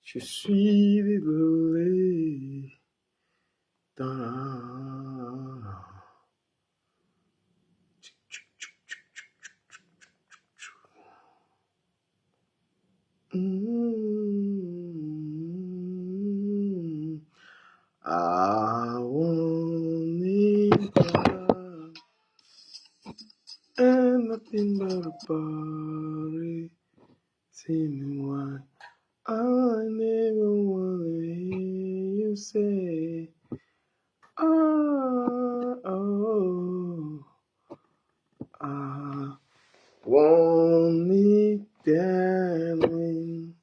Je suis désolé. Ta- I want it back. And nothing but a party. See me why I never wanna hear you say, oh, I want it, darling.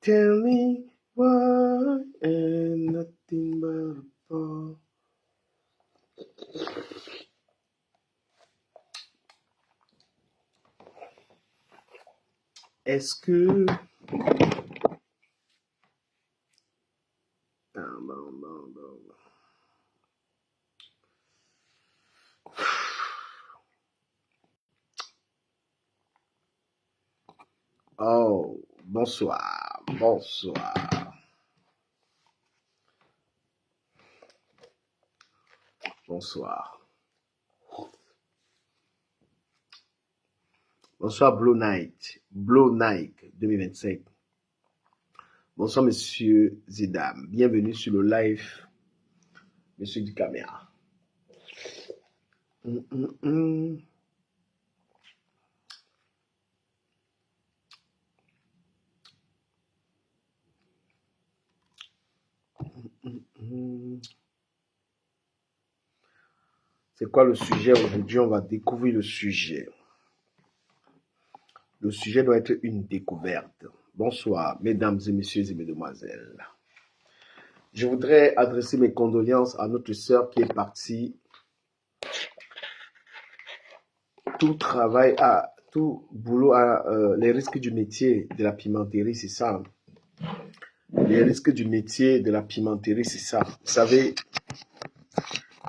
Tell me why and nothing but a party. Est-ce que... bon. Oh, bonsoir. Bonsoir, Blue Night 2025. Bonsoir, messieurs et dames. Bienvenue sur le live, monsieur du caméra. C'est quoi le sujet aujourd'hui? On va découvrir le sujet. Le sujet doit être une découverte. Bonsoir, mesdames et messieurs et mesdemoiselles. Je voudrais adresser mes condoléances à notre sœur qui est partie. Tout travail, tout boulot, les risques du métier de la pimenterie, c'est ça. Les risques du métier de la pimenterie, c'est ça. Vous savez,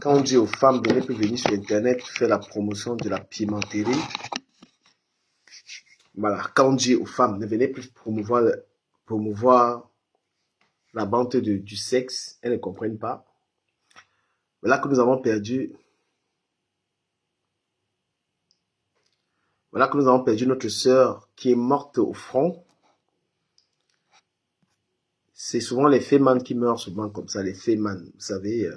quand on dit aux femmes, venez plus venir sur Internet faire la promotion de la pimenterie. Voilà, quand on dit aux femmes, ne venez plus promouvoir la vente du sexe, elles ne comprennent pas. Voilà que nous avons perdu. Voilà que nous avons perdu notre sœur qui est morte au front. C'est souvent les fémans qui meurent souvent comme ça, les fémans, vous savez,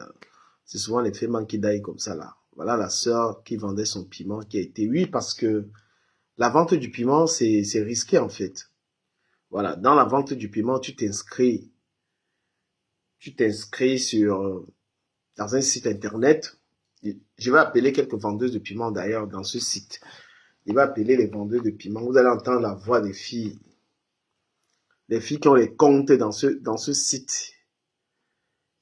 c'est souvent les fémans qui daillent comme ça là. Voilà la sœur qui vendait son piment qui a été, oui, parce que la vente du piment, c'est risqué en fait. Voilà, dans la vente du piment, tu t'inscris dans un site internet. Je vais appeler quelques vendeuses de piment d'ailleurs dans ce site. Je vais appeler les vendeuses de piment. Vous allez entendre la voix des filles. Les filles qui ont les comptes dans ce site.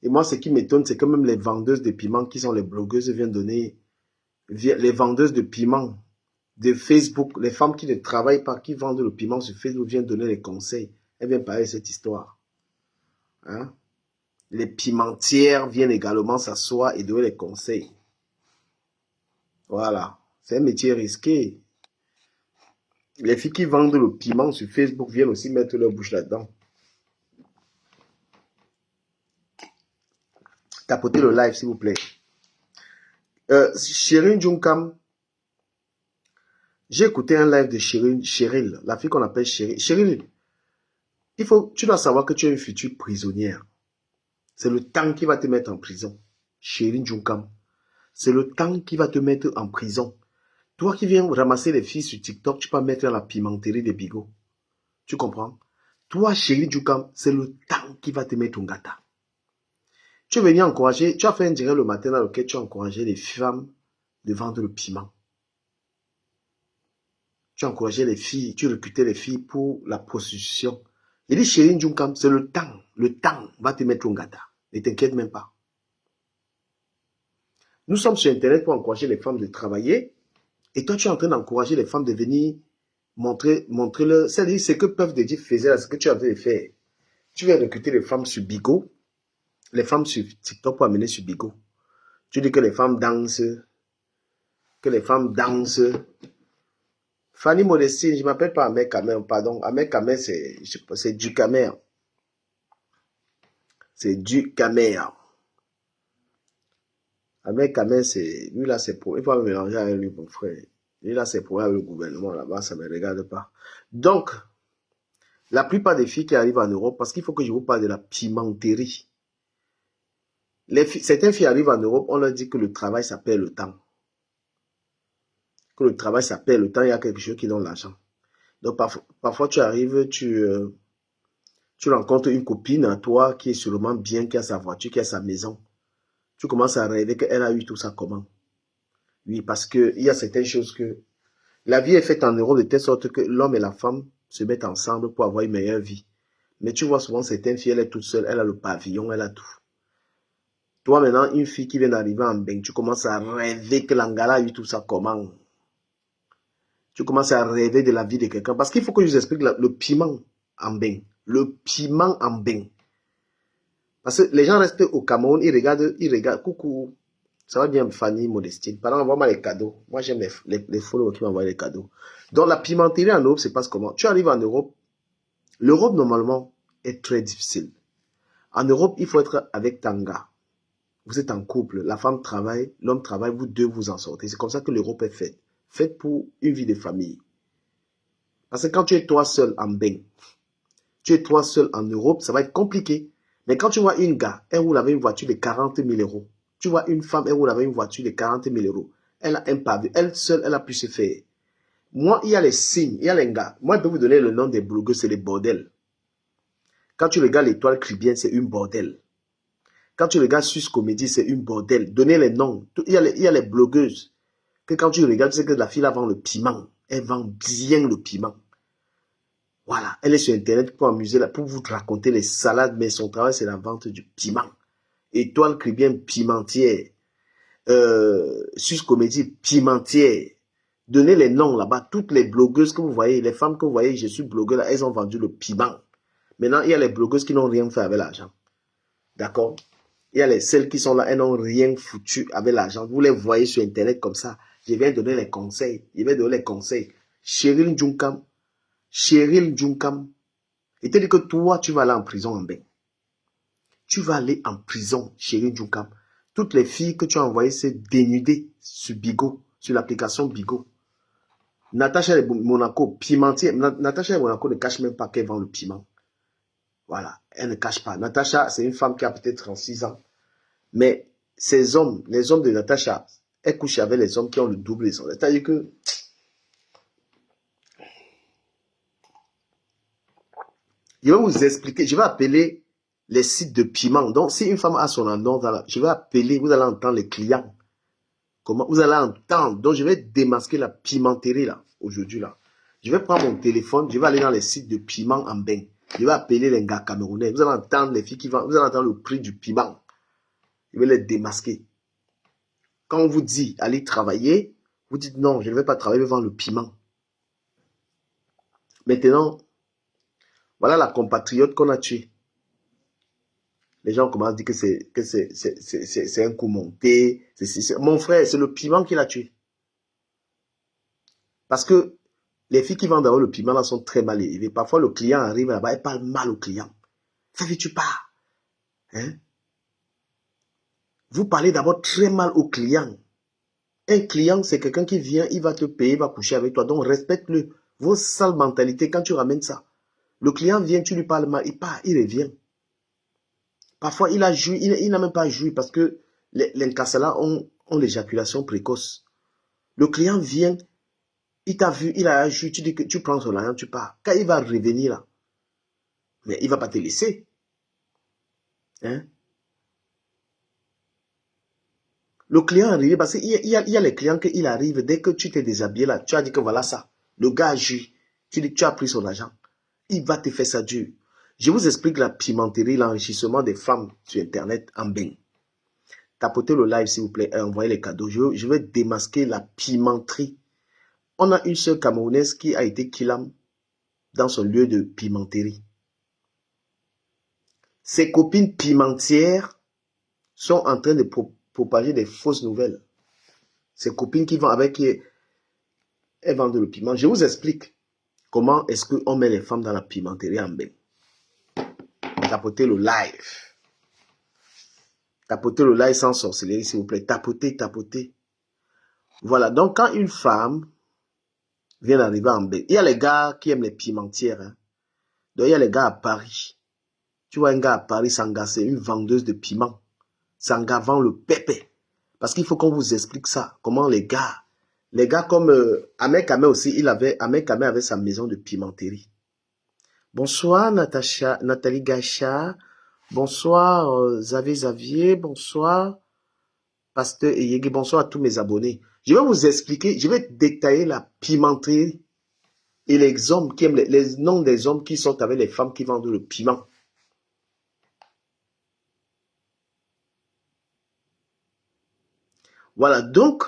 Et moi, ce qui m'étonne, c'est que même les vendeuses de piment qui sont les blogueuses viennent donner, les vendeuses de piment de Facebook, les femmes qui ne travaillent pas, qui vendent le piment sur Facebook viennent donner les conseils. Elles viennent parler de cette histoire. Hein? Les pimentières viennent également s'asseoir et donner les conseils. Voilà. C'est un métier risqué. Les filles qui vendent le piment sur Facebook viennent aussi mettre leur bouche là-dedans. Tapotez le live, s'il vous plaît. Cheryl Junkam. J'ai écouté un live de Cheryl, la fille qu'on appelle Cheryl. Cheryl, tu dois savoir que tu es une future prisonnière. C'est le temps qui va te mettre en prison. Cheryl Junkam. C'est le temps qui va te mettre en prison. Toi qui viens ramasser les filles sur TikTok, tu peux mettre dans la pimenterie des bigots. Tu comprends? Toi, Cheryl Junkam, c'est le temps qui va te mettre en gata. Tu es venu encourager, tu as fait un direct le matin dans lequel tu as encouragé les femmes de vendre le piment. Tu as encouragé les filles, tu recrutais les filles pour la prostitution. Il dit, Cheryl Junkam, c'est le temps va te mettre en gata. Ne t'inquiète même pas. Nous sommes sur Internet pour encourager les femmes de travailler. Et toi, tu es en train d'encourager les femmes de venir montrer leur... C'est-à-dire, ce que Puff Daddy faisait là, ce que tu avais fait. Tu viens recruter les femmes sur Bigo, les femmes sur TikTok pour amener sur Bigo. Tu dis que les femmes dansent, Fanny Modestine, je ne m'appelle pas Ahmed Kamer, pardon. Ahmed Kamer, c'est du Kamer. C'est du Camer. Avec Camer, c'est lui là, c'est pour. Il faut me mélanger avec lui, mon frère. Lui là, c'est pour avec le gouvernement là-bas, ça ne me regarde pas. Donc, la plupart des filles qui arrivent en Europe, parce qu'il faut que je vous parle de la pimenterie. Certaines filles arrivent en Europe, on leur dit que le travail, ça perd le temps. Que le travail, ça perd le temps, il y a quelque chose qui donne l'argent. Donc, parfois tu arrives, tu rencontres une copine à toi qui est sûrement bien, qui a sa voiture, qui a sa maison. Tu commences à rêver qu'elle a eu tout ça comment? Oui, parce qu'il y a certaines choses que... La vie est faite en Europe de telle sorte que l'homme et la femme se mettent ensemble pour avoir une meilleure vie. Mais tu vois souvent certaines filles, elle est toute seule, elle a le pavillon, elle a tout. Toi maintenant, une fille qui vient d'arriver en Beng, tu commences à rêver que l'Angala a eu tout ça comment? Tu commences à rêver de la vie de quelqu'un. Parce qu'il faut que je vous explique le piment en Beng. Le piment en Beng. Parce que les gens restent au Cameroun, ils regardent, coucou, ça va bien Fanny, Modestine. Pardon, envoie-moi les cadeaux. Moi, j'aime les followers qui m'envoient les cadeaux. Donc, la pimenterie en Europe, c'est passe comment? Tu arrives en Europe, l'Europe, normalement, est très difficile. En Europe, il faut être avec Tanga. Vous êtes en couple, la femme travaille, l'homme travaille, vous deux vous en sortez. C'est comme ça que l'Europe est faite. Faite pour une vie de famille. Parce que quand tu es toi seul en Beng, tu es toi seul en Europe, ça va être compliqué. Mais quand tu vois une gars, elle roule avec une voiture de 40 000 euros. Tu vois une femme, elle roule avec une voiture de 40 000 euros. Elle a un pavé. Elle seule, elle a pu se faire. Moi, il y a les signes, il y a les gars. Moi, je peux vous donner le nom des blogueurs, c'est les bordels. Quand tu regardes l'étoile Cribien, c'est une bordel. Quand tu regardes Sus Comédie, c'est une bordel. Donnez les noms. Il y a les blogueuses. Que quand tu regardes, tu sais que la fille, elle vend le piment. Elle vend bien le piment. Voilà, elle est sur Internet pour amuser, pour vous raconter les salades, mais son travail, c'est la vente du piment. Étoile Cribien pimentière. Sus Comédie pimentière. Donnez les noms là-bas. Toutes les blogueuses que vous voyez, les femmes que vous voyez, je suis blogueur, là, elles ont vendu le piment. Maintenant, il y a les blogueuses qui n'ont rien fait avec l'argent. D'accord? Il y a celles qui sont là, elles n'ont rien foutu avec l'argent. Vous les voyez sur Internet comme ça. Je viens donner les conseils. Je vais donner les conseils. Cheryl Djunkam. Cheryl Djunkam. Et te dit que toi, tu vas aller en prison en Beng. Tu vas aller en prison, Cheryl Djunkam. Toutes les filles que tu as envoyées se dénuder sur Bigo, sur l'application Bigo. Natacha Monaco, pimentier. Natacha Monaco ne cache même pas qu'elle vend le piment. Voilà, elle ne cache pas. Natacha, c'est une femme qui a peut-être 36 ans. Mais ces hommes, les hommes de Natacha, elle couche avec les hommes qui ont le double des hommes. C'est-à-dire que je vais vous expliquer, je vais appeler les sites de piment. Donc, si une femme a son annonce, je vais appeler, vous allez entendre les clients. Comment vous allez entendre. Donc, je vais démasquer la pimenterie là, aujourd'hui là. Je vais prendre mon téléphone, je vais aller dans les sites de piment en Beng. Je vais appeler les gars camerounais. Vous allez entendre les filles qui vendent, vous allez entendre le prix du piment. Je vais les démasquer. Quand on vous dit allez travailler, vous dites non, je ne vais pas travailler, je vais vendre le piment. Maintenant, voilà la compatriote qu'on a tuée. Les gens commencent à dire que c'est un coup monté. Mon frère, c'est le piment qui l'a tué. Parce que les filles qui vendent d'abord le piment là sont très mal élevées. Parfois, le client arrive là-bas et parle mal au client. Ça fait tu pars. Hein? Vous parlez d'abord très mal au client. Un client, c'est quelqu'un qui vient, il va te payer, il va coucher avec toi. Donc, respecte-le. Vos sales mentalités, quand tu ramènes ça, le client vient, tu lui parles mal, il part, il revient. Parfois, il a joui, il n'a même pas joui parce que les Nkassala ont l'éjaculation précoce. Le client vient, il t'a vu, il a joui, tu dis que tu prends son argent, tu pars. Quand il va revenir là, mais il ne va pas te laisser. Hein? Le client arrive, parce qu'il y a les clients qui arrivent, dès que tu t'es déshabillé là, tu as dit que voilà ça. Le gars a joui, tu dis que tu as pris son argent. Il va te faire ça dur. Je vous explique la pimenterie, l'enrichissement des femmes sur Internet en Beng. Tapotez le live s'il vous plaît et envoyez les cadeaux. Je vais démasquer la pimenterie. On a une seule Camerounaise qui a été killam dans son lieu de pimenterie. Ses copines pimentières sont en train de propager des fausses nouvelles. Ses copines qui vont avec qui elles vendent le piment. Je vous explique comment est-ce qu'on met les femmes dans la pimenterie en Beng. Tapotez le live. Tapotez le like sans sorcellerie, s'il vous plaît. Tapotez, tapotez. Voilà. Donc, quand une femme vient d'arriver en bain, il y a les gars qui aiment les pimentières. Hein. Donc, il y a les gars à Paris. Tu vois un gars à Paris, Sanga, c'est une vendeuse de piment. Sanga vend le pépé. Parce qu'il faut qu'on vous explique ça. Comment les gars comme Ahmed Kamé aussi, Ahmed Kamé avait sa maison de pimenterie. Bonsoir Nathalie Gacha. Bonsoir Xavier. Bonsoir Pasteur Eyege. Bonsoir à tous mes abonnés. Je vais vous expliquer, je vais détailler la pimenterie et les hommes qui aiment les noms des hommes qui sont avec les femmes qui vendent le piment. Voilà, donc,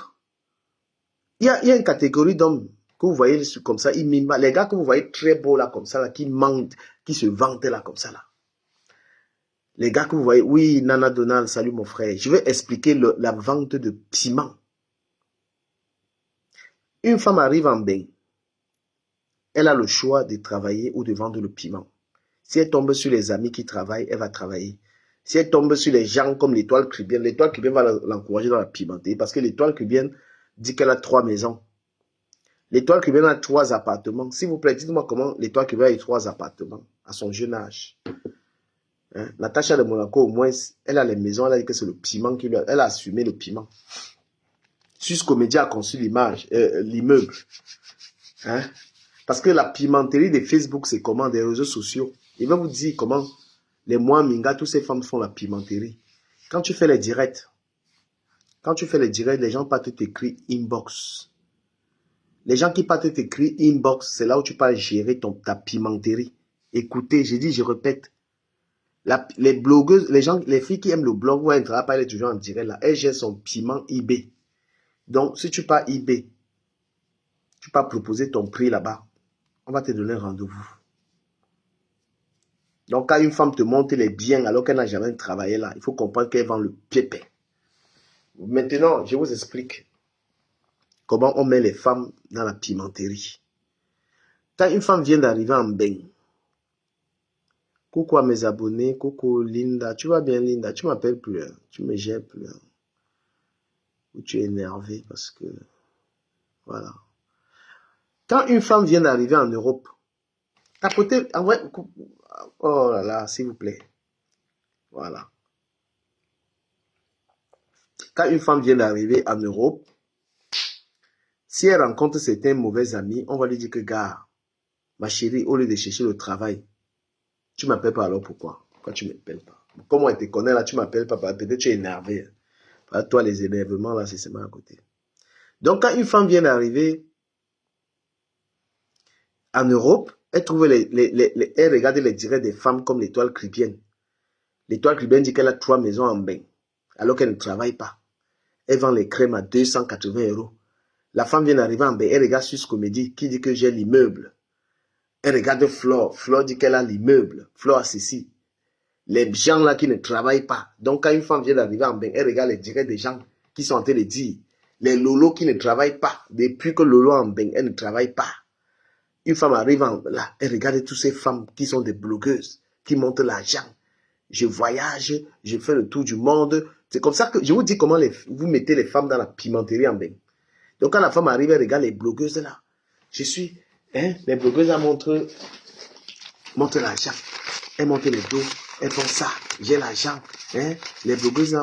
il y a une catégorie d'hommes que vous voyez comme ça, les gars que vous voyez très beaux là, comme ça, là, qui mentent, qui se vantent là, comme ça, là. Les gars que vous voyez, oui, Nana Donald, salut mon frère. Je vais expliquer la vente de piment. Une femme arrive en bain. Elle a le choix de travailler ou de vendre le piment. Si elle tombe sur les amis qui travaillent, elle va travailler. Si elle tombe sur les gens comme l'étoile cubienne va l'encourager dans la pimenterie parce que l'étoile cubienne dit qu'elle a 3 maisons. L'étoile cubienne a 3 appartements. S'il vous plaît, dites-moi comment l'étoile cubienne a eu 3 appartements à son jeune âge. Hein? Natacha de Monaco, au moins, elle a les maisons, elle a dit que c'est le piment qui lui a... Elle a assumé le piment. Sus Comédia a conçu l'immeuble. Hein? Parce que la pimenterie de Facebook, c'est comment? Des réseaux sociaux. Il va vous dire comment les Minga, toutes ces femmes font la pimenterie. Quand tu fais les directs, les gens partent t'écrire inbox. Les gens qui partent t'écrire inbox, c'est là où tu peux gérer ta pimenterie. Écoutez, j'ai dit, je répète. Les blogueuses, les filles qui aiment le blog, vous ne travaillez pas, elle est toujours en direct là. Elle gère son piment eBay. Donc, si tu pars eBay, tu peux proposer ton prix là-bas. On va te donner un rendez-vous. Donc, quand une femme te montre les biens alors qu'elle n'a jamais travaillé là, il faut comprendre qu'elle vend le pépé. Maintenant, je vous explique comment on met les femmes dans la pimenterie. Quand une femme vient d'arriver en bain, coucou à mes abonnés, coucou Linda, tu vas bien Linda, tu m'appelles plus, hein. Tu me gères plus. Hein. Ou tu es énervé parce que, voilà. Quand une femme vient d'arriver en Europe, tapotez, oh là là, s'il vous plaît. Voilà. Quand une femme vient d'arriver en Europe, si elle rencontre certains mauvais amis, on va lui dire que, gars, ma chérie, au lieu de chercher le travail, tu ne m'appelles pas alors pourquoi? Pourquoi tu ne m'appelles pas? Comment elle te connaît là, tu ne m'appelles pas, peut-être tu es énervé. Toi, les énervements là, c'est seulement à côté. Donc, quand une femme vient d'arriver en Europe, elle trouve elle regarde les directs des femmes comme l'étoile cubienne. L'étoile cubienne dit qu'elle a 3 maisons en bain, alors qu'elle ne travaille pas. Elle vend les crèmes à 280 €. La femme vient d'arriver en bain, elle regarde Sus Comédie qui dit que j'ai l'immeuble. Elle regarde Flore, Flore dit qu'elle a l'immeuble. Flore a ceci. Les gens là qui ne travaillent pas. Donc quand une femme vient d'arriver en bain, elle regarde les directs des gens qui sont en train de dire, les lolos qui ne travaillent pas. Depuis que Lolo est en bain, elle ne travaille pas. Une femme arrive là, elle regarde toutes ces femmes qui sont des blogueuses, qui montrent l'argent. Je voyage, je fais le tour du monde. C'est comme ça que je vous dis comment vous mettez les femmes dans la pimenterie en bain. Donc quand la femme arrive, elle regarde les blogueuses là. Je suis, les blogueuses montrent l'argent. Elles montrent les dos, elles font ça, j'ai l'argent. Les blogueuses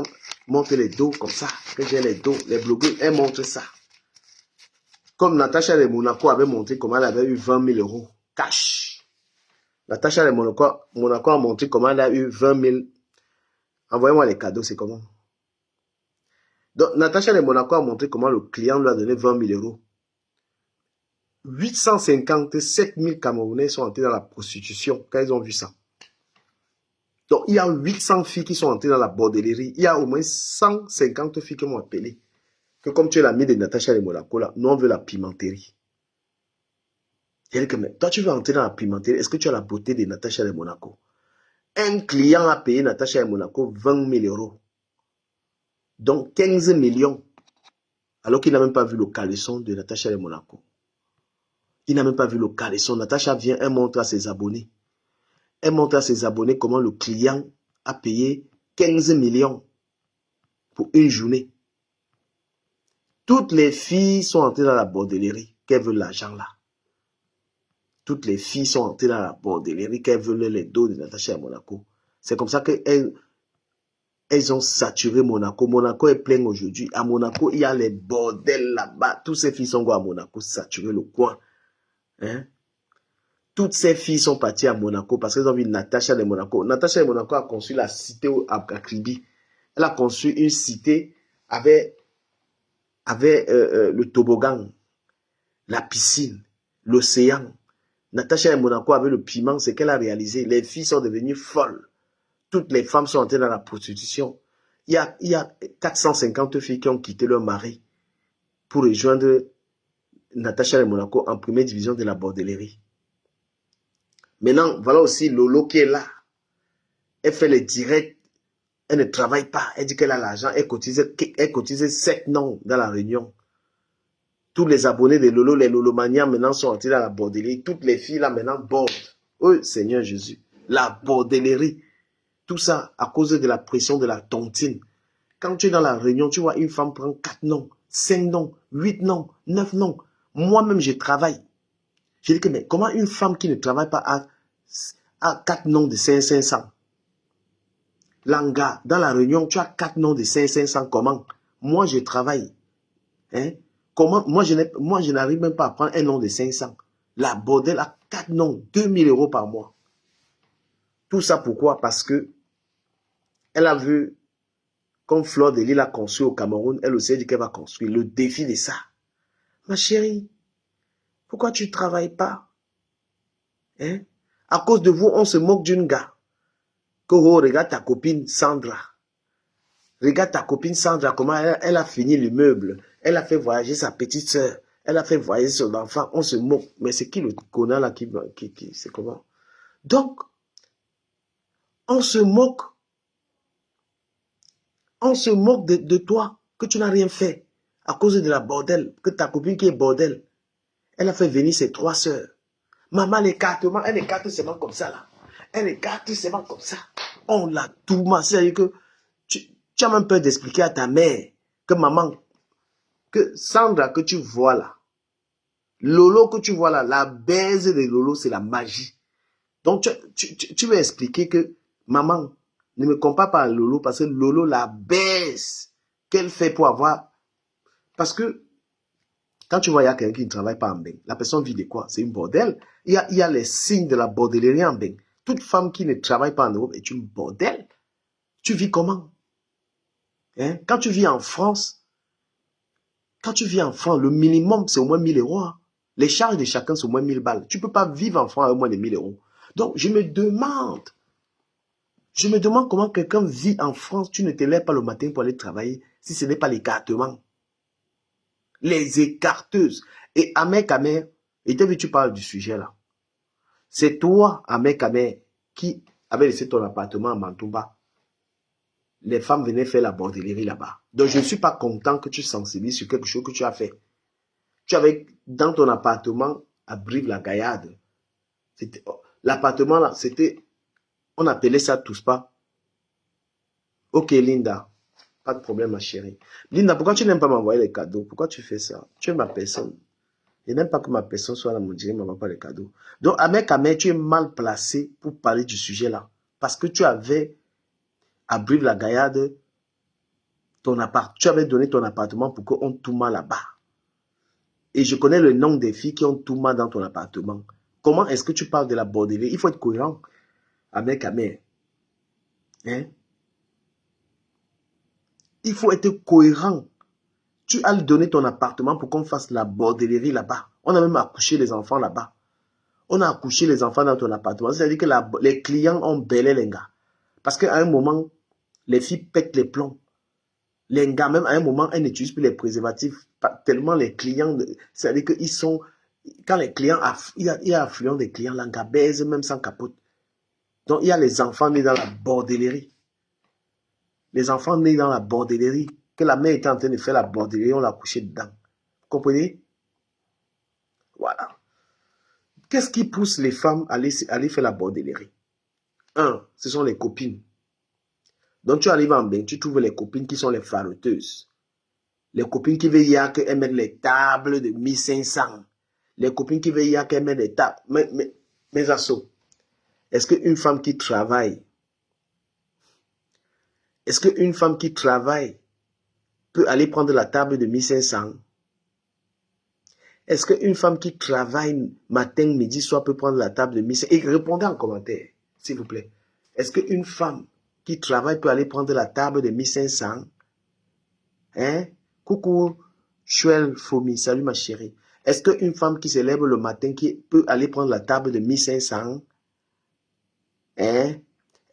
montrent les dos comme ça, que j'ai les dos. Les blogueuses, elles montrent ça. Comme Natacha de Monaco avait montré comment elle avait eu 20 000 € cash. Natacha de Monaco a montré comment elle a eu 20 000. Envoyez-moi les cadeaux, c'est comment? Donc, Natacha de Monaco a montré comment le client lui a donné 20 000 €. 857 000 Camerounais sont entrés dans la prostitution quand ils ont vu ça. Donc, il y a 800 filles qui sont entrées dans la bordellerie. Il y a au moins 150 filles qui m'ont appelé. Que comme tu es l'ami de Natacha de Monaco, là, nous on veut la pimenterie. Mais toi, tu veux entrer dans la pimenterie, est-ce que tu as la beauté de Natacha de Monaco? Un client a payé Natacha de Monaco 20 000 €. Donc 15 millions. Alors qu'il n'a même pas vu le caleçon de Natacha de Monaco. Il n'a même pas vu le caleçon. Natacha vient, elle montre à ses abonnés. Elle montre à ses abonnés comment le client a payé 15 millions. pour une journée. Toutes les filles sont entrées dans la bordellerie, qu'elles veulent l'argent là. Toutes les filles sont entrées dans la bordellerie, qu'elles veulent les dos de Natacha à Monaco. C'est comme ça qu'elles ont saturé Monaco. Monaco est plein aujourd'hui. À Monaco, il y a les bordels là-bas. Toutes ces filles sont à Monaco, saturer le coin. Hein? Toutes ces filles sont parties à Monaco parce qu'elles ont vu Natacha de Monaco. Natacha de Monaco a conçu la cité à Kribi. Elle a conçu une cité avec le toboggan, la piscine, l'océan. Natacha de Monaco avait le piment, c'est qu'elle a réalisé. Les filles sont devenues folles. Toutes les femmes sont entrées dans la prostitution. Il y a 450 filles qui ont quitté leur mari pour rejoindre Natacha de Monaco en première division de la bordellerie. Maintenant, voilà aussi Lolo qui est là. Elle fait les directs. Elle ne travaille pas. Elle dit qu'elle a l'argent. Elle cotise 7 noms dans la réunion. Tous les abonnés de Lolo, les Lolomaniens maintenant sont entrés dans la bordellerie. Toutes les filles là maintenant bordent. Oh Seigneur Jésus. La bordellerie. Tout ça à cause de la pression de la tontine. Quand tu es dans la réunion, tu vois une femme prendre 4 noms, 5 noms, 8 noms, 9 noms. Moi-même, je travaille. Je dis que, mais comment une femme qui ne travaille pas a 4 noms de 500? Langa, dans la réunion, tu as 4 noms de 500, comment? Moi, je travaille. Hein? Comment? Moi, je n'arrive même pas à prendre un nom de 500. La bordel a 4 noms, 2000 € par mois. Tout ça pourquoi? Parce que elle a vu, comme Fleur de Lille a construit au Cameroun, elle aussi dit qu'elle va construire. Le défi de ça. Ma chérie, pourquoi tu ne travailles pas? Hein? À cause de vous, on se moque d'une gars. Regarde ta copine Sandra. Regarde ta copine Sandra, comment elle a fini l'immeuble. Elle a fait voyager sa petite soeur. Elle a fait voyager son enfant. On se moque. Mais c'est qui le connard là qui c'est comment? Donc, on se moque. On se moque de toi, que tu n'as rien fait. À cause de la bordel. Que ta copine qui est bordel. Elle a fait venir ses 3 sœurs. Maman, l'écartement, elle écarte seulement comme ça là. Elle écarte seulement comme ça. On l'a tout massé. C'est-à-dire que tu as même peur d'expliquer à ta mère que maman, que Sandra que tu vois là, Lolo que tu vois là, la baise de Lolo, c'est la magie. Donc tu veux expliquer que maman, ne me compare pas à Lolo parce que Lolo, la baise qu'elle fait pour avoir. Parce que quand tu vois, il y a quelqu'un qui ne travaille pas en bain, la personne vit de quoi? C'est une bordel. Il y a les signes de la bordellerie en bain. Toute femme qui ne travaille pas en Europe est une bordel. Tu vis comment? Hein? Quand tu vis en France, le minimum, c'est au moins 1000 €. Hein. Les charges de chacun, c'est au moins 1000 balles. Tu ne peux pas vivre en France avec moins de 1000 €. Donc, je me demande comment quelqu'un vit en France, tu ne te lèves pas le matin pour aller travailler, si ce n'est pas l'écartement. Les écarteuses. Et Ahmed Kamer, et depuis tu parles du sujet là, c'est toi, Ahmed Kamer, qui avait laissé ton appartement à Mantoumba. Les femmes venaient faire la bordellerie là-bas. Donc, je ne suis pas content que tu sensibilises sur quelque chose que tu as fait. Tu avais dans ton appartement à Brive-la-Gaillarde. L'appartement là, c'était, on appelait ça tous pas. Ok, Linda, pas de problème, ma chérie. Linda, pourquoi tu n'aimes pas m'envoyer les cadeaux? Pourquoi tu fais ça? Tu es ma personne. Je n'aime pas que ma personne soit là, mon Dieu, ne m'envoie pas les cadeaux. Donc, Ahmed Kamer, tu es mal placé pour parler du sujet là. Parce que tu avais à Brive-la-Gaillarde ton appart. Tu avais donné ton appartement pour qu'on tourne là-bas. Et je connais le nom des filles qui ont tout mal dans ton appartement. Comment est-ce que tu parles de la bordellerie? Il faut être cohérent avec Kamer. Hein? Il faut être cohérent. Tu as donné ton appartement pour qu'on fasse la bordellerie là-bas. On a même accouché les enfants là-bas. On a accouché les enfants dans ton appartement. C'est-à-dire que les clients ont belé les gars. Parce qu'à un moment, les filles pètent les plombs. Les gars, même à un moment, elles n'utilisent plus les préservatifs. Tellement les clients, c'est-à-dire qu'ils sont, quand les clients, il y a affluent des clients, les gars baisent même sans capote. Donc, il y a les enfants nés dans la bordellerie. Les enfants nés dans la bordellerie, que la mère était en train de faire la bordellerie, on l'a couché dedans. Vous comprenez? Voilà. Qu'est-ce qui pousse les femmes à aller faire la bordellerie? Un, ce sont les copines. Donc tu arrives en bain, tu trouves les copines qui sont les faroteuses. Les copines qui veulent y avoir qu'elles mettent les tables de 1500. Les copines qui veulent y avoir qu'elles mettent des tables. Mes assos, est-ce qu'une femme qui travaille, peut aller prendre la table de 1500? Est-ce qu'une femme qui travaille matin, midi, soir peut prendre la table de 1500? Et répondez en commentaire, s'il vous plaît. Est-ce qu'une femme qui travaille peut aller prendre la table de 1500? Hein? Coucou, Chouel Fomi, salut ma chérie. Est-ce qu'une femme qui se lève le matin qui peut aller prendre la table de 1500? Hein?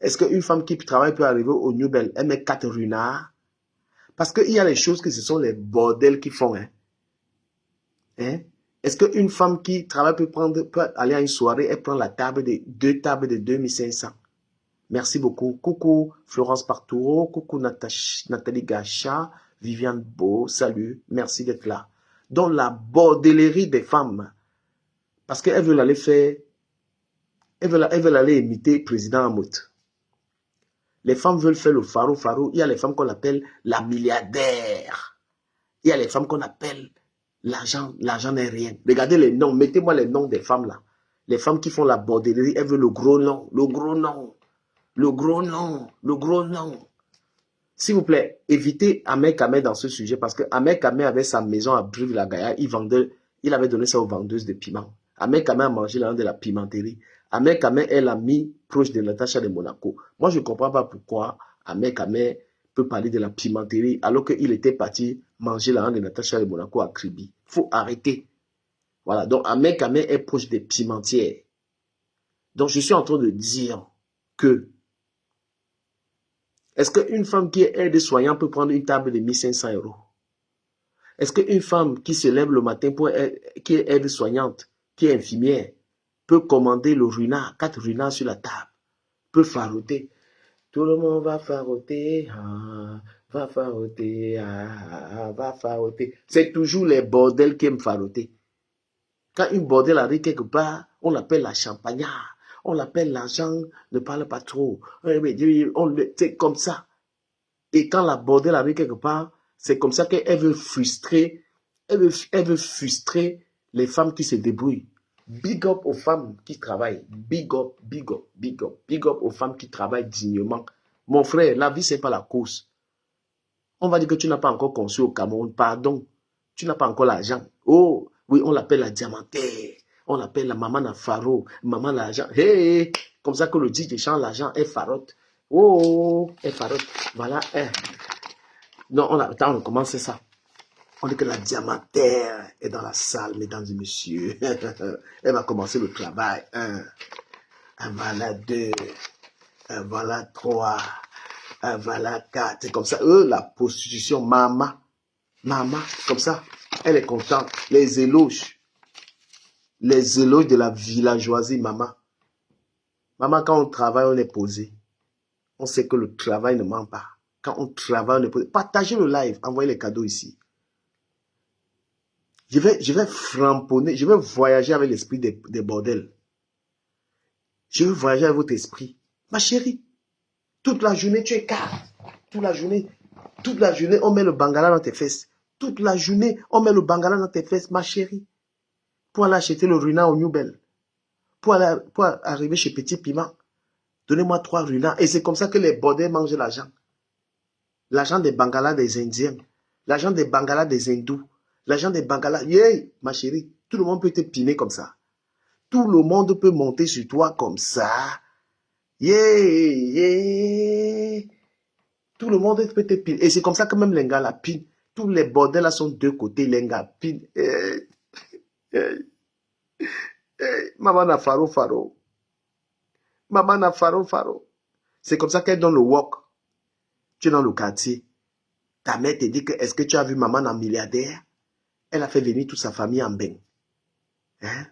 Est-ce qu'une femme qui travaille peut arriver au New Bell? Elle met 4 runards? Parce qu'il y a les choses que ce sont les bordels qui font. Hein? Est-ce qu'une femme qui travaille peut aller à une soirée et prendre la table de 2500? Merci beaucoup. Coucou Florence Partoureau, coucou Nathalie Gacha, Viviane Beau, salut, merci d'être là. Donc la bordellerie des femmes, parce qu'elles veulent aller faire, elles veulent aller imiter président Hamout. Les femmes veulent faire le farou. Il y a les femmes qu'on appelle la milliardaire. Il y a les femmes qu'on appelle l'argent n'est rien. Regardez les noms, mettez-moi les noms des femmes là. Les femmes qui font la bordellerie, elles veulent le gros nom. S'il vous plaît, évitez Ahmed Kamé dans ce sujet parce que Ahmed Kamé avait sa maison à Brive-la-Gaillarde. Il avait donné ça aux vendeuses de piments. Ahmed Kamé a mangé l'argent de la pimenterie. Ahmed Kamé est l'ami proche de Natacha de Monaco. Moi, je ne comprends pas pourquoi Ahmed Kamé peut parler de la pimenterie alors qu'il était parti manger l'argent de Natacha de Monaco à Kribi. Il faut arrêter. Voilà, donc Ahmed Kamé est proche des pimentières. Donc, je suis en train de dire que est-ce qu'une femme qui est aide-soignante peut prendre une table de 1500 €? Est-ce qu'une femme qui se lève le matin qui est aide-soignante, qui est infirmière, peut commander le runard, 4 runards sur la table, peut faroter? Tout le monde va faroter, va faroter, va faroter. C'est toujours les bordels qui aiment faroter. Quand une bordel arrive quelque part, on l'appelle la champagnard. On l'appelle l'argent, ne parle pas trop. C'est comme ça. Et quand la bordel arrive quelque part, c'est comme ça qu'elle veut frustrer, elle veut frustrer les femmes qui se débrouillent. Big up aux femmes qui travaillent. Big up aux femmes qui travaillent dignement. Mon frère, la vie, c'est pas la course. On va dire que tu n'as pas encore conçu au Cameroun. Pardon. Tu n'as pas encore l'argent. Oh, oui, on l'appelle la diamantaire. On l'appelle la maman à faro. Maman l'argent. Hey, comme ça que le dit, chante l'argent, elle farote. Oh, elle farote. Voilà. Non, on commence ça. On dit que la diamantaire est dans la salle, mesdames et messieurs. Elle va commencer le travail. Voilà 2. Voilà 3. Voilà 4. C'est comme ça. La prostitution, maman, comme ça. Elle est contente. Les éloges de la villageoisie, maman. Maman, quand on travaille, on est posé. On sait que le travail ne ment pas. Quand on travaille, on est posé. Partagez le live, envoyez les cadeaux ici. Je vais framponner, je vais voyager avec l'esprit des bordels. Je veux voyager avec votre esprit. Ma chérie, toute la journée, tu es calme. Toute la journée, on met le bangala dans tes fesses. Toute la journée, on met le bangala dans tes fesses, ma chérie. Pour aller acheter le runard au New Bell. Pour arriver chez Petit Piment. Donnez-moi 3 runards. Et c'est comme ça que les bordels mangent l'argent. L'argent des bangalas des Indiens. L'argent des bangalas des hindous. L'argent des bangalas. Yeah, ma chérie. Tout le monde peut te piner comme ça. Tout le monde peut monter sur toi comme ça. Yeah. Tout le monde peut te piner. Et c'est comme ça que même les gars la pinent. Tous les bordels là sont de deux côtés. Les gars pinent. Maman a faro. Maman a faro. C'est comme ça qu'elle donne le walk. Tu es dans le quartier. Ta mère te dit que est-ce que tu as vu maman en milliardaire? Elle a fait venir toute sa famille en bain. Hein?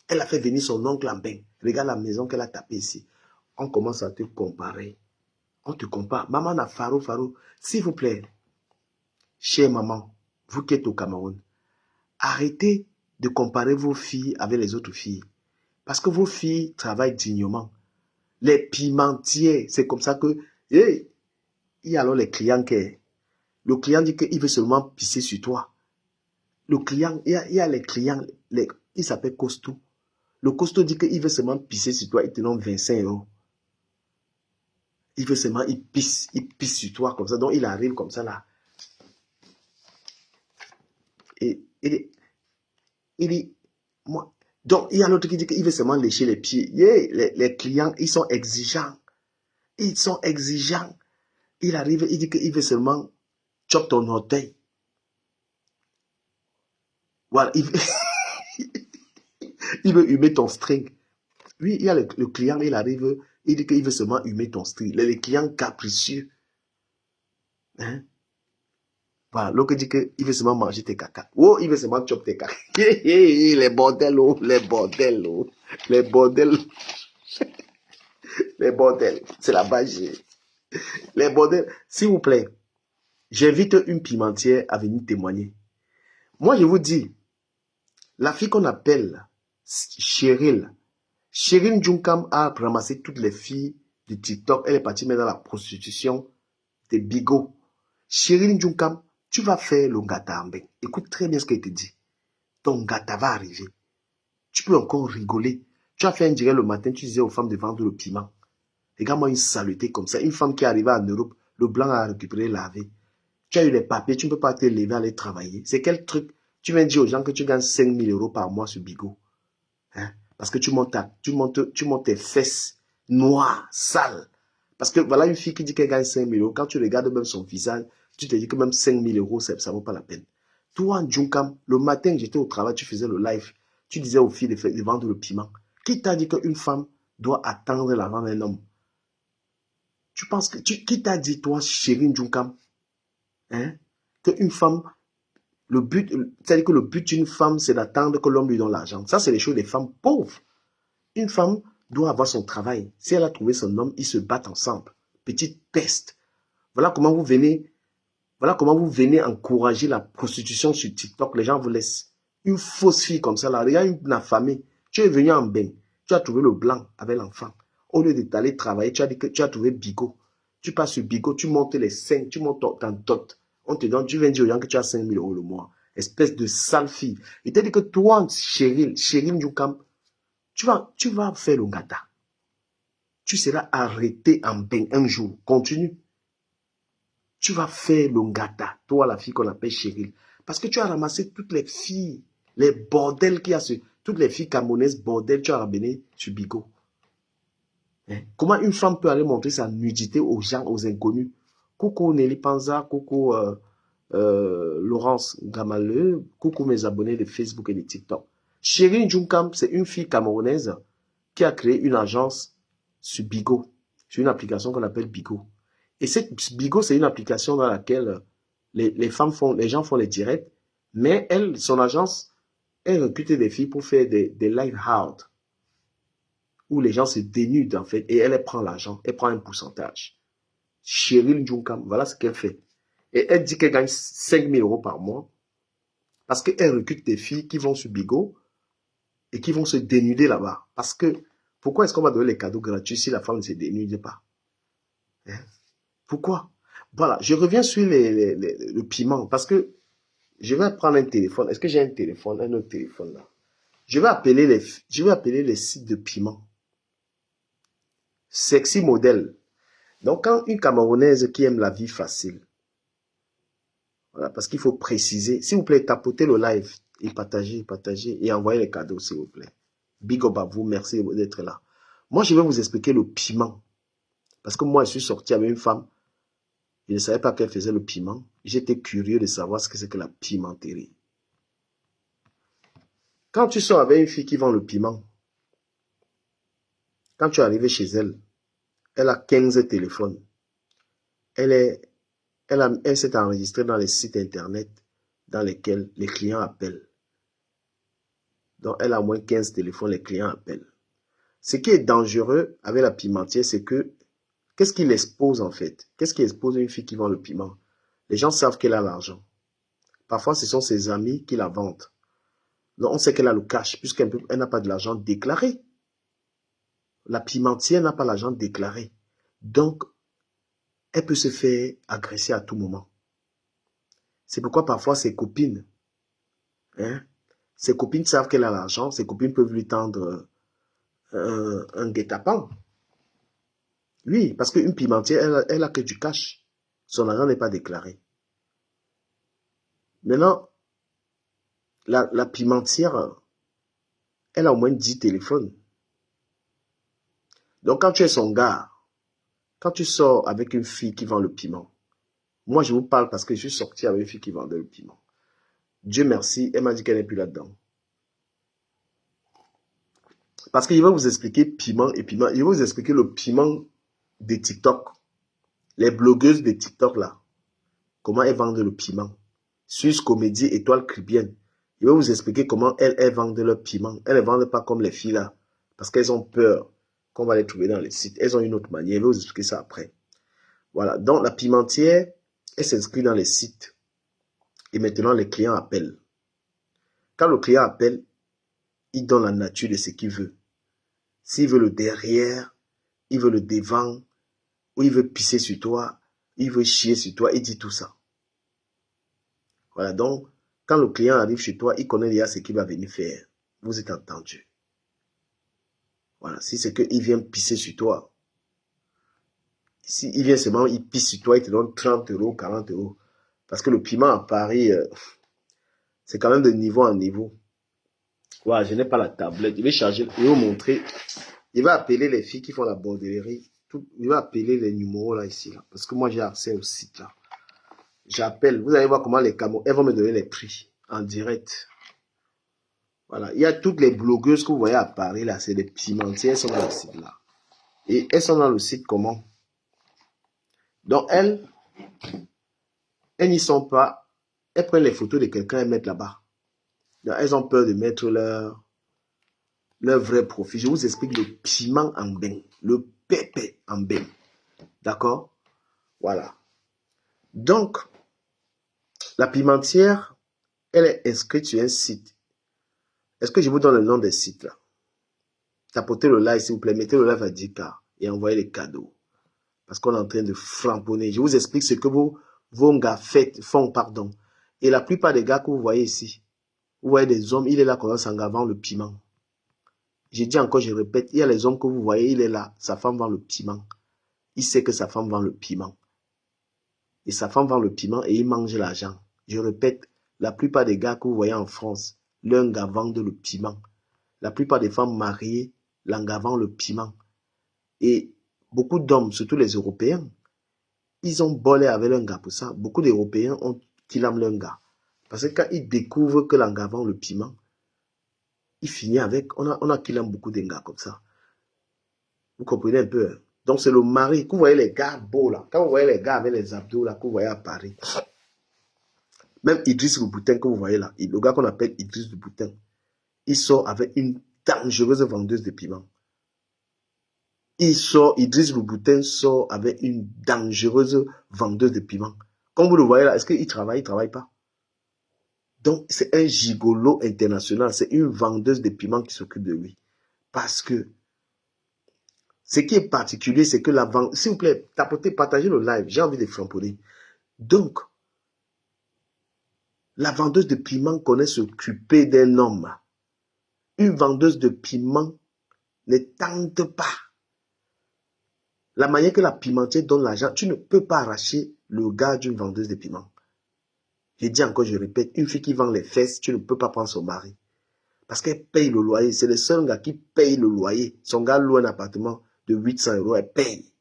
Elle a fait venir son oncle en bain. Regarde la maison qu'elle a tapée ici. On commence à te comparer. On te compare. Maman a faro. S'il vous plaît, chère maman, vous qui êtes au Cameroun, arrêtez de comparer vos filles avec les autres filles. Parce que vos filles travaillent dignement. Les pimentiers, c'est comme ça que... Hey, il y a alors les clients qui... Le client dit qu'il veut seulement pisser sur toi. Le client, il y a les clients, il s'appelle costaud. Le costaud dit qu'il veut seulement pisser sur toi, il te donne 25 euros. Il veut seulement, il pisse sur toi comme ça. Donc, il arrive comme ça là. Et il dit, moi. Donc, il y a l'autre qui dit qu'il veut seulement lécher les pieds. Yeah, les clients, ils sont exigeants. Ils sont exigeants. Il arrive, il dit qu'il veut seulement choper ton orteil. Voilà, il veut humer ton string. Oui, il y a le client, il arrive, il dit qu'il veut seulement humer ton string. Les clients capricieux. Hein? Voilà, l'autre dit qu'il veut seulement manger tes caca. Oh, il veut seulement choper tes caca. Les bordels, oh, les bordels, oh, les bordels, les bordels. C'est la magie. Les bordels. S'il vous plaît, j'invite une pimentière à venir témoigner. Moi, je vous dis, la fille qu'on appelle Cheryl Junkam a ramassé toutes les filles de TikTok. Elle est partie maintenant dans la prostitution des bigots. Cheryl Junkam, tu vas faire le gâteau en bain. Écoute très bien ce qu'elle te dit. Ton gâteau va arriver. Tu peux encore rigoler. Tu as fait un direct le matin, tu disais aux femmes de vendre le piment. Regarde-moi une saleté comme ça. Une femme qui est arrivée en Europe, le blanc a récupéré, lavé. Tu as eu les papiers, tu ne peux pas te lever, aller travailler. C'est quel truc? Tu viens dire aux gens que tu gagnes 5 000 euros par mois sur Bigot. Hein? Parce que tu montes tes fesses noires, sales. Parce que voilà une fille qui dit qu'elle gagne 5 000 euros. Quand tu regardes même son visage, tu te dis que même 5 000 euros, ça ne vaut pas la peine. Toi, Junkam, le matin, j'étais au travail, tu faisais le live. Tu disais aux filles de vendre le piment. Qui t'a dit qu'une femme doit attendre l'argent d'un homme? Tu penses que... Qui t'a dit, toi, chérie Junkam, hein, qu'une femme... c'est-à-dire que le but d'une femme, c'est d'attendre que l'homme lui donne l'argent. Ça, c'est les choses des femmes pauvres. Une femme doit avoir son travail. Si elle a trouvé son homme, ils se battent ensemble. Petit test. Voilà comment vous venez encourager la prostitution sur TikTok. Les gens vous laissent. Une fausse fille comme ça, là, regarde une affamée. Tu es venu en bain. Tu as trouvé le blanc avec l'enfant. Au lieu d'aller travailler, tu as dit que tu as trouvé Bigot. Tu passes sur Bigot, tu montes les 5, tu montes ton dot. On te donne, tu viens dire aux gens que tu as 5 000 euros le mois. Espèce de sale fille. Il t'a dit que toi, Cheryl Njoukam, tu vas faire le gâteau. Tu seras arrêté en bain un jour. Continue. Tu vas faire le gâteau. Toi, la fille qu'on appelle Cheryl. Parce que tu as ramassé toutes les filles, les bordels qu'il y a sur... Toutes les filles camerounaises, bordel, tu as ramené sur Bigot. Hein? Comment une femme peut aller montrer sa nudité aux gens, aux inconnus? Coucou Nelly Panza, coucou Laurence Gamaleux, coucou mes abonnés de Facebook et de TikTok. Cheryl Junkam, c'est une fille camerounaise qui a créé une agence sur Bigot, sur une application qu'on appelle Bigot. Et cette Bigot, c'est une application dans laquelle les gens font les directs, mais elle, son agence, elle recrute des filles pour faire des live hard, où les gens se dénudent en fait, et elle prend l'argent, elle prend un pourcentage. Cheryl Junkam, voilà ce qu'elle fait. Et elle dit qu'elle gagne 5 000 euros par mois, parce qu'elle recrute des filles qui vont sur Bigot, et qui vont se dénuder là-bas. Parce que, pourquoi est-ce qu'on va donner les cadeaux gratuits si la femme ne se dénude pas? Hein? Pourquoi? Voilà, je reviens sur le piment, parce que je vais prendre un téléphone. Est-ce que j'ai un téléphone, un autre téléphone là? Je vais appeler les sites de piment. Sexy modèle. Donc, quand une Camerounaise qui aime la vie facile, voilà, parce qu'il faut préciser, s'il vous plaît, tapotez le live et partagez, et envoyez les cadeaux, s'il vous plaît. Big up à vous, merci d'être là. Moi, je vais vous expliquer le piment. Parce que moi, je suis sorti avec une femme, je ne savais pas qu'elle faisait le piment. J'étais curieux de savoir ce que c'est que la pimenterie. Quand tu sors avec une fille qui vend le piment, quand tu es arrivé chez elle, elle a 15 téléphones. Elle s'est enregistrée dans les sites internet dans lesquels les clients appellent. Donc, elle a au moins 15 téléphones, les clients appellent. Ce qui est dangereux avec la pimentière, c'est que, qu'est-ce qui l'expose en fait? Qu'est-ce qui expose une fille qui vend le piment? Les gens savent qu'elle a l'argent. Parfois, ce sont ses amis qui la vendent. Donc, on sait qu'elle a le cash, puisqu'elle n'a pas de l'argent déclaré. La pimentière n'a pas l'argent déclaré. Donc, elle peut se faire agresser à tout moment. C'est pourquoi parfois ses copines, ses copines savent qu'elle a l'argent, ses copines peuvent lui tendre un guet-apens. Oui, parce qu'une pimentière, elle a que du cash. Son argent n'est pas déclaré. Maintenant, la pimentière, elle a au moins 10 téléphones. Donc quand tu es son gars, quand tu sors avec une fille qui vend le piment, moi je vous parle parce que je suis sorti avec une fille qui vendait le piment. Dieu merci, elle m'a dit qu'elle n'est plus là-dedans. Parce qu'il va vous expliquer piment et piment. Il va vous expliquer le piment des TikTok. Les blogueuses de TikTok là. Comment elles vendent le piment. Suisse Comédie, Étoile Caribbeenne. Il va vous expliquer comment elles vendent leur piment. Elles ne vendent pas comme les filles là. Parce qu'elles ont peur qu'on va les trouver dans les sites. Elles ont une autre manière. Il va vous expliquer ça après. Voilà. Donc la pimentière, elle s'inscrit dans les sites. Et maintenant les clients appellent. Quand le client appelle, il donne la nature de ce qu'il veut. S'il veut le derrière, il veut le devant, ou il veut pisser sur toi, il veut chier sur toi, il dit tout ça. Voilà, donc, quand le client arrive chez toi, il connaît déjà ce qu'il va venir faire. Vous êtes entendu. Voilà, si c'est qu'il vient pisser sur toi, si il vient seulement, il pisse sur toi, il te donne 30 euros, 40 euros. Parce que le piment à Paris, c'est quand même de niveau en niveau. Voilà, je n'ai pas la tablette. Je vais charger, je vais vous montrer. Il va appeler les filles qui font la bordellerie. Il va appeler les numéros là, ici. Là, parce que moi, j'ai accès au site là. J'appelle. Vous allez voir comment les camos, elles vont me donner les prix en direct. Voilà. Il y a toutes les blogueuses que vous voyez à Paris là. C'est des pimentières. Elles sont dans le site là. Et elles sont dans le site comment? Donc elles n'y sont pas. Elles prennent les photos de quelqu'un et mettent là-bas. Elles ont peur de mettre leur vrai profil. Je vous explique le piment en bain. Le pépé en bain. D'accord? Voilà. Donc, la pimentière, elle est inscrite sur un site. Est-ce que je vous donne le nom des sites là? Tapotez le like, s'il vous plaît. Mettez le like à 10K et envoyez les cadeaux. Parce qu'on est en train de framponner. Je vous explique ce que vos gars font. Et la plupart des gars que vous voyez ici, vous voyez des hommes, il est là quand on vend le piment. J'ai dit encore, je répète, il y a les hommes que vous voyez, il est là, sa femme vend le piment. Il sait que sa femme vend le piment. Et sa femme vend le piment et il mange l'argent. Je répète, la plupart des gars que vous voyez en France, l'un gars vend le piment. La plupart des femmes mariées, l'un gars vend le piment. Et beaucoup d'hommes, surtout les Européens, ils ont bolé avec l'un gars pour ça. Beaucoup d'Européens ont killé l'un gars. Parce que quand ils découvrent que l'un gars vend le piment, il finit avec, on a killé beaucoup d'un gars comme ça. Vous comprenez un peu, hein? Donc c'est le mari, que vous voyez les gars beaux là, quand vous voyez les gars avec les abdos là, que vous voyez à Paris, même Idriss Louboutin que vous voyez là, le gars qu'on appelle Idriss Louboutin, il sort avec une dangereuse vendeuse de piment. Idriss Louboutin sort avec une dangereuse vendeuse de piment. Comme vous le voyez là, est-ce qu'il travaille, il ne travaille pas? Donc c'est un gigolo international, c'est une vendeuse de piment qui s'occupe de lui. Parce que ce qui est particulier, c'est que la vente, s'il vous plaît, tapotez, partagez le live, j'ai envie de framponner. Donc, la vendeuse de piment connaît s'occuper d'un homme. Une vendeuse de piment ne tente pas. La manière que la pimentière donne l'argent, tu ne peux pas arracher le gars d'une vendeuse de piment. Je dis encore, je répète, une fille qui vend les fesses, tu ne peux pas prendre son mari. Parce qu'elle paye le loyer. C'est le seul gars qui paye le loyer. Son gars loue un appartement de 800 euros, elle paye.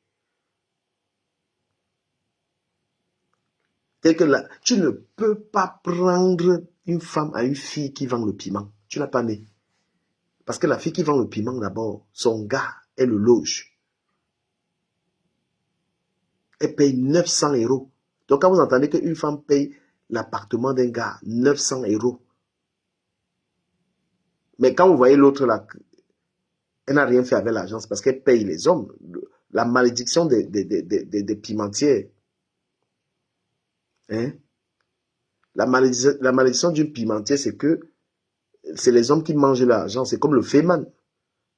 Tu ne peux pas prendre une femme à une fille qui vend le piment. Tu n'as pas né. Parce que la fille qui vend le piment, d'abord, son gars, elle le loge. Elle paye 900 euros. Donc, quand vous entendez qu'une femme paye l'appartement d'un gars, 900 euros. Mais quand vous voyez l'autre là, elle n'a rien fait avec l'agence parce qu'elle paye les hommes. La malédiction des pimentières. Hein? La malédiction d'une pimentière, c'est que c'est les hommes qui mangent l'argent. C'est comme le féman.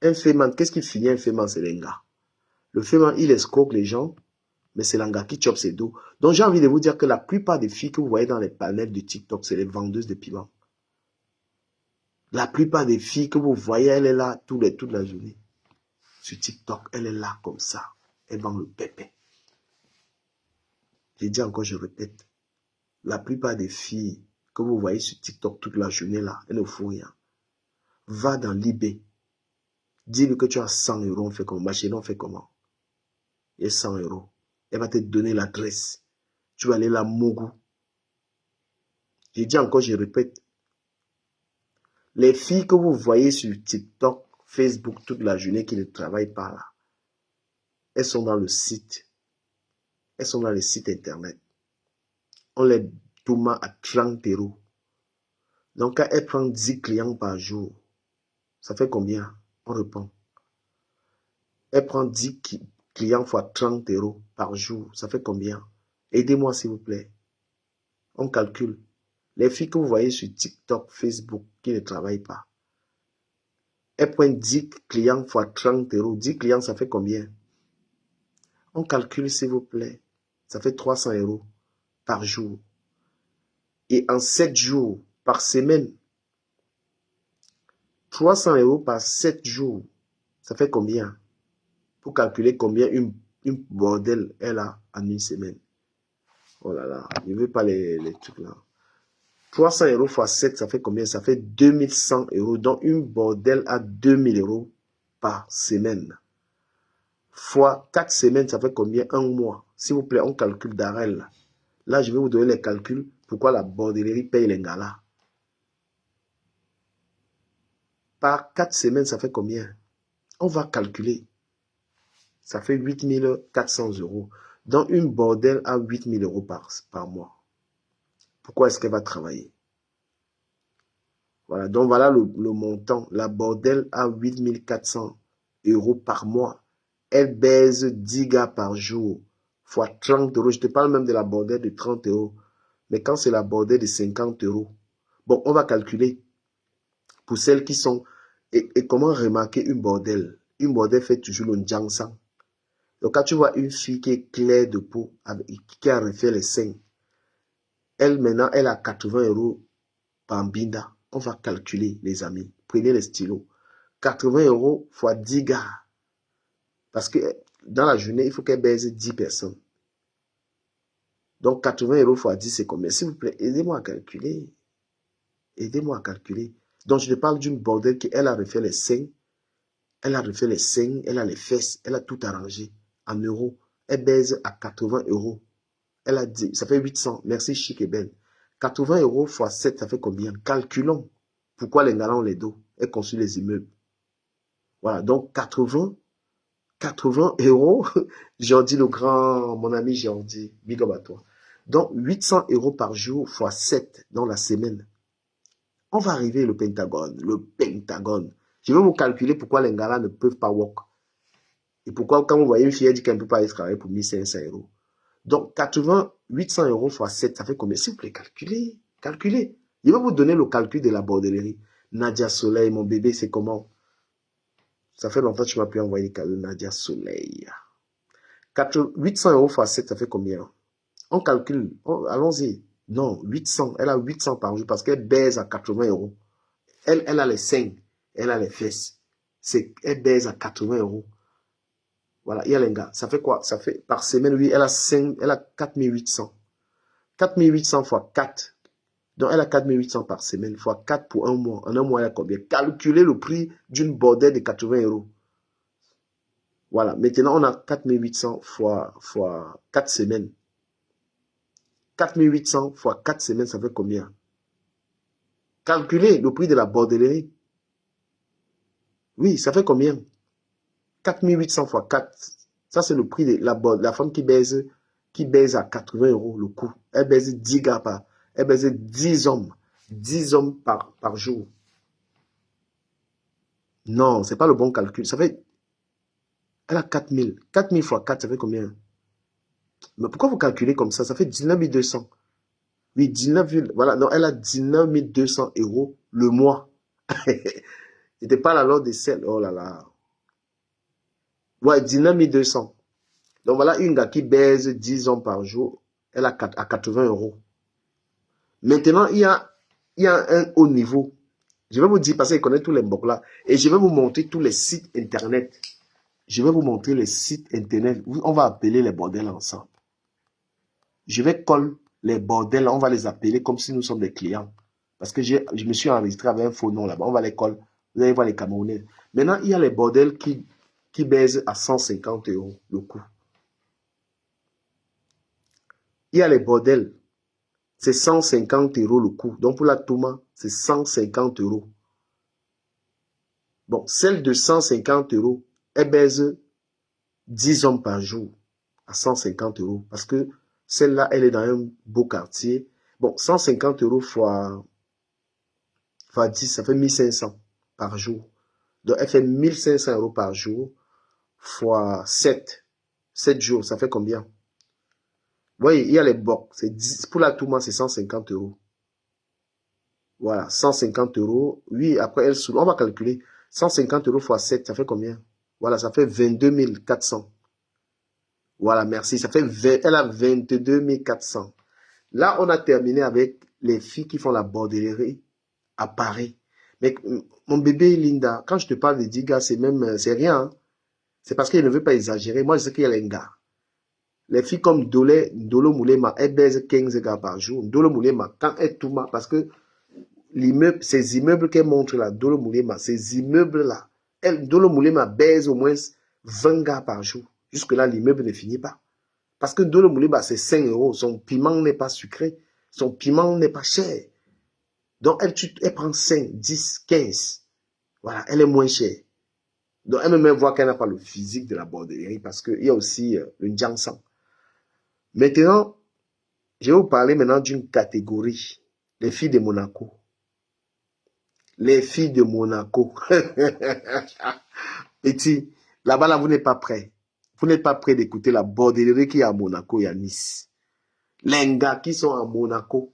Un féman, qu'est-ce qui finit un féman? C'est les gars. Le féman, il escroque les gens. mais c'est l'anga qui chope ses dos. Donc j'ai envie de vous dire que la plupart des filles que vous voyez dans les panels de TikTok, c'est les vendeuses de piment. La plupart des filles que vous voyez, elle est là toute la journée. Sur TikTok, elle est là comme ça. Elle vend le pépé. J'ai dit encore, je répète. La plupart des filles que vous voyez sur TikTok toute la journée là, elles ne font rien. Va dans l'eBay. Dis-lui que tu as 100 euros, on fait comment? Ma chérie, on fait comment? Il y a 100 euros. Elle va te donner l'adresse. Tu vas aller là, Mougou. J'ai dit encore, je répète. Les filles que vous voyez sur TikTok, Facebook toute la journée qui ne travaillent pas là, elles sont dans le site. Elles sont dans les sites internet. On les tourne à 30 euros. Donc, quand elle prend 10 clients par jour, ça fait combien? On répond. Elle prend 10 clients fois 30 euros par jour. Ça fait combien? Aidez-moi s'il vous plaît. On calcule. Les filles que vous voyez sur TikTok, Facebook, qui ne travaillent pas, elles prennent 10 clients fois 30 euros. 10 clients, ça fait combien? On calcule s'il vous plaît. Ça fait 300 euros par jour. Et en 7 jours, par semaine, 300 euros par 7 jours, ça fait combien? Pour calculer combien une bordel elle a en une semaine. Oh là là, je ne veux pas les trucs là. 300 euros fois 7, ça fait combien? Ça fait 2100 euros. Donc, une bordel a 2000 euros par semaine. Fois 4 semaines, ça fait combien? Un mois. S'il vous plaît, on calcule d'Arel. Là, je vais vous donner les calculs. Pourquoi la bordellerie paye les galas. Par 4 semaines, ça fait combien? On va calculer. Ça fait 8400 euros. Donc, une bordelle a 8000 euros par mois. Pourquoi est-ce qu'elle va travailler? Voilà, donc voilà le montant. La bordelle a 8400 euros par mois. Elle baise 10 gars par jour, fois 30 euros. Je te parle même de la bordelle de 30 euros. Mais quand c'est la bordelle de 50 euros, bon, on va calculer pour celles qui sont... Et comment remarquer une bordelle? Une bordelle fait toujours le njangsan. Donc quand tu vois une fille qui est claire de peau, qui a refait les seins, elle maintenant, elle a 80 euros par binda. On va calculer, les amis. Prenez les stylos. 80 euros fois 10 gars. Parce que dans la journée, il faut qu'elle baise 10 personnes. Donc 80 euros fois 10, c'est combien? S'il vous plaît, aidez-moi à calculer. Aidez-moi à calculer. Donc je te parle d'une bordelle qui, elle a refait les seins. Elle a refait les seins, elle a les fesses, elle a tout arrangé en euros. Elle baise à 80 euros. Elle a dit, ça fait 800. Merci, chic et belle. 80 euros fois 7, ça fait combien? Calculons. Pourquoi les galants ont les dos? Elle construit les immeubles. Voilà, donc 80 euros. Jordi le grand, mon ami Jordi, big up à toi. Donc 800 euros par jour fois 7 dans la semaine. On va arriver au Pentagone. Le Pentagone. Je vais vous calculer pourquoi les galants ne peuvent pas walk. Et pourquoi, quand vous voyez une fille, elle dit qu'elle ne peut pas aller travailler pour 1500 euros. Donc, 800 euros fois 7, ça fait combien? S'il vous plaît, calculez. Calculez. Je vais vous donner le calcul de la bordellerie. Nadia Soleil, mon bébé, c'est comment? Ça fait longtemps que tu m'as pu envoyer des cadeaux, Nadia Soleil. 800 euros fois 7, ça fait combien? On calcule. Allons-y. Non, 800. Elle a 800 par jour parce qu'elle baise à 80 euros. Elle a les seins. Elle a les fesses. Elle baise à 80 euros. Voilà, il y a les gars. Ça fait quoi? Ça fait par semaine, oui, elle a 4800. 4800 fois 4. Donc, elle a 4800 par semaine, fois 4 pour un mois. En un mois, elle a combien? Calculez le prix d'une bordelle de 80 euros. Voilà, maintenant, on a 4800 fois 4 semaines. 4800 fois 4 semaines, ça fait combien? Calculez le prix de la bordellerie. Oui, ça fait combien? 4800 fois 4. Ça, c'est le prix de la femme qui baise à 80 euros le coût. Elle baise 10 gars elle baise 10 hommes. 10 hommes par jour. Non, c'est pas le bon calcul. Ça fait, elle a 4000. 4000 fois 4, ça fait combien? Mais pourquoi vous calculez comme ça? Ça fait 19 200. Oui, 19 000. Voilà, non, elle a 19 200 euros le mois. C'était pas la loi de celle. Oh là là. Ouais, 19 200. Donc voilà une gars qui baise 10 hommes par jour, elle a à 80 €. Maintenant, il y a un haut niveau. Je vais vous dire, parce qu'il connaît tous les blocs là, et je vais vous montrer tous les sites internet. Je vais vous montrer les sites internet. On va appeler les bordels ensemble. Je vais coller les bordels, on va les appeler comme si nous sommes des clients. Parce que je me suis enregistré avec un faux nom là-bas. On va les coller. Vous allez voir les Camerounais. Maintenant, il y a les bordels qui baisent à 150 € le coût. Il y a les bordels. C'est 150 € le coût. Donc pour la Touma, c'est 150 €. Bon, celle de 150 €, elle baise 10 hommes par jour à 150 €. Parce que celle-là, elle est dans un beau quartier. Bon, 150 € fois 10, ça fait 1500 par jour. Donc, elle fait 1500 € par jour fois 7. 7 jours, ça fait combien? Vous voyez, il y a les box. Pour la Touma, c'est 150 €. Voilà, 150 €. Oui, après, on va calculer. 150 € fois 7, ça fait combien? Voilà, ça fait 22 400. Voilà, merci. Ça fait elle a 22 400. Là, on a terminé avec les filles qui font la bordellerie à Paris. Mais mon bébé Linda, quand je te parle de 10 gars, c'est rien. Hein. C'est parce qu'il ne veut pas exagérer. Moi, je sais qu'il y a les gars. Les filles comme Dolo Moulema, elles baisent 15 gars par jour. Dolo Moulema, quand elle tourne, parce que l'immeuble, ces immeubles qu'elle montre là, Dolo Moulema, ces immeubles-là, Dolo Moulema baise au moins 20 gars par jour. Jusque-là, l'immeuble ne finit pas. Parce que Dolo Moulema, c'est 5 €. Son piment n'est pas sucré. Son piment n'est pas cher. Donc, elle prend 5, 10, 15. Voilà, elle est moins chère. Donc, elle me même voit qu'elle n'a pas le physique de la bordellerie parce qu'il y a aussi le Ndjansan. Maintenant, je vais vous parler maintenant d'une catégorie. Les filles de Monaco. Les filles de Monaco. Petit, là-bas, là, vous n'êtes pas prêt. Vous n'êtes pas prêt d'écouter la bordellerie qui est à Monaco et à Nice. Les gars qui sont à Monaco.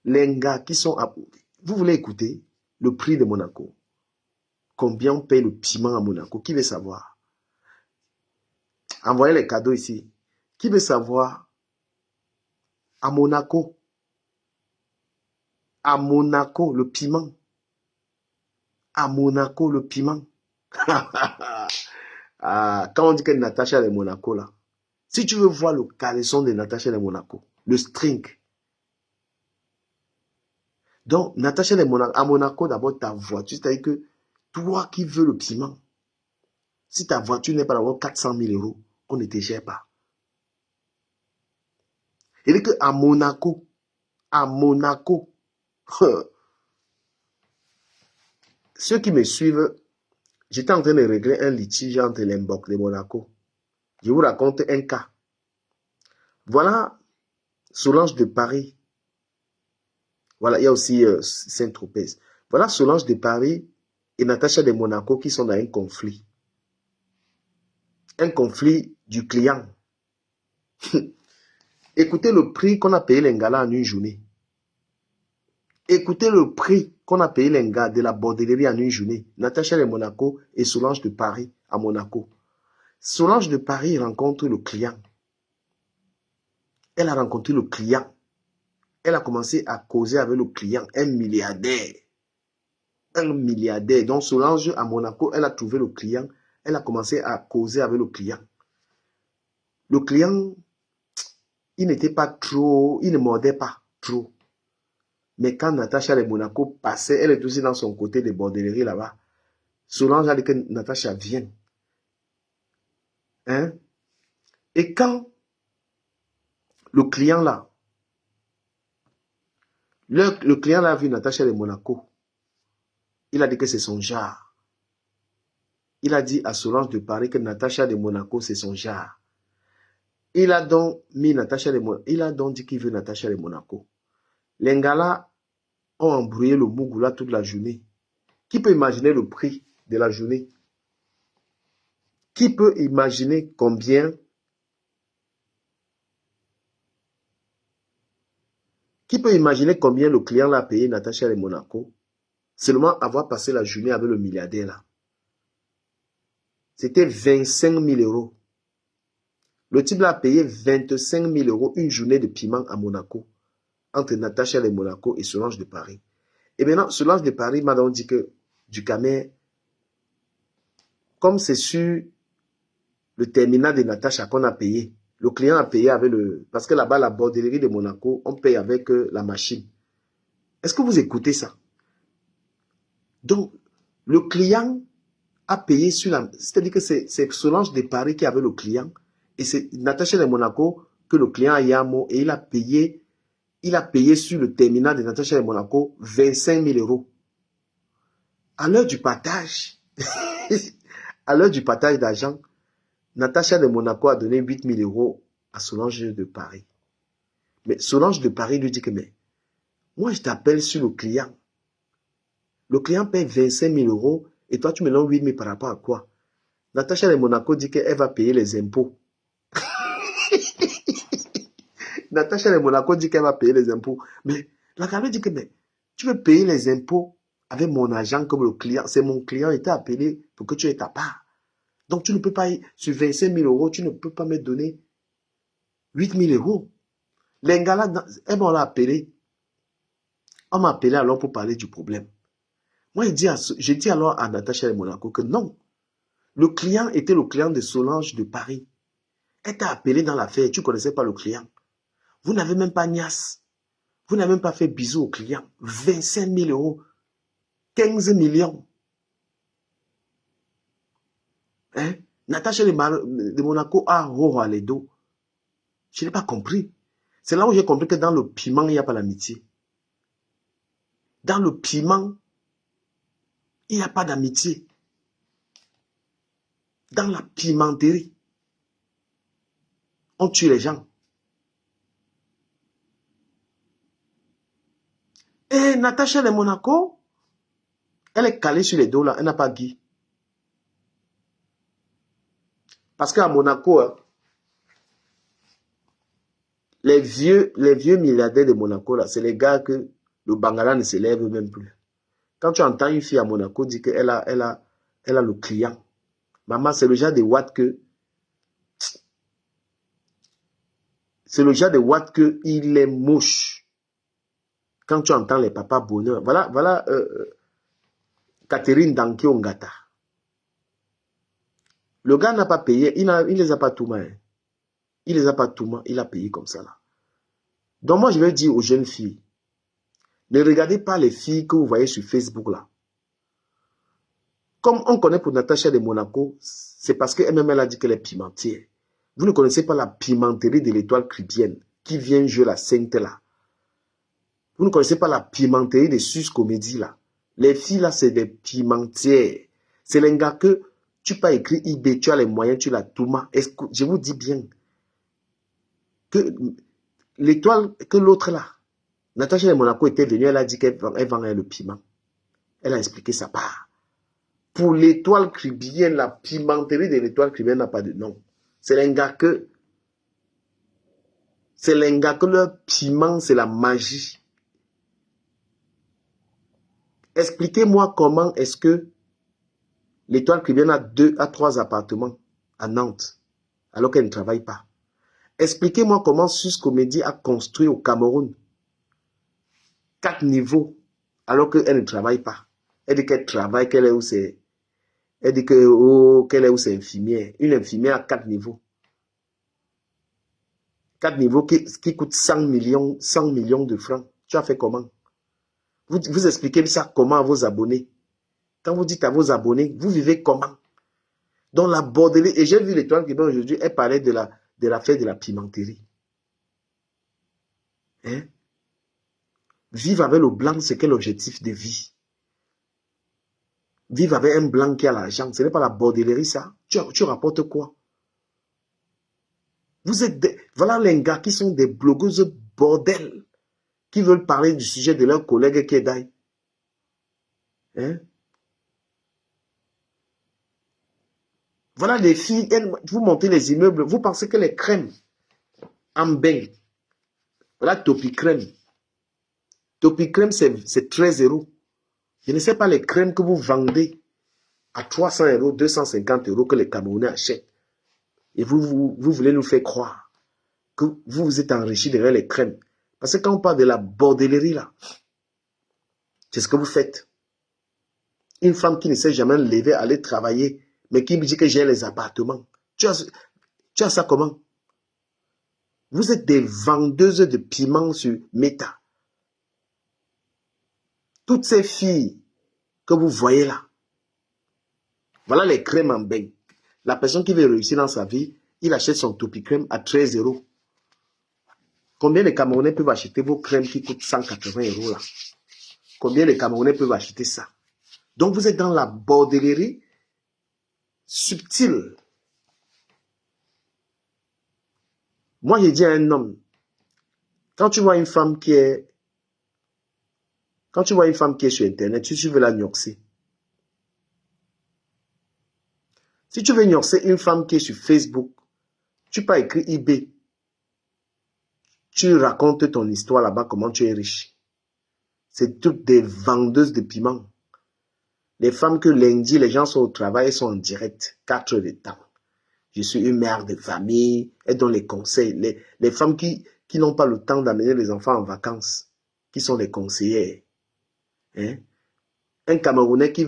Les gars qui sont à... Vous voulez écouter le prix de Monaco? Combien on paye le piment à Monaco? Qui veut savoir? Envoyez les cadeaux ici. Qui veut savoir? À Monaco. À Monaco, le piment. À Monaco, le piment. Ah, quand on dit que Natacha est Monaco, là. Si tu veux voir le caleçon de Natacha de Monaco, le string. Donc, Natacha de Monaco, à Monaco, d'abord, ta voiture, c'est-à-dire que toi qui veux le piment, si ta voiture n'est pas d'abord 400 000 €, on ne te gère pas. Et dit qu'à Monaco, ceux qui me suivent, j'étais en train de régler un litige entre les Mbok de Monaco. Je vous raconte un cas. Voilà Solange de Paris. Voilà, il y a aussi Saint-Tropez. Voilà Solange de Paris et Natacha de Monaco qui sont dans un conflit. Un conflit du client. Écoutez le prix qu'on a payé l'Engala en une journée. Écoutez le prix qu'on a payé l'Enga de la bordellerie en une journée. Natacha de Monaco et Solange de Paris à Monaco. Solange de Paris rencontre le client. Elle a rencontré le client. Elle a commencé à causer avec le client, un milliardaire. Un milliardaire. Donc Solange à Monaco, elle a trouvé le client. Elle a commencé à causer avec le client. Le client, il n'était pas trop, il ne mordait pas trop. Mais quand Natacha de Monaco passait, elle est aussi dans son côté de bordellerie là-bas. Solange a dit que Natacha vient. Hein? Et quand le client là, le client là a vu Natacha de Monaco, il a dit que c'est son genre. Il a dit à Solange de Paris que Natacha de Monaco, c'est son genre. Il a donc mis Natacha de Monaco. Il a donc dit qu'il veut Natacha de Monaco. Les gars là ont embrouillé le Mougoula toute la journée. Qui peut imaginer le prix de la journée? Qui peut imaginer combien? Qui peut imaginer combien le client l'a payé Natacha de Monaco? Seulement avoir passé la journée avec le milliardaire là. C'était 25 000 €. Le type l'a payé 25 000 euros une journée de piment à Monaco, entre Natacha de Monaco et Solange de Paris. Et maintenant, Solange de Paris m'a donc dit que du Camer, comme c'est sur le terminal de Natacha qu'on a payé, le client a payé avec le... Parce que là-bas, la bordellerie de Monaco, on paye avec la machine. Est-ce que vous écoutez ça? Donc, le client a payé sur la... C'est-à-dire que c'est Solange de Paris qui avait le client et c'est Natacha de Monaco que le client a Yamo et il a payé sur le terminal de Natacha de Monaco 25 000 euros. À l'heure du partage, à l'heure du partage d'argent, Natacha de Monaco a donné 8 000 euros à Solange de Paris. Mais Solange de Paris lui dit que mais moi je t'appelle sur le client. Le client paye 25 000 euros et toi tu me donnes 8 000 par rapport à quoi? Natacha de Monaco dit qu'elle va payer les impôts. Natacha de Monaco dit qu'elle va payer les impôts. Mais la Carole dit que mais, tu veux payer les impôts avec mon agent comme le client. C'est mon client, il t'a appelé pour que tu aies ta part. Donc tu ne peux pas, sur 25 000 euros, tu ne peux pas me donner 8 000 euros. Les gars là, on l'a appelé. On m'a appelé alors pour parler du problème. Moi, j'ai dit alors à Natacha de Monaco que non. Le client était le client de Solange de Paris. Elle t'a appelé dans l'affaire, tu ne connaissais pas le client. Vous n'avez même pas niasse. Vous n'avez même pas fait bisous au client. 25 000 euros. 15 millions. Hein? Natacha de Monaco a horreur les dos. Je n'ai pas compris. C'est là où j'ai compris que dans le piment, il n'y a pas l'amitié. Dans le piment, il n'y a pas d'amitié. Dans la pimenterie, on tue les gens. Et Natacha de Monaco, elle est calée sur les dos là, elle n'a pas Guy. Parce qu'à Monaco, hein, les vieux milliardaires de Monaco, là, c'est les gars que le Bangala ne s'élève même plus. Quand tu entends une fille à Monaco dire qu'elle a le client, maman, c'est le genre de Watt que... C'est le genre de Watt que il est moche. Quand tu entends les papas bonheur. Voilà Catherine Danke-Ongata. Le gars n'a pas payé, il les a pas tout mal. Il les a pas tout mal, il a payé comme ça là. Donc moi je vais dire aux jeunes filles, ne regardez pas les filles que vous voyez sur Facebook là. Comme on connaît pour Natacha de Monaco, c'est parce qu'elle-même elle a dit qu'elle est pimentière. Vous ne connaissez pas la pimenterie de l'étoile caribéenne qui vient jouer la sainte là. Vous ne connaissez pas la pimenterie de Sus Comédie là. Les filles là, c'est des pimentières. C'est les gars que tu peux écrire eBay, tu as les moyens, tu l'as tout mal. Je vous dis bien que l'étoile, que l'autre là, Natacha de Monaco était venue, elle a dit qu'elle vendait le piment. Elle a expliqué sa part. Pour l'étoile caribéenne, la pimenterie de l'étoile caribéenne n'a pas de nom. C'est les gars que leur piment, c'est la magie. Expliquez-moi comment est-ce que l'étoile caribéenne a 2 à 3 appartements à Nantes, alors qu'elle ne travaille pas. Expliquez-moi comment Sus Comédie a construit au Cameroun 4 niveaux, alors qu'elle ne travaille pas. Elle dit qu'elle travaille, qu'elle est où c'est... Elle dit qu'elle est où c'est infirmière. Une infirmière à 4 niveaux. 4 niveaux qui coûtent 100 millions de francs. Tu as fait comment? Vous expliquez ça comment à vos abonnés? Quand vous dites à vos abonnés, vous vivez comment? Dans la bordelée, et j'ai vu l'étoile qui aujourd'hui, elle parlait de la fête de la pimenterie. Hein? Vivre avec le blanc, c'est quel objectif de vie? Vivre avec un blanc qui a l'argent, ce n'est pas la bordellerie ça. Tu rapportes quoi? Vous êtes voilà les gars qui sont des blogueuses bordel, qui veulent parler du sujet de leur collègue qui est d'ailleurs. Hein? Voilà les filles, vous montez les immeubles, vous pensez que les crèmes en bain, voilà Topi Crème. Topi Crème, c'est 13 euros. Je ne sais pas les crèmes que vous vendez à 300 euros, 250 euros que les Camerounais achètent. Et vous voulez nous faire croire que vous vous êtes enrichi derrière les crèmes. Parce que quand on parle de la bordellerie là, c'est ce que vous faites. Une femme qui ne s'est jamais levée, aller travailler, mais qui me dit que j'ai les appartements. Tu as ça comment? Vous êtes des vendeuses de piments sur Meta. Toutes ces filles que vous voyez là, voilà les crèmes en bain. La personne qui veut réussir dans sa vie, il achète son topi crème à 13 €. Combien de Camerounais peuvent acheter vos crèmes qui coûtent 180 € là? Combien de Camerounais peuvent acheter ça? Donc vous êtes dans la bordellerie subtile. Moi, j'ai dit à un homme, quand tu vois une femme qui est sur Internet, si tu veux la gnoxer. Si tu veux gnoxer une femme qui est sur Facebook, tu peux écrire eBay. Tu racontes ton histoire là-bas, comment tu es riche. C'est toutes des vendeuses de piments. Les femmes que lundi, les gens sont au travail, elles sont en direct, 4 heures de temps. Je suis une mère de famille, elles donnent les conseils. Les femmes qui n'ont pas le temps d'amener les enfants en vacances, qui sont les conseillères. Hein? Un Camerounais qui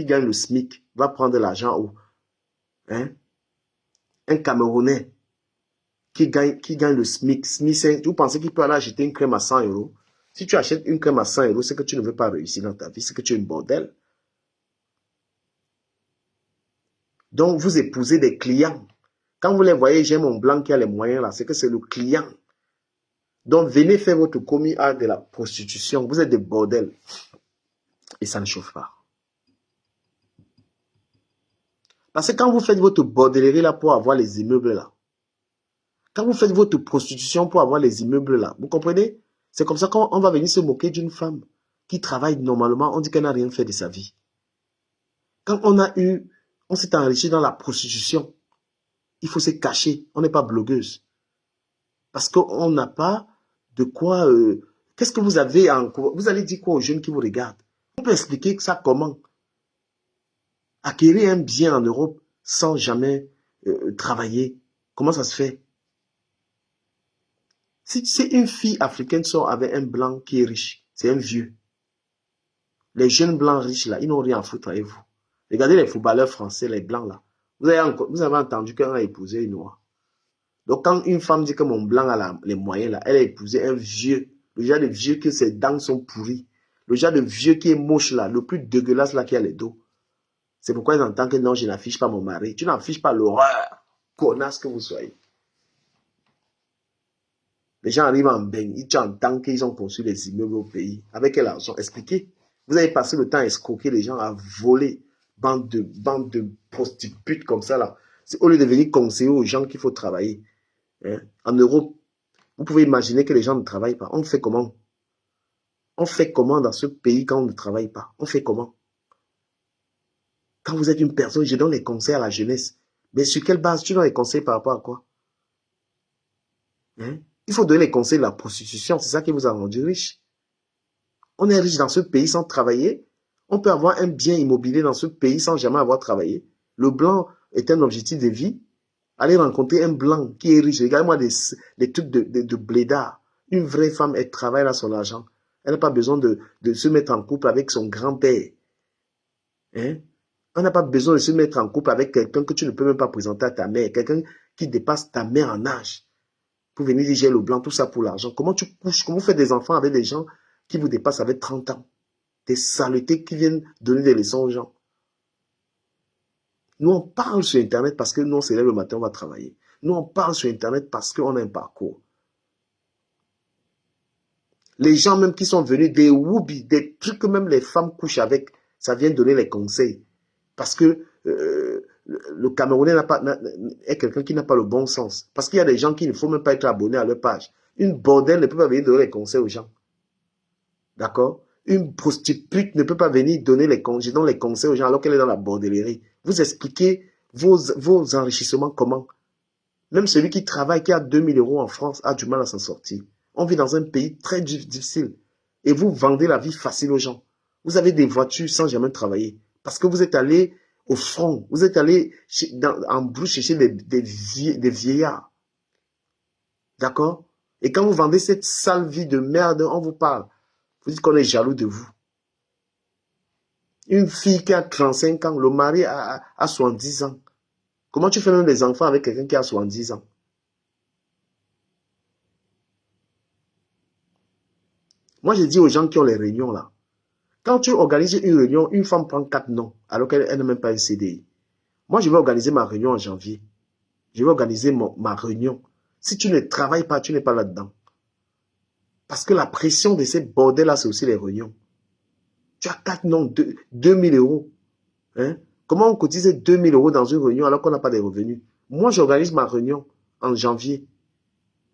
gagne le SMIC va prendre l'argent où? Hein? Un Camerounais qui gagne le SMIC, vous pensez qu'il peut aller acheter une crème à 100 €? Si tu achètes une crème à 100 €, c'est que tu ne veux pas réussir dans ta vie, c'est que tu es une bordel. Donc, vous épousez des clients. Quand vous les voyez, j'ai mon blanc qui a les moyens là, c'est que c'est le client. Donc, venez faire votre commis art de la prostitution. Vous êtes des bordels. Et ça ne chauffe pas. Parce que quand vous faites votre bordellerie là pour avoir les immeubles là, quand vous faites votre prostitution pour avoir les immeubles là, vous comprenez? C'est comme ça qu'on va venir se moquer d'une femme qui travaille normalement, on dit qu'elle n'a rien fait de sa vie. Quand on s'est enrichi dans la prostitution, il faut se cacher, on n'est pas blogueuse. Parce qu'on n'a pas de quoi... Qu'est-ce que vous avez encore? Vous allez dire quoi aux jeunes qui vous regardent? On peut expliquer ça comment? Acquérir un bien en Europe sans jamais travailler, comment ça se fait? Si une fille africaine sort avec un blanc qui est riche, c'est un vieux. Les jeunes blancs riches là, ils n'ont rien à foutre avec vous. Regardez les footballeurs français, les blancs là. Vous avez entendu qu'un a épousé une noire. Donc quand une femme dit que mon blanc a les moyens là, elle a épousé un vieux. Le genre de vieux que ses dents sont pourries. Le genre de vieux qui est moche là, le plus dégueulasse là qui a les dos. C'est pourquoi ils entendent que non, je n'affiche pas mon mari. Tu n'affiches pas l'horreur, connasse que vous soyez. Les gens arrivent en baigne, tu entends qu'ils ont construit des immeubles au pays. Avec quel argent? Expliquez. Vous avez passé le temps à escroquer les gens, à voler. Bande de prostituées comme ça là. Au lieu de venir conseiller aux gens qu'il faut travailler. Hein? En Europe, vous pouvez imaginer que les gens ne travaillent pas. On fait comment? On fait comment dans ce pays quand on ne travaille pas? On fait comment? Quand vous êtes une personne, je donne les conseils à la jeunesse. Mais sur quelle base? Tu donnes les conseils par rapport à quoi? Hein? Il faut donner les conseils de la prostitution. C'est ça qui vous a rendu riche. On est riche dans ce pays sans travailler. On peut avoir un bien immobilier dans ce pays sans jamais avoir travaillé. Le blanc est un objectif de vie. Allez rencontrer un blanc qui est riche. Regardez-moi des trucs de blédard. Une vraie femme, elle travaille à son argent. Elle n'a pas besoin de se mettre en couple avec son grand-père. Hein? On n'a pas besoin de se mettre en couple avec quelqu'un que tu ne peux même pas présenter à ta mère. Quelqu'un qui dépasse ta mère en âge. Pour venir dire j'ai le blanc, tout ça pour l'argent. Comment tu couches? Comment vous faites des enfants avec des gens qui vous dépassent avec 30 ans? Des saletés qui viennent donner des leçons aux gens. Nous, on parle sur Internet parce que nous, on se lève le matin, on va travailler. Nous, on parle sur Internet parce qu'on a un parcours. Les gens même qui sont venus, des whoopis, des trucs que même les femmes couchent avec, ça vient donner les conseils. Parce que le Camerounais est quelqu'un qui n'a pas le bon sens. Parce qu'il y a des gens qui ne faut même pas être abonnés à leur page. Une bordelle ne peut pas venir donner les conseils aux gens. D'accord? Une prostituée ne peut pas venir donner les conseils aux gens alors qu'elle est dans la bordellerie. Vous expliquez vos enrichissements comment? Même celui qui travaille, qui a 2000 € en France, a du mal à s'en sortir. On vit dans un pays très difficile. Et vous vendez la vie facile aux gens. Vous avez des voitures sans jamais travailler. Parce que vous êtes allé au front. Vous êtes allé en brousse chercher des vieillards. D'accord? Et quand vous vendez cette sale vie de merde, on vous parle. Vous dites qu'on est jaloux de vous. Une fille qui a 35 ans, le mari a 70 ans. Comment tu fais même des enfants avec quelqu'un qui a 70 ans? Moi, je dis aux gens qui ont les réunions là, quand tu organises une réunion, une femme prend 4 noms, alors qu'elle n'a même pas un CDI. Moi, je vais organiser ma réunion en janvier. Je vais organiser ma réunion. Si tu ne travailles pas, tu n'es pas là-dedans. Parce que la pression de ces bordels-là, c'est aussi les réunions. Tu as 4 noms, 2000 euros. Hein? Comment on cotise 2000 euros dans une réunion alors qu'on n'a pas de revenus? Moi, j'organise ma réunion en janvier.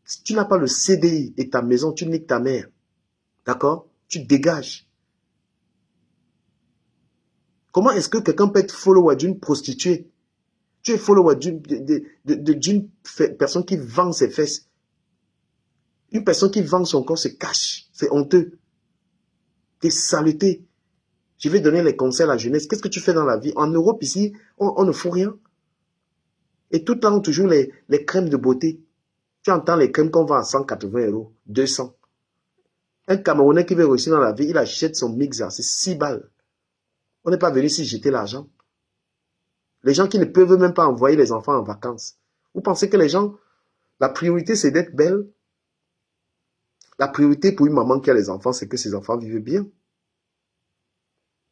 Si tu n'as pas le CDI et ta maison, tu niques ta mère. D'accord? Tu dégages. Comment est-ce que quelqu'un peut être follower d'une prostituée? Tu es follower d'une personne qui vend ses fesses. Une personne qui vend son corps se cache. C'est honteux. T'es saleté. Je vais donner les conseils à la jeunesse. Qu'est-ce que tu fais dans la vie? En Europe, ici, on ne fout rien. Et tout le temps, toujours les crèmes de beauté. Tu entends les crèmes qu'on vend à 180 euros, 200. Un Camerounais qui veut réussir dans la vie, il achète son mixer, c'est 6 balles. On n'est pas venu ici jeter l'argent. Les gens qui ne peuvent même pas envoyer les enfants en vacances. Vous pensez que les gens, la priorité c'est d'être belle? La priorité pour une maman qui a les enfants, c'est que ses enfants vivent bien.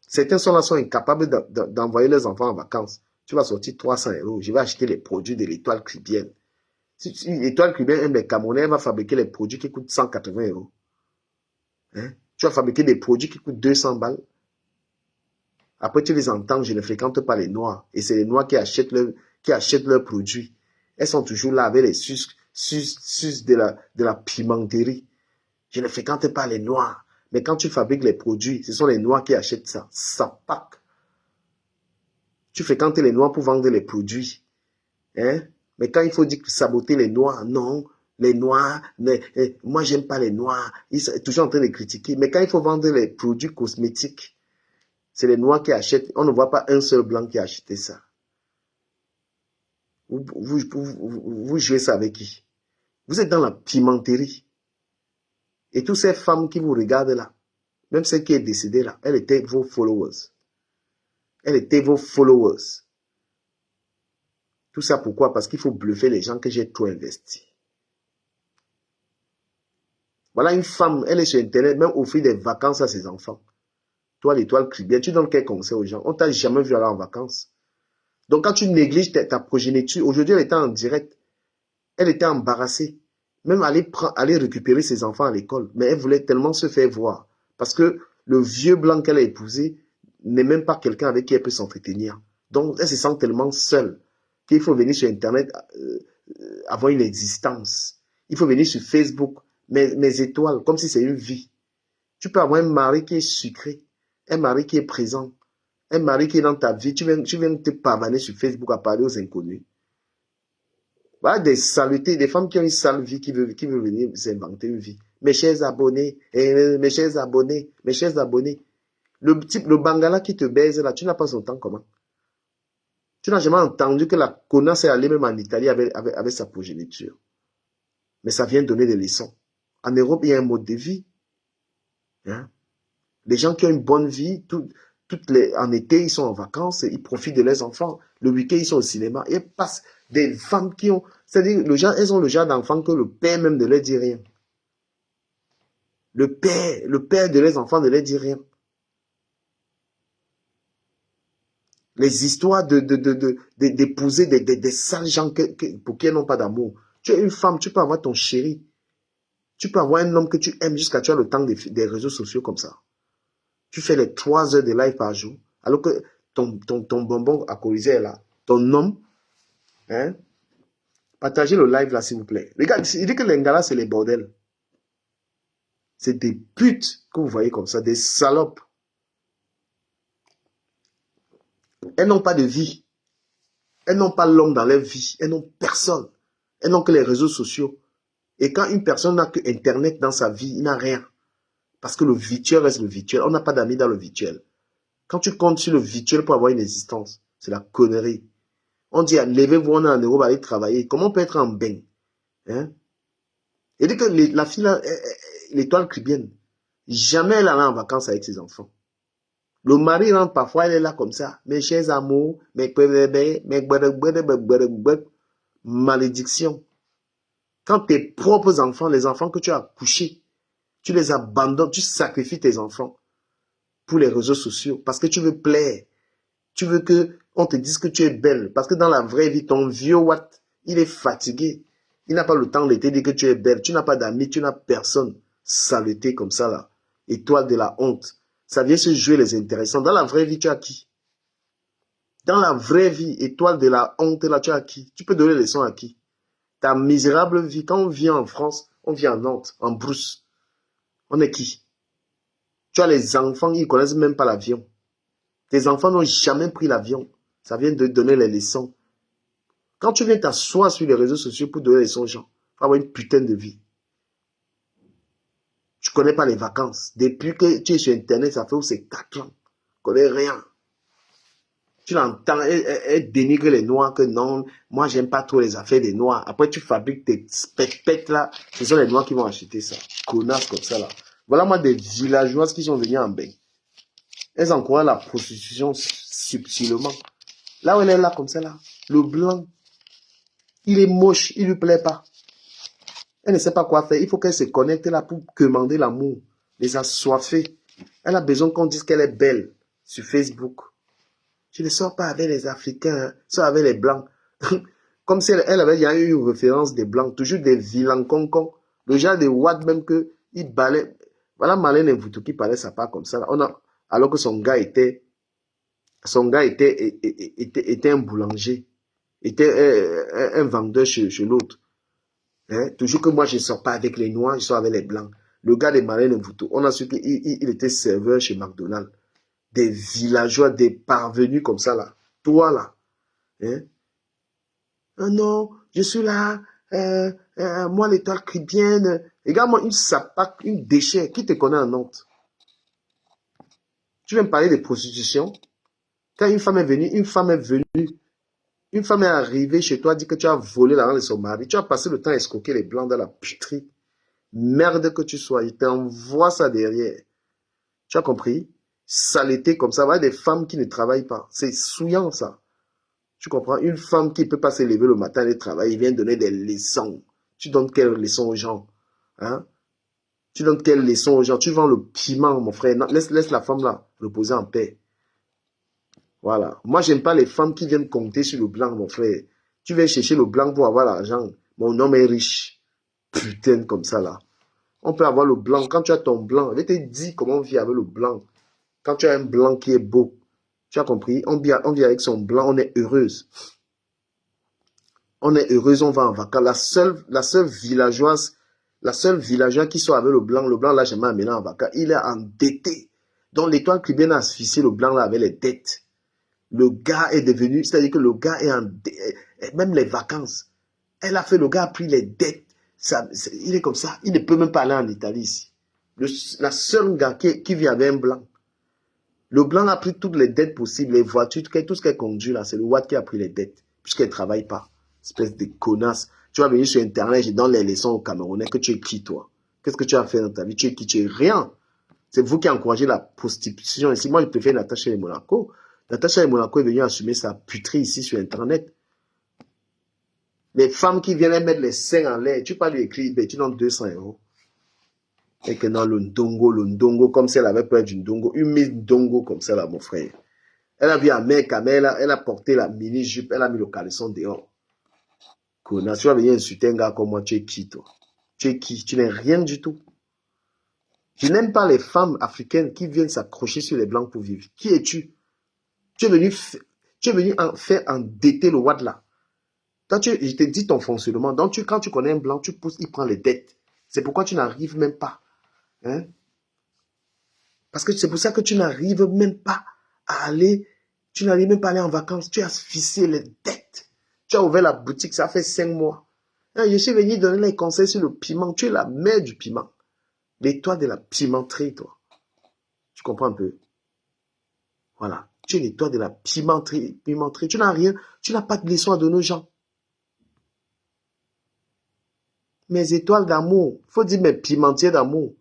Certains sont là, sont incapables d'envoyer leurs enfants en vacances. Tu vas sortir 300 euros. Je vais acheter les produits de l'Étoile Caribéenne. Si l'Étoile Caribéenne aime les Camerounais, elle va fabriquer les produits qui coûtent 180 euros. Hein? Tu vas fabriquer des produits qui coûtent 200 balles. Après, tu les entends, je ne fréquente pas les Noirs. Et c'est les Noirs qui achètent leurs produits. Elles sont toujours là avec les sus de la pimenterie. Je ne fréquente pas les Noirs. Mais quand tu fabriques les produits, ce sont les Noirs qui achètent ça. Ça pack. Tu fréquentes les Noirs pour vendre les produits. Hein? Mais quand il faut dire saboter les Noirs, non. Les Noirs, moi j'aime pas les Noirs. Ils sont toujours en train de critiquer. Mais quand il faut vendre les produits cosmétiques, c'est les Noirs qui achètent. On ne voit pas un seul blanc qui a acheté ça. Vous jouez ça avec qui? Vous êtes dans la pimenterie. Et toutes ces femmes qui vous regardent là, même celle qui est décédée là, elle était vos followers. Elle était vos followers. Tout ça pourquoi? Parce qu'il faut bluffer les gens que j'ai trop investi. Voilà une femme, elle est sur Internet, même offrir des vacances à ses enfants. Toi, l'Étoile Caribéenne, tu donnes quel conseil aux gens? On t'a jamais vu aller en vacances. Donc quand tu négliges ta progéniture, aujourd'hui elle était en direct, elle était embarrassée. Même aller récupérer ses enfants à l'école. Mais elle voulait tellement se faire voir. Parce que le vieux blanc qu'elle a épousé n'est même pas quelqu'un avec qui elle peut s'entretenir. Donc elle se sent tellement seule qu'il faut venir sur Internet avoir une existence. Il faut venir sur Facebook, mes étoiles, comme si c'est une vie. Tu peux avoir un mari qui est sucré, un mari qui est présent, un mari qui est dans ta vie. Tu viens te pavaner sur Facebook à parler aux inconnus. Voilà des saletés, des femmes qui ont une sale vie, qui veulent venir s'inventer une vie. Mes chers abonnés, mes chers abonnés, mes chers abonnés. Le Bangala qui te baise là, tu n'as pas son temps comment? Tu n'as jamais entendu que la connasse est allée même en Italie avec sa progéniture. Mais ça vient donner des leçons. En Europe, il y a un mode de vie. Hein? Les gens qui ont une bonne vie, en été, ils sont en vacances, ils profitent de leurs enfants. Le week-end, ils sont au cinéma. Et passent des femmes qui ont... C'est-à-dire, elles ont le genre d'enfants que le père même ne leur dit rien. Le père de leurs enfants ne leur dit rien. Les histoires d'épouser des sales gens pour qui elles n'ont pas d'amour. Tu es une femme, tu peux avoir ton chéri. Tu peux avoir un homme que tu aimes jusqu'à tu as le temps des réseaux sociaux comme ça. Tu fais les 3 heures de live par jour, alors que ton bonbon alcoolisé est là. Ton homme, hein? Partagez le live là, s'il vous plaît. Regarde, il dit que les gars c'est les bordels. C'est des putes que vous voyez comme ça, des salopes. Elles n'ont pas de vie. Elles n'ont pas l'homme dans leur vie. Elles n'ont personne. Elles n'ont que les réseaux sociaux. Et quand une personne n'a que Internet dans sa vie, il n'a rien. Parce que le virtuel reste le virtuel. On n'a pas d'amis dans le virtuel. Quand tu comptes sur le virtuel pour avoir une existence, C'est la connerie. On dit, levez-vous, on est en Europe, allez travailler. Comment on peut être en bain? Hein? Et dit que la fille, là, l'étoile cubienne, jamais elle allait en vacances avec ses enfants. Le mari rentre parfois, elle est là comme ça. Mes chers amours, mes malédiction. Quand tes propres enfants, les enfants que tu as accouchés, tu les abandonnes, tu sacrifies tes enfants pour les réseaux sociaux parce que tu veux plaire. Tu veux que on te dise que tu es belle. Parce que dans la vraie vie, ton vieux Watt, il est fatigué. Il n'a pas le temps de te dire que tu es belle. Tu n'as pas d'amis, tu n'as personne. Saleté comme ça là. Étoile de la honte. Ça vient se jouer les intéressants. Dans la vraie vie, tu as qui? Dans la vraie vie, étoile de la honte là, tu as qui? Tu peux donner les leçons à qui? Ta misérable vie, quand on vient en France, on vient en Nantes, en brousse. On est qui? Tu as les enfants, ils ne connaissent même pas l'avion. Tes enfants n'ont jamais pris l'avion. Ça vient de donner les leçons. Quand tu viens t'asseoir sur les réseaux sociaux pour donner les leçons aux gens, il faut avoir une putain de vie. Tu ne connais pas les vacances. Depuis que tu es sur Internet, ça fait c'est 4 ans. Tu ne connais rien. Tu l'entends, elle dénigre les Noirs que non, moi j'aime pas trop les affaires des Noirs. Après tu fabriques tes spectacles là, ce sont les Noirs qui vont acheter ça. Connasses comme ça là. Voilà moi des villageoises qui sont venues en bain. Elles encouragent la prostitution subtilement. Là où elle est là comme ça là, le blanc, il est moche, il lui plaît pas. Elle ne sait pas quoi faire. Il faut qu'elle se connecte là pour commander l'amour, les assoiffés. Elle a besoin qu'on dise qu'elle est belle sur Facebook. Je ne sors pas avec les Africains, sors avec les Blancs. Comme si elle avait déjà eu une référence des Blancs, toujours des vilains concons. Le genre de Watt même que il balait. Voilà Marlène Mvuto qui parlait sa part comme ça. Là. Alors que son gars était un boulanger, était un vendeur chez l'autre. Hein? Toujours que moi je ne sors pas avec les Noirs, je sors avec les Blancs. Le gars de Marlène Mvuto, on a su qu'il était serveur chez McDonald's. Des villageois, des parvenus comme ça là. Toi là. Hein? Ah non, je suis là. Moi, l'étoile chrétienne. Regarde-moi une sapac, une déchet. Qui te connaît en Nantes? Tu viens me parler de prostitution? Quand une femme est venue, une femme est arrivée chez toi, dit que tu as volé l'argent de son mari. Tu as passé le temps à escroquer les blancs dans la puterie. Merde que tu sois. Il t'envoie ça derrière. Tu as compris? Saleté comme ça. Voilà des femmes qui ne travaillent pas. C'est souillant ça. Tu comprends? Une femme qui ne peut pas se lever le matin aller travailler, il vient donner des leçons. Tu donnes quelles leçons aux gens? Hein? Tu donnes quelles leçons aux gens? Tu vends le piment, mon frère. Non, laisse la femme là reposer en paix. Voilà. Moi, j'aime pas les femmes qui viennent compter sur le blanc, mon frère. Tu viens chercher le blanc pour avoir l'argent. Mon homme est riche. Putain, comme ça là. On peut avoir le blanc. Quand tu as ton blanc, je te dis comment on vit avec le blanc. Quand tu as un blanc qui est beau, tu as compris? On vit avec son blanc, on est heureuse. On est heureuse, on va en vacances. La seule villageoise qui soit avec le blanc l'a jamais amené en vacances. Il est endetté. Donc l'étoile cubaine a asphyxié le blanc là avec les dettes. Le gars est devenu, c'est-à-dire que le gars est en même les vacances. Elle a fait, le gars a pris les dettes. Il est comme ça. Il ne peut même pas aller en Italie ici. La seule gars qui vit avec un blanc. Le blanc a pris toutes les dettes possibles, les voitures, tout ce qu'elle conduit là, c'est le Watt qui a pris les dettes, puisqu'elle ne travaille pas. Espèce de connasse. Tu vas venir sur Internet, je donne les leçons aux Camerounais, que tu es qui toi? Qu'est-ce que tu as fait dans ta vie? Tu es qui? Tu es rien. C'est vous qui encouragez la prostitution ici. Moi, je préfère Natacha et Monaco. Natacha et Monaco est venue assumer sa puterie ici sur Internet. Les femmes qui viennent mettre les seins en l'air, tu peux pas lui écrire, ben, tu donnes 200 €. Et que non, le ndongo, comme si elle avait peur du ndongo. Une mise ndongo comme ça, là, mon frère. Elle a vu un mec, elle a porté la mini-jupe, elle a mis le caleçon dehors. Connasse, tu vas venir insulter un gars comme moi, tu es qui, toi? Tu es qui? Tu n'es rien du tout. Je n'aime pas les femmes africaines qui viennent s'accrocher sur les blancs pour vivre. Qui es-tu? Tu es venu faire endetter le Wad là. Je te dis ton fonctionnement. Donc, quand tu connais un blanc, tu pousses, il prend les dettes. C'est pourquoi tu n'arrives même pas. Hein? Parce que c'est pour ça que tu n'arrives même pas à aller, tu n'arrives même pas à aller en vacances. Tu as asphyxié les dettes. Tu as ouvert la boutique, ça fait 5 mois. Hein, je suis venu donner les conseils sur le piment. Tu es la mère du piment. L'étoile de la pimenterie, toi. Tu comprends un peu? Voilà. Tu es l'étoile de la pimenterie. Tu n'as rien. Tu n'as pas de leçon à donner aux gens. Mes étoiles d'amour. Il faut dire mes pimentiers d'amour.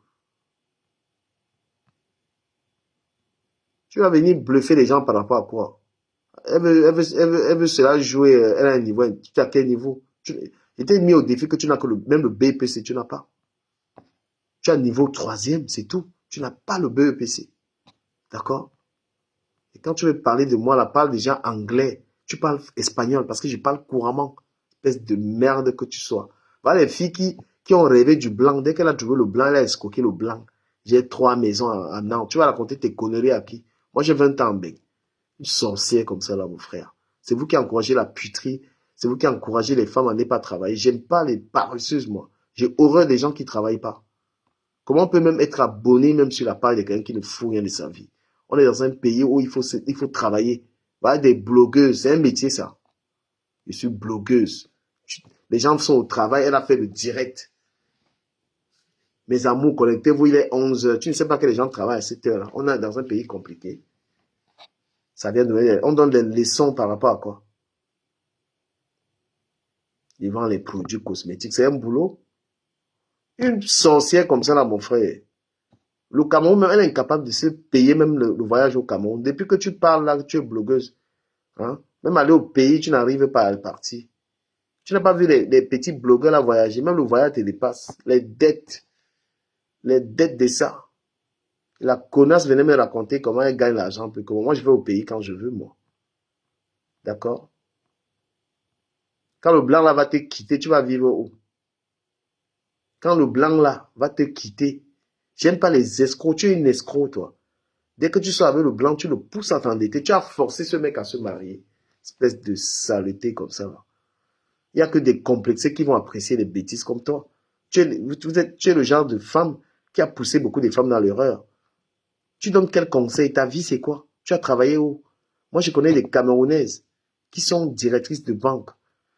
Tu vas venir bluffer les gens par rapport à quoi? Elle veut cela jouer. Elle a un niveau. Tu as quel niveau? Je t'ai mis au défi que tu n'as que même le BEPC, tu n'as pas. Tu as niveau 3e, c'est tout. Tu n'as pas le BEPC. D'accord? Et quand tu veux parler de moi, là, parle déjà anglais. Tu parles espagnol parce que je parle couramment. Espèce de merde que tu sois. Voilà les filles qui ont rêvé du blanc. Dès qu'elle a trouvé le blanc, elle a escroqué le blanc. J'ai 3 maisons à Nantes. Tu vas raconter tes conneries à qui? Moi, j'ai 20 ans, ben. Une sorcière comme ça, là, mon frère. C'est vous qui encouragez la puterie. C'est vous qui encouragez les femmes à ne pas travailler. J'aime pas les paresseuses, moi. J'ai horreur des gens qui ne travaillent pas. Comment on peut même être abonné même sur la page de quelqu'un qui ne fout rien de sa vie? On est dans un pays où il faut travailler. Voilà, des blogueuses, c'est un métier ça. Je suis blogueuse. Les gens sont au travail, elle a fait le direct. Mes amours, connectez-vous, il est 11 heures. Tu ne sais pas que les gens travaillent à cette heure-là. On est dans un pays compliqué. Ça vient de... On donne des leçons par rapport à quoi? Ils vendent les produits cosmétiques. C'est un boulot. Une sorcière comme ça, là, mon frère. Le Cameroun, même, elle est incapable de se payer même le voyage au Cameroun. Depuis que tu parles là, tu es blogueuse. Hein? Même aller au pays, tu n'arrives pas à partir. Tu n'as pas vu les petits blogueurs là voyager. Même le voyage te dépasse. Les dettes de ça. La connasse venait me raconter comment elle gagne l'argent. Moi, je vais au pays quand je veux, moi. D'accord? Quand le blanc là va te quitter, tu vas vivre où? Quand le blanc là va te quitter, j'aime pas les escrocs. Tu es une escroc, toi. Dès que tu sors avec le blanc, tu le pousses à t'endetter. Tu as forcé ce mec à se marier. Espèce de saleté comme ça, là. Il n'y a que des complexés qui vont apprécier les bêtises comme toi. Tu es le genre de femme qui a poussé beaucoup de femmes dans l'erreur. Tu donnes quel conseil? Ta vie, c'est quoi? Tu as travaillé où? Moi, je connais des Camerounaises qui sont directrices de banque.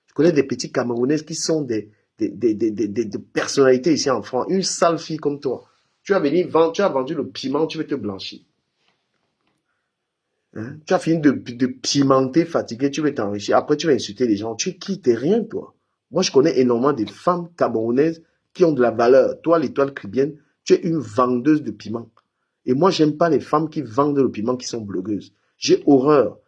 Je connais des petites Camerounaises qui sont des personnalités ici en France. Une sale fille comme toi. Tu as vendu le piment, tu veux te blanchir. Hein? Tu as fini de pimenter, fatigué, tu veux t'enrichir. Après, tu vas insulter les gens. Tu es qui? T'es rien, toi. Moi, je connais énormément de femmes camerounaises qui ont de la valeur. Toi, l'étoile cubienne, tu es une vendeuse de piment. Et moi, j'aime pas les femmes qui vendent le piment, qui sont blogueuses. J'ai horreur.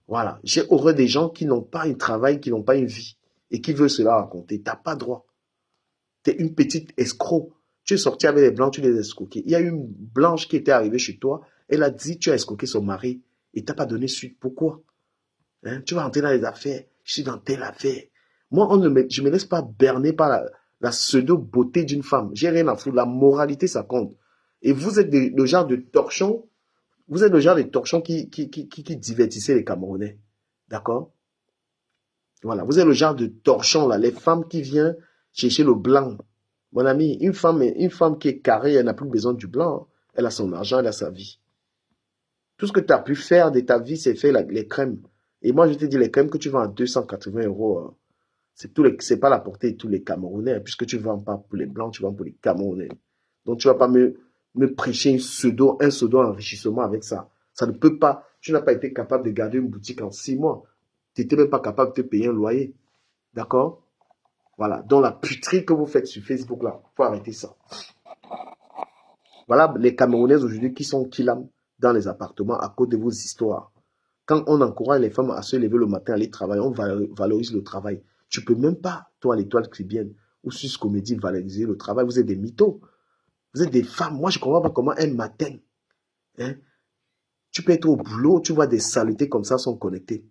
Voilà. J'ai horreur des gens qui n'ont pas un travail, qui n'ont pas une vie et qui veulent cela raconter. T'as pas droit. Tu es une petite escroc. Tu es sorti avec les blancs, tu les as escroqués. Il y a une blanche qui était arrivée chez toi. Elle a dit, tu as escroqué son mari et tu n'as pas donné suite. Pourquoi? Hein? Tu vas entrer dans les affaires. Je suis dans telle affaire. Moi, je ne me laisse pas berner par la pseudo-beauté d'une femme. J'ai rien à foutre. La moralité, ça compte. Et vous êtes le genre de torchon. Vous êtes le genre de torchon qui divertissait les Camerounais. D'accord? Voilà. Vous êtes le genre de torchon, là. Les femmes qui viennent chercher le blanc. Mon ami, une femme qui est carrée, elle n'a plus besoin du blanc. Elle a son argent, elle a sa vie. Tout ce que tu as pu faire de ta vie, c'est faire les crèmes. Et moi, je te dis, les crèmes que tu vends à 280 euros, c'est pas la portée de tous les Camerounais, puisque tu ne vends pas pour les Blancs, tu vends pour les Camerounais. Donc, tu ne vas pas me prêcher un pseudo enrichissement avec ça. Ça ne peut pas. Tu n'as pas été capable de garder une boutique en 6 mois. Tu n'étais même pas capable de te payer un loyer. D'accord? Voilà. Donc, la puterie que vous faites sur Facebook, là, il faut arrêter ça. Voilà les Camerounaises aujourd'hui qui sont kilam dans les appartements à cause de vos histoires. Quand on encourage les femmes à se lever le matin, à aller travailler, on valorise le travail. Tu ne peux même pas, toi, l'étoile cubienne ou Sus Comédie, valoriser le travail. Vous êtes des mythos. Vous êtes des femmes. Moi, je ne comprends pas comment un matin, hein, tu peux être au boulot, tu vois des saletés comme ça sont connectées.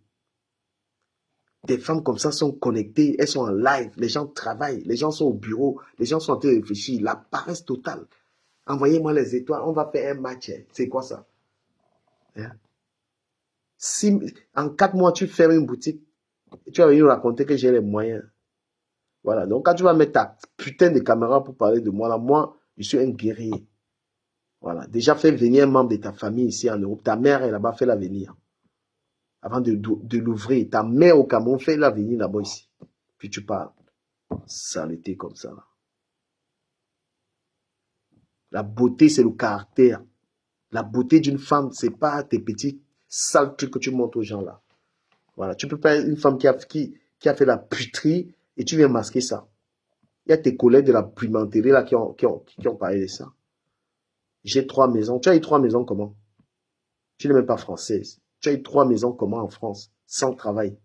Des femmes comme ça sont connectées, elles sont en live, les gens travaillent, les gens sont au bureau, les gens sont en train de réfléchir, la paresse totale. Envoyez-moi les étoiles, on va faire un match. C'est quoi ça? Hein? Si en 4 mois, tu fermes une boutique, tu vas venir nous raconter que j'ai les moyens. Voilà. Donc, quand tu vas mettre ta putain de caméra pour parler de moi, là, moi, je suis un guerrier. Voilà. Déjà, fais venir un membre de ta famille ici en Europe. Ta mère est là-bas, fais-la venir. Avant de l'ouvrir. Ta mère au Cameroun, fais-la venir là-bas ici. Puis tu parles. Saleté comme ça, là. La beauté, c'est le caractère. La beauté d'une femme, c'est pas tes petits sales trucs que tu montres aux gens là. Voilà, tu peux pas être une femme qui a fait la puterie et tu viens masquer ça. Il y a tes collègues de la primanterie là qui ont parlé de ça. J'ai 3 maisons. Tu as eu 3 maisons comment? Tu n'es même pas française. Tu as eu 3 maisons comment en France? Sans travail.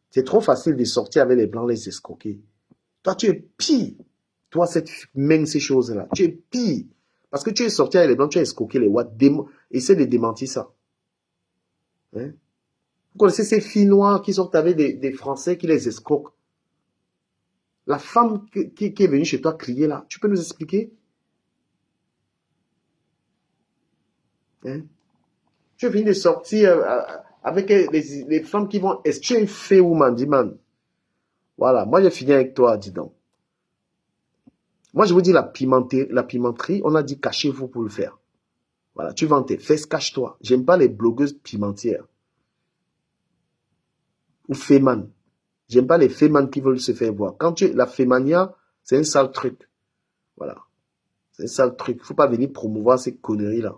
C'est trop facile de sortir avec les blancs, les escroquer. Toi, tu es pire. Toi, cette même ces choses-là. Tu es pire. Parce que tu es sorti avec les blancs, tu as escroqué les watts. Essaie de démentir ça. Hein? Vous connaissez ces filles noires qui sont avec des Français qui les escroquent. La femme qui est venue chez toi crier là, tu peux nous expliquer? Hein? Tu es venu de sortir avec les femmes qui vont... Est-ce que tu es une fée woman, dis man? Voilà, moi j'ai fini avec toi, dis donc. Moi je vous dis la pimenterie, on a dit cachez-vous pour le faire. Voilà, tu vends tes fesses, cache-toi. J'aime pas les blogueuses pimentières. Ou féman. J'aime pas les féman qui veulent se faire voir. La fémania, c'est un sale truc. Voilà. C'est un sale truc. Faut pas venir promouvoir ces conneries-là.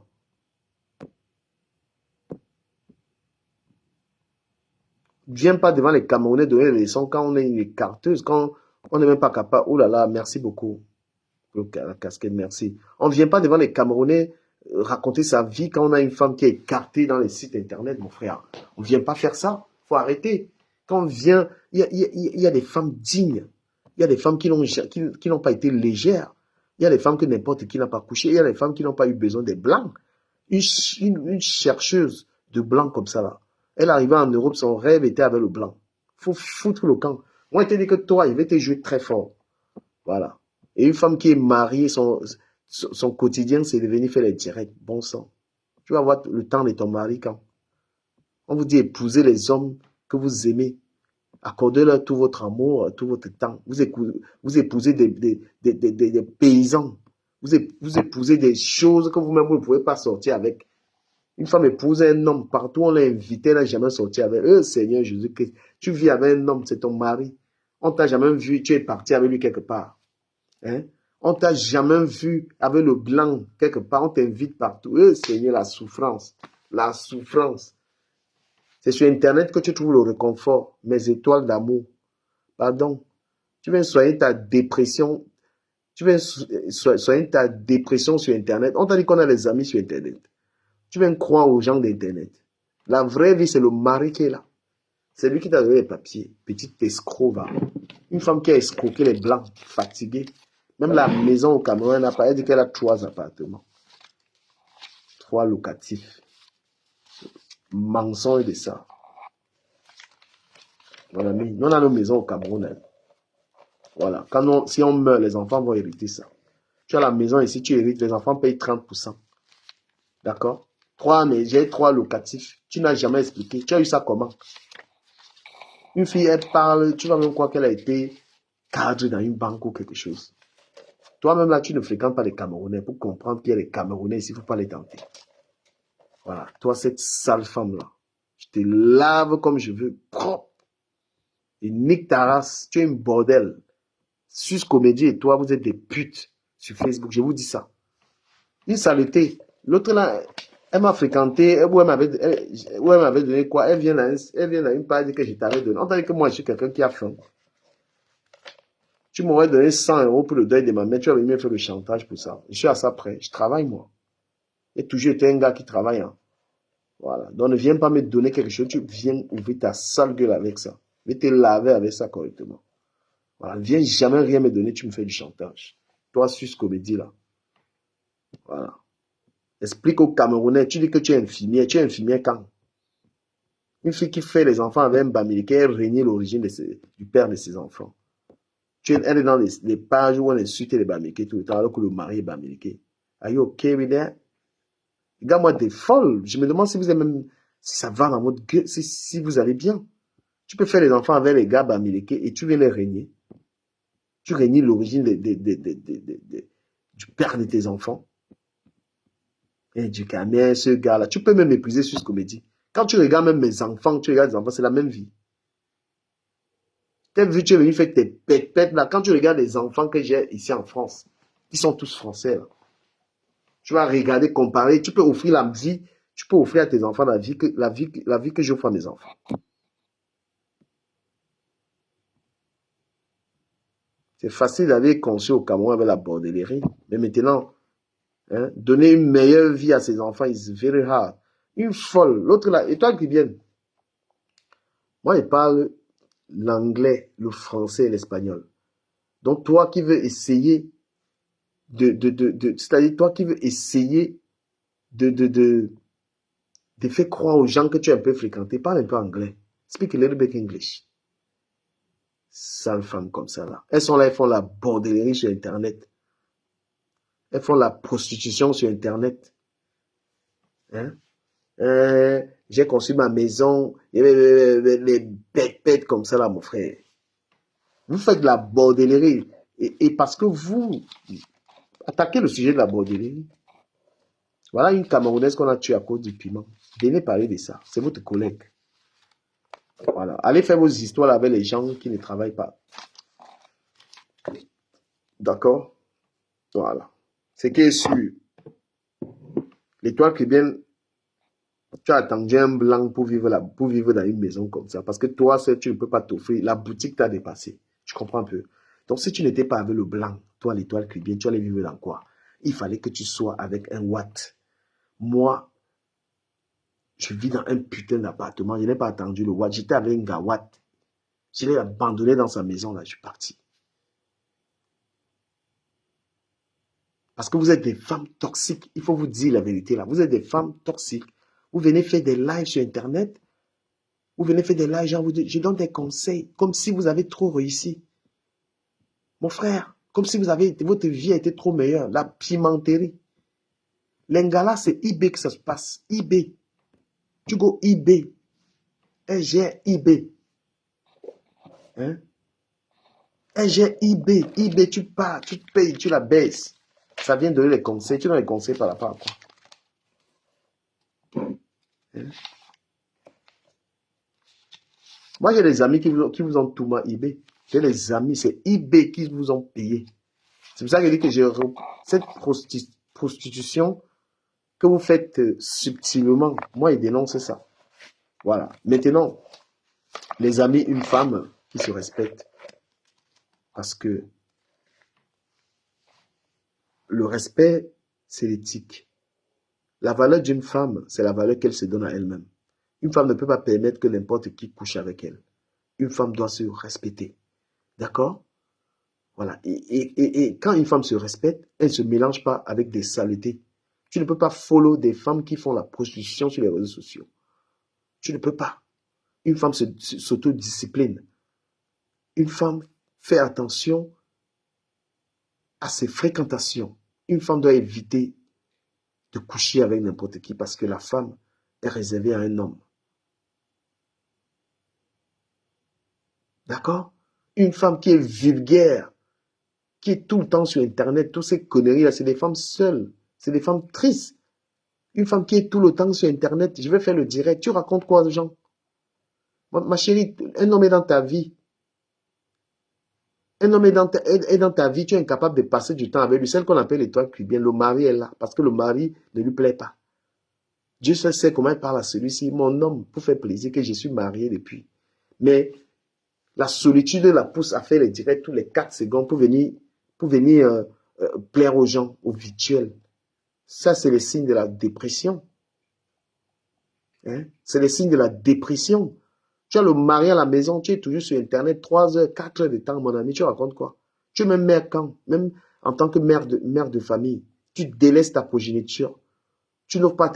Viens pas devant les Camerounais donner les leçons quand on est une carteuse, quand on n'est même pas capable. Oh là là, merci beaucoup. La casquette, merci. On ne vient pas devant les Camerounais raconter sa vie quand on a une femme qui est écartée dans les sites internet, mon frère. On ne vient pas faire ça. Il faut arrêter. Quand on vient, il y a des femmes dignes. Il y a des femmes qui n'ont pas été légères. Il y a des femmes que n'importe qui n'a pas couché. Il y a des femmes qui n'ont pas eu besoin des blancs. Une chercheuse de blanc comme ça, là. Elle arrivait en Europe, son rêve était avec le blanc. Il faut foutre le camp. Moi, je te dis que toi, il va te jouer très fort. Voilà. Et une femme qui est mariée, son quotidien, c'est de venir faire les directs. Bon sang. Tu vas avoir le temps de ton mari quand? On vous dit épouser les hommes que vous aimez. Accordez-leur tout votre amour, tout votre temps. Vous épousez des paysans. Vous épousez des choses que vous-même, vous ne pouvez pas sortir avec. Une femme épouse un homme, partout on l'a invité, elle n'a jamais sorti avec. Seigneur Jésus-Christ, tu vis avec un homme, c'est ton mari. On t'a jamais vu, tu es parti avec lui quelque part. Hein? On t'a jamais vu avec le blanc quelque part, on t'invite partout. Seigneur, la souffrance. La souffrance. C'est sur Internet que tu trouves le réconfort. Mes étoiles d'amour. Pardon. Tu viens soigner ta dépression. Tu viens soigner ta dépression sur Internet. On t'a dit qu'on a des amis sur Internet. Tu viens croire aux gens d'Internet. La vraie vie, c'est le mari qui est là. C'est lui qui t'a donné les papiers. Petite escroc, va. Une femme qui a escroqué les blancs, fatiguée. Même la maison au Cameroun, elle n'a pas. Elle dit qu'elle a 3 appartements. 3 locatifs. Mensonge de ça. Mon ami, nous on a nos maisons au Cameroun. Hein. Voilà. Si on meurt, les enfants vont hériter ça. Tu as la maison ici, tu hérites, les enfants payent 30%. D'accord? Mais j'ai 3 locatifs. Tu n'as jamais expliqué. Tu as eu ça comment? Une fille, elle parle, tu vas même croire qu'elle a été cadre dans une banque ou quelque chose. Toi-même là, tu ne fréquentes pas les Camerounais. Pour comprendre qu'il y a les Camerounais ici, il ne faut pas les tenter. Voilà. Toi, cette sale femme-là, je te lave comme je veux, propre. Et nique ta race. Tu es une bordel. Sus Comédie et toi, vous êtes des putes sur Facebook. Je vous dis ça. Une saleté. L'autre là, elle m'a fréquenté, elle m'avait donné quoi? Elle vient à une page que je t'avais donné. On t'a dit que moi, je suis quelqu'un qui a faim. Tu m'aurais donné 100 € pour le deuil de ma mère, tu aurais même fait le chantage pour ça. Je suis à ça près, je travaille moi. J'ai toujours été un gars qui travaille. Hein. Voilà. Donc ne viens pas me donner quelque chose, tu viens ouvrir ta sale gueule avec ça. Je vais te laver avec ça correctement. Voilà. Ne viens jamais rien me donner, tu me fais du chantage. Toi, Sus Comédie là. Voilà. Explique aux Camerounais, tu dis que tu es infirmière quand? Une fille qui fait les enfants avec un bamileke, elle renie l'origine du père de ses enfants. Elle est dans les pages où on insulte les bamileke tout le temps, alors que le mari est bamileke. Are you okay with that? Regarde-moi, t'es folle. Je me demande si vous êtes même, si ça va dans votre gueule, si vous allez bien. Tu peux faire les enfants avec les gars bamileke et tu viens les régner. Tu régnes l'origine du père de tes enfants. Et du gamin, ce gars-là. Tu peux même mépriser sur ce comédie. Quand tu regardes même mes enfants, tu regardes les enfants, c'est la même vie. T'as vu, tu es venu faire tes pètes là. Quand tu regardes les enfants que j'ai ici en France, ils sont tous français là. Tu vas regarder, comparer. Tu peux offrir la vie. Tu peux offrir à tes enfants la vie que j'offre à mes enfants. C'est facile d'aller construire au Cameroun avec la bordellerie. Mais maintenant, hein, donner une meilleure vie à ses enfants is very hard. Une folle. L'autre là, et toi qui viens. Moi, je parle l'anglais, le français et l'espagnol. Donc, toi qui veux essayer c'est-à-dire toi qui veux essayer de faire croire aux gens que tu es un peu fréquenté, parle un peu anglais. Speak a little bit English. Sales femmes comme ça là. Elles sont là, elles font la bordellerie sur Internet. Elles font la prostitution sur Internet. Hein? J'ai construit ma maison. Les bêtes comme ça là, mon frère. Vous faites de la bordellerie. Et parce que vous attaquez le sujet de la bordellerie. Voilà une Camerounaise qu'on a tuée à cause du piment. Venez parler de ça. C'est votre collègue. Voilà. Allez faire vos histoires avec les gens qui ne travaillent pas. D'accord? Voilà. C'est qui est sûr. L'étoile cubaine, tu as attendu un blanc pour vivre dans une maison comme ça. Parce que toi, tu ne peux pas t'offrir. La boutique t'a dépassé. Tu comprends un peu? Donc, si tu n'étais pas avec le blanc, toi, l'étoile cubaine, tu allais vivre dans quoi? Il fallait que tu sois avec un Watt. Moi, je vis dans un putain d'appartement. Je n'ai pas attendu le Watt. J'étais avec un gars Watt. Je l'ai abandonné dans sa maison. Là, je suis parti. Parce que vous êtes des femmes toxiques. Il faut vous dire la vérité là. Vous êtes des femmes toxiques. Vous venez faire des lives sur Internet. Vous venez faire des lives, genre, je donne des conseils. Comme si vous avez trop réussi. Mon frère, comme si votre vie a été trop meilleure. La pimenterie. L'Ingala, c'est eBay que ça se passe. eBay. Tu go eBay. Elle gère eBay. Hein? Elle gère eBay. eBay, tu pars, tu payes, tu la baisses. Ça vient donner les conseils. Tu donnes les conseils par rapport à quoi? Hein? Moi, j'ai des amis qui vous ont tout mal eBay. J'ai des amis, c'est eBay qui vous ont payé. C'est pour ça que je dis que cette prostitution que vous faites subtilement, moi, je dénonce ça. Voilà. Maintenant, les amis, une femme qui se respecte. Parce que le respect, c'est l'éthique. La valeur d'une femme, c'est la valeur qu'elle se donne à elle-même. Une femme ne peut pas permettre que n'importe qui couche avec elle. Une femme doit se respecter. D'accord? Voilà. Et quand une femme se respecte, elle ne se mélange pas avec des saletés. Tu ne peux pas follow des femmes qui font la prostitution sur les réseaux sociaux. Tu ne peux pas. Une femme s'autodiscipline. Une femme fait attention à ses fréquentations. Une femme doit éviter de coucher avec n'importe qui parce que la femme est réservée à un homme. D'accord? Une femme qui est vulgaire, qui est tout le temps sur Internet, toutes ces conneries-là, c'est des femmes seules. C'est des femmes tristes. Une femme qui est tout le temps sur Internet, je vais faire le direct. Tu racontes quoi aux gens? Ma chérie, un homme est dans ta vie. Un homme est dans ta vie, tu es incapable de passer du temps avec lui. Celle qu'on appelle l'étoile cubaine, le mari est là, parce que le mari ne lui plaît pas. Dieu seul sait comment il parle à celui-ci, mon homme, pour faire plaisir que je suis marié depuis. Mais la solitude la pousse à faire les directs tous les 4 secondes pour venir plaire aux gens, aux virtuels. Ça, c'est le signe de la dépression. Hein? C'est le signe de la dépression. Tu as le mari à la maison, tu es toujours sur Internet 3 heures, 4 heures de temps, mon ami, tu racontes quoi? Tu es même mère quand? Même en tant que mère de famille, tu délaisses ta progéniture. Tu n'offres pas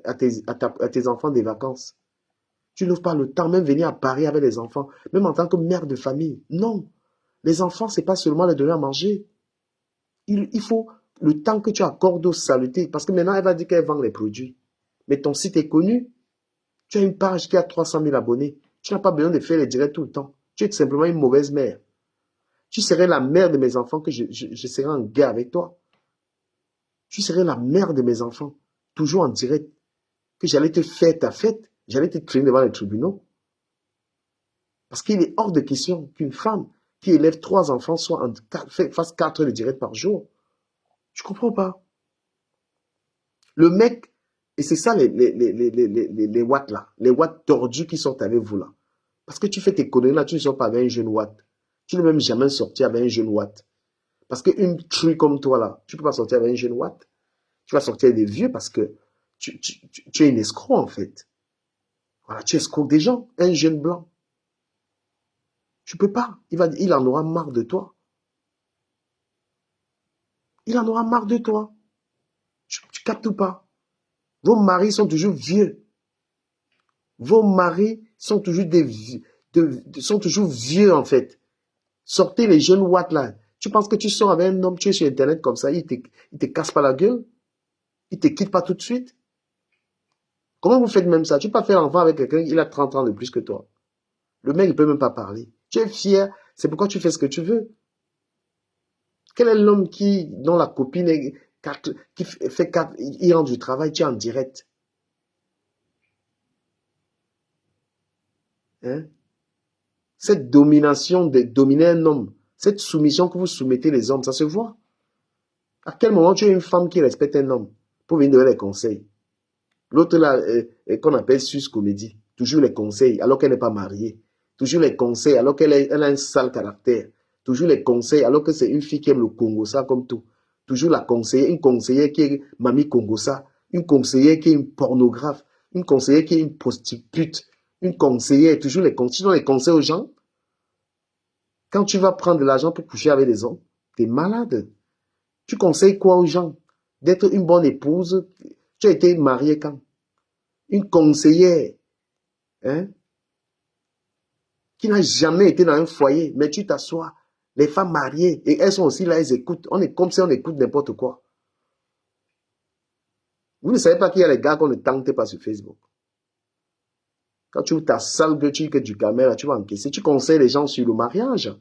à tes enfants des vacances. Tu n'offres pas le temps, même venir à Paris avec les enfants, même en tant que mère de famille. Non. Les enfants, c'est pas seulement les donner à manger. Il faut le temps que tu accordes aux saletés. Parce que maintenant, elle va dire qu'elle vend les produits. Mais ton site est connu. Tu as une page qui a 300 000 abonnés. Tu n'as pas besoin de faire les directs tout le temps. Tu es simplement une mauvaise mère. Tu serais la mère de mes enfants que je serais en guerre avec toi. Tu serais la mère de mes enfants, toujours en direct. Que j'allais te faire ta fête. J'allais te traîner devant les tribunaux. Parce qu'il est hors de question qu'une femme qui élève 3 enfants fasse 4 heures de direct par jour. Je comprends pas. Le mec, et c'est ça les watts là, les watts tordus qui sortent avec vous là. Parce que tu fais tes conneries là, tu ne sors pas avec un jeune watt. Tu n'es même jamais sorti avec un jeune watt. Parce qu'une truie comme toi là, tu ne peux pas sortir avec un jeune watt. Tu vas sortir avec des vieux parce que tu es une escroc en fait. Voilà, tu escroques des gens, un jeune blanc. Tu peux pas. Il en aura marre de toi. Il en aura marre de toi. Tu captes ou pas? Vos maris sont toujours vieux. Vos maris sont toujours sont toujours vieux en fait. Sortez les jeunes watts là. Tu penses que tu sors avec un homme, tu es sur internet comme ça, il te casse pas la gueule? Il te quitte pas tout de suite? Comment vous faites même ça? Tu peux pas faire enfant avec quelqu'un, il a 30 ans de plus que toi. Le mec, il peut même pas parler. Tu es fier, c'est pourquoi tu fais ce que tu veux. Quel est l'homme dont la copine qui fait 4, il rentre du travail, tu es en direct? Hein? Cette domination de dominer un homme, cette soumission que vous soumettez les hommes, ça se voit. À quel moment tu es une femme qui respecte un homme pour venir donner les conseils? L'autre là, qu'on appelle Sus Comédie, toujours les conseils alors qu'elle n'est pas mariée. Toujours les conseils alors qu'elle a un sale caractère. Toujours les conseils alors que c'est une fille qui aime le Congo-ça comme tout. Toujours une conseillère qui est mamie Congo-ça, une conseillère qui est une pornographe, une conseillère qui est une prostitue, une conseillère, toujours les conseils. Tu donnes les conseils aux gens. Quand tu vas prendre de l'argent pour coucher avec des hommes, tu es malade. Tu conseilles quoi aux gens? D'être une bonne épouse. Tu as été mariée quand? Une conseillère, hein, qui n'a jamais été dans un foyer, mais tu t'assois, les femmes mariées, et elles sont aussi là, elles écoutent. On est comme si on écoute n'importe quoi. Vous ne savez pas qu'il y a les gars qu'on ne tente pas sur Facebook. Quand tu ouvres ta sale gueule, tu dis que du caméra, tu vas encaisser. Tu conseilles les gens sur le mariage.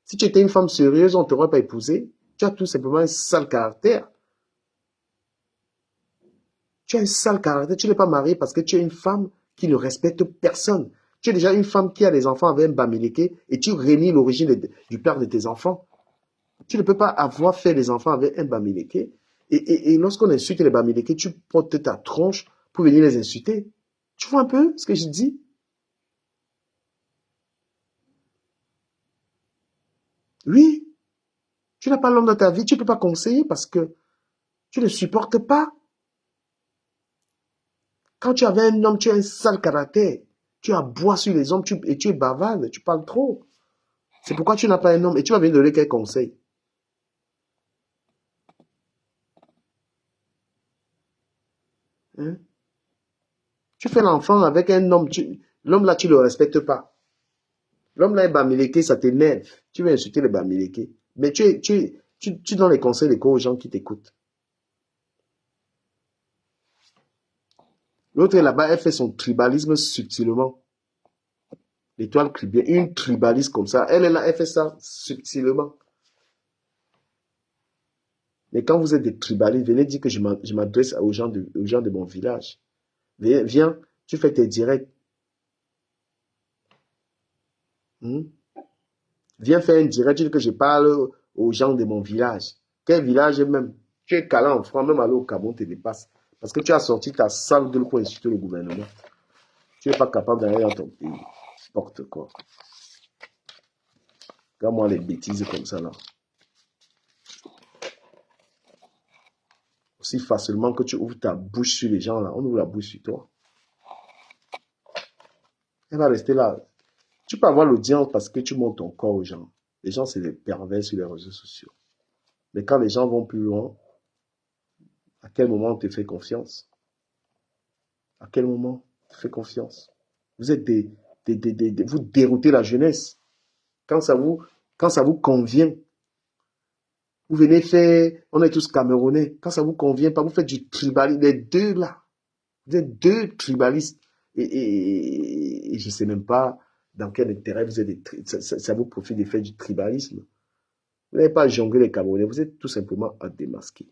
Si tu étais une femme sérieuse, on ne t'aurait pas épousé. Tu as tout simplement un sale caractère. Tu as un sale caractère. Tu n'es pas marié parce que tu es une femme qui ne respecte personne. Tu es déjà une femme qui a des enfants avec un bamileke et tu rénies l'origine du père de tes enfants. Tu ne peux pas avoir fait des enfants avec un bamileke et lorsqu'on insulte les bamileke, tu portes ta tronche pour venir les insulter. Tu vois un peu ce que je dis? Oui, tu n'as pas l'homme dans ta vie, tu ne peux pas conseiller parce que tu ne supportes pas. Quand tu avais un homme, tu as un sale caractère. Tu aboies sur les hommes et tu es bavarde, tu parles trop. C'est pourquoi tu n'as pas un homme et tu vas venir donner quel conseil? Hein? Tu fais l'enfant avec un homme, l'homme là, tu ne le respectes pas. L'homme là est bamileke, ça t'énerve. Tu veux insulter les bamileke. Mais tu donnes les conseils de quoi aux gens qui t'écoutent. L'autre est là-bas, elle fait son tribalisme subtilement. L'étoile bien, une tribaliste comme ça. Elle est là, elle fait ça subtilement. Mais quand vous êtes des tribalistes, venez dire que je m'adresse aux gens de mon village. Viens, tu fais tes directs. Viens faire un direct, tu dis que je parle aux gens de mon village. Quel village même? Tu es câlin en France, même aller au Cameroun te dépasse. Parce que tu as sorti ta sale gueule pour insulter le gouvernement. Tu n'es pas capable d'aller dans ton pays. N'importe quoi. Regarde-moi les bêtises comme ça là. Aussi facilement que tu ouvres ta bouche sur les gens là, on ouvre la bouche sur toi. Elle va rester là. Tu peux avoir l'audience parce que tu montes ton corps aux gens. Les gens, c'est des pervers sur les réseaux sociaux. Mais quand les gens vont plus loin, à quel moment on te fait confiance? À quel moment on te fait confiance? Vous êtes vous déroutez la jeunesse. Quand ça vous convient, vous venez faire, on est tous Camerounais. Quand ça vous convient pas, vous faites du tribalisme. Les deux là, vous êtes deux tribalistes. Et je ne sais même pas dans quel intérêt vous êtes, ça vous profite de faire du tribalisme. Vous n'avez pas jonglé les Camerounais, vous êtes tout simplement à démasquer.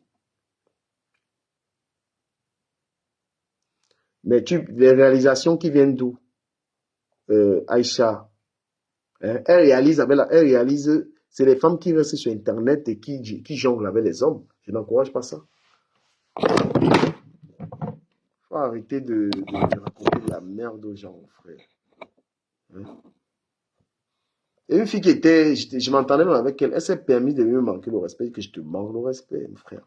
Mais les réalisations qui viennent d'où? Aïcha, hein, elle réalise, c'est les femmes qui restent sur Internet et qui jonglent avec les hommes. Je n'encourage pas ça. Faut arrêter de raconter de la merde aux gens, frère. Hein. Et une fille qui était, je m'entendais même avec elle, elle s'est permis de me manquer le respect, que je te manque le respect, mon frère.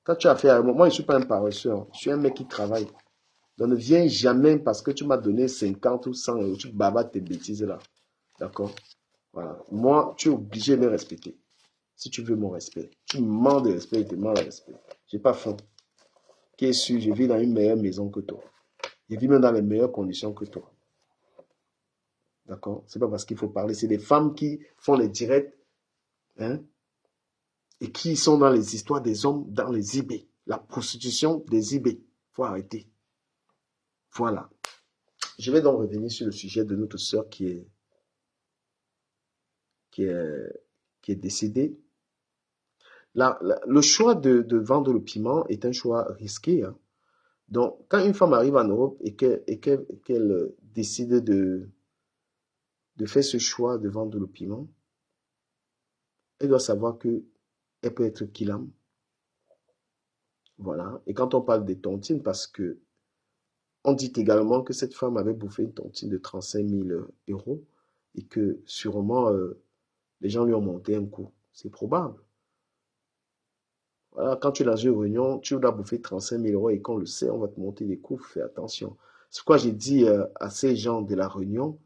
Quand tu as fait avec moi, moi je ne suis pas un paresseux, hein. Je suis un mec qui travaille. Donc ne viens jamais parce que tu m'as donné 50 ou 100 euros, tu babates tes bêtises là. D'accord? Voilà. Moi, tu es obligé de me respecter. Si tu veux mon respect. Tu me demandes de respect, je te demande le respect. J'ai pas faim. Qui est sûr, je vis dans une meilleure maison que toi. Je vis même dans les meilleures conditions que toi. D'accord? C'est pas parce qu'il faut parler. C'est des femmes qui font les directs, hein, et qui sont dans les histoires des hommes dans les eBay. La prostitution des eBay. Faut arrêter. Voilà. Je vais donc revenir sur le sujet de notre sœur qui est, qui est décédée. Le choix de vendre le piment est un choix risqué, hein. Donc, quand une femme arrive en Europe et qu'elle décide de faire ce choix de vendre le piment, elle doit savoir que elle peut être kidam. Voilà. Et quand on parle des tontines, parce que on dit également que cette femme avait bouffé une tontine de 35 000 euros et que sûrement les gens lui ont monté un coup. C'est probable. Voilà, quand tu es dans une réunion, tu dois bouffer 35 000 euros et qu'on le sait, on va te monter des coups, fais attention. C'est pourquoi j'ai dit à ces gens de la réunion,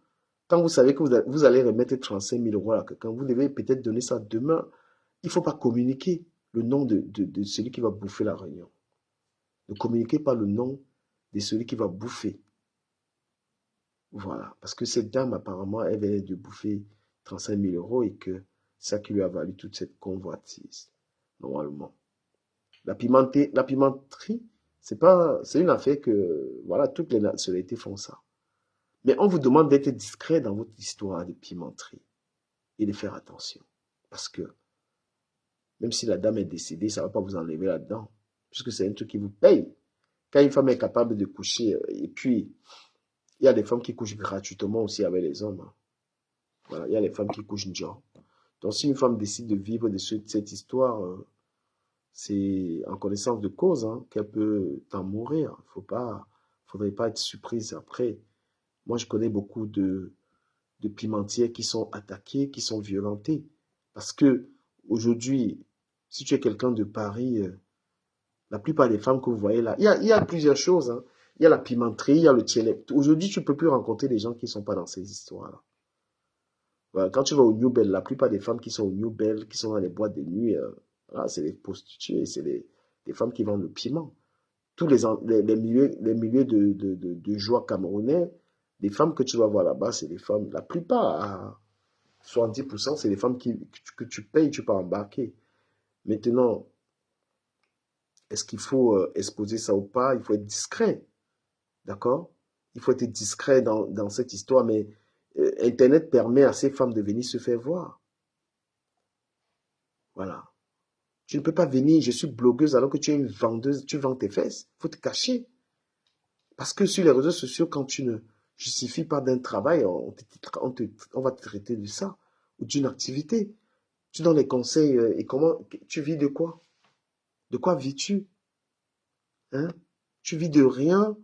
quand vous savez que vous allez remettre 35 000 euros à quelqu'un, vous devez peut-être donner ça demain. Il ne faut pas communiquer le nom de celui qui va bouffer la réunion. Ne communiquez pas le nom de celui qui va bouffer. Voilà. Parce que cette dame, apparemment, elle venait de bouffer 35 000 euros et que ça qui lui a valu toute cette convoitise, normalement. La pimenterie, c'est une affaire que, voilà, toutes les nationalités font ça. Mais on vous demande d'être discret dans votre histoire de pimenterie et de faire attention. Parce que, même si la dame est décédée, ça ne va pas vous enlever là-dedans. Puisque c'est un truc qui vous paye. Quand une femme est capable de coucher, et puis, il y a des femmes qui couchent gratuitement aussi avec les hommes, hein. Voilà, il y a les femmes qui couchent genre. Donc, si une femme décide de vivre de cette histoire, c'est en connaissance de cause, hein, qu'elle peut en mourir. Faudrait pas être surprise après. Moi, je connais beaucoup de pimentières qui sont attaquées, qui sont violentées. Parce que aujourd'hui, si tu es quelqu'un de Paris, la plupart des femmes que vous voyez là, il y a plusieurs choses, hein. Il y a la pimenterie, il y a le tielep. Aujourd'hui, tu ne peux plus rencontrer des gens qui ne sont pas dans ces histoires-là. Voilà, quand tu vas au New Bell, la plupart des femmes qui sont au New Bell, qui sont dans les boîtes de nuit, voilà, c'est des prostituées, c'est des femmes qui vendent le piment. Tous les milieux de joie camerounais, les femmes que tu vas voir là-bas, c'est des femmes, la plupart, à 70%, c'est des femmes que tu payes, tu peux embarquer. Maintenant, est-ce qu'il faut exposer ça ou pas? Il faut être discret, d'accord? Il faut être discret dans cette histoire, mais Internet permet à ces femmes de venir se faire voir. Voilà. Tu ne peux pas venir, je suis blogueuse alors que tu es une vendeuse, tu vends tes fesses. Il faut te cacher. Parce que sur les réseaux sociaux, quand tu ne justifies pas d'un travail, on va te traiter de ça, ou d'une activité. Tu donnes les conseils, et comment, tu vis de quoi? De quoi vis-tu? Hein? Tu vis de rien.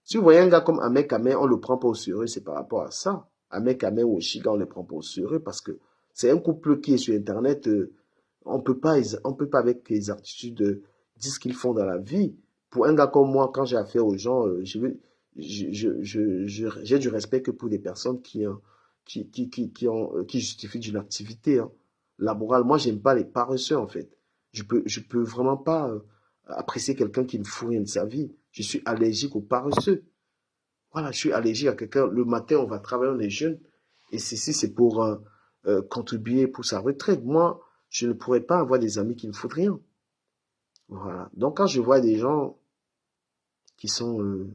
Si vous voyez un gars comme Ahmed Kamé, on ne le prend pas au sérieux, c'est par rapport à ça. Ahmed Kamé ou Oshiga, on ne les prend pas au sérieux parce que c'est un couple qui est sur Internet. On peut pas avec les aptitudes dire ce qu'ils font dans la vie. Pour un gars comme moi, quand j'ai affaire aux gens, j'ai du respect que pour des personnes qui justifient d'une activité, hein. La morale, moi, j'aime pas les paresseux, en fait. Je peux vraiment pas apprécier quelqu'un qui ne fout rien de sa vie. Je suis allergique aux paresseux. Voilà, je suis allergique à quelqu'un. Le matin, on va travailler, on est jeune. Et ceci, c'est pour contribuer pour sa retraite. Moi, je ne pourrais pas avoir des amis qui ne foutent rien. Voilà. Donc, quand je vois des gens qui sont...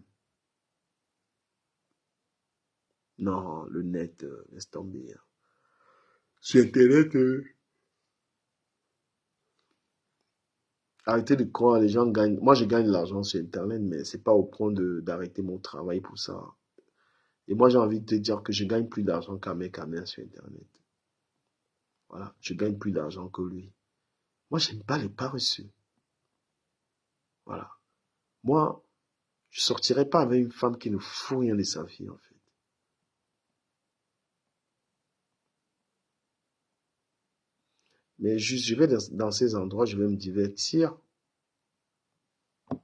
non, le net, laisse tomber, hein. Sur Internet, arrêtez de croire, les gens gagnent. Moi, je gagne de l'argent sur Internet, mais c'est pas au point d'arrêter mon travail pour ça. Et moi, j'ai envie de te dire que je gagne plus d'argent qu'un mec à main sur Internet. Voilà, je gagne plus d'argent que lui. Moi, j'aime pas les paresseux. Voilà. Moi, je ne sortirai pas avec une femme qui ne fout rien de sa vie, en fait. Mais juste, je vais dans ces endroits, je vais me divertir.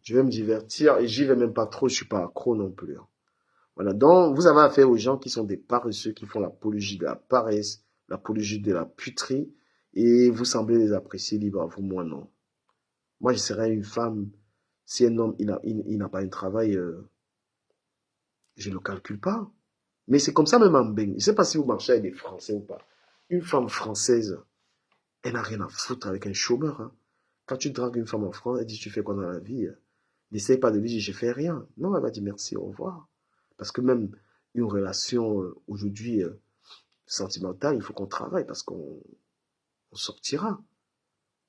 Je vais me divertir et j'y vais même pas trop, je suis pas accro non plus, hein. Voilà, donc vous avez affaire aux gens qui sont des paresseux, qui font l'apologie de la paresse, l'apologie de la puterie, et vous semblez les apprécier libre à vous, moi non. Moi, je serais une femme, si un homme il n'a pas un travail, je ne le calcule pas. Mais c'est comme ça même en Beng. Je ne sais pas si vous marchez avec des Français ou pas. Une femme française, elle n'a rien à foutre avec un chômeur, hein. Quand tu dragues une femme en France, elle dit tu fais quoi dans la vie? N'essaye pas de lui dire je fais rien. Non, elle va dire merci, au revoir. Parce que même une relation aujourd'hui sentimentale, il faut qu'on travaille parce qu'on sortira.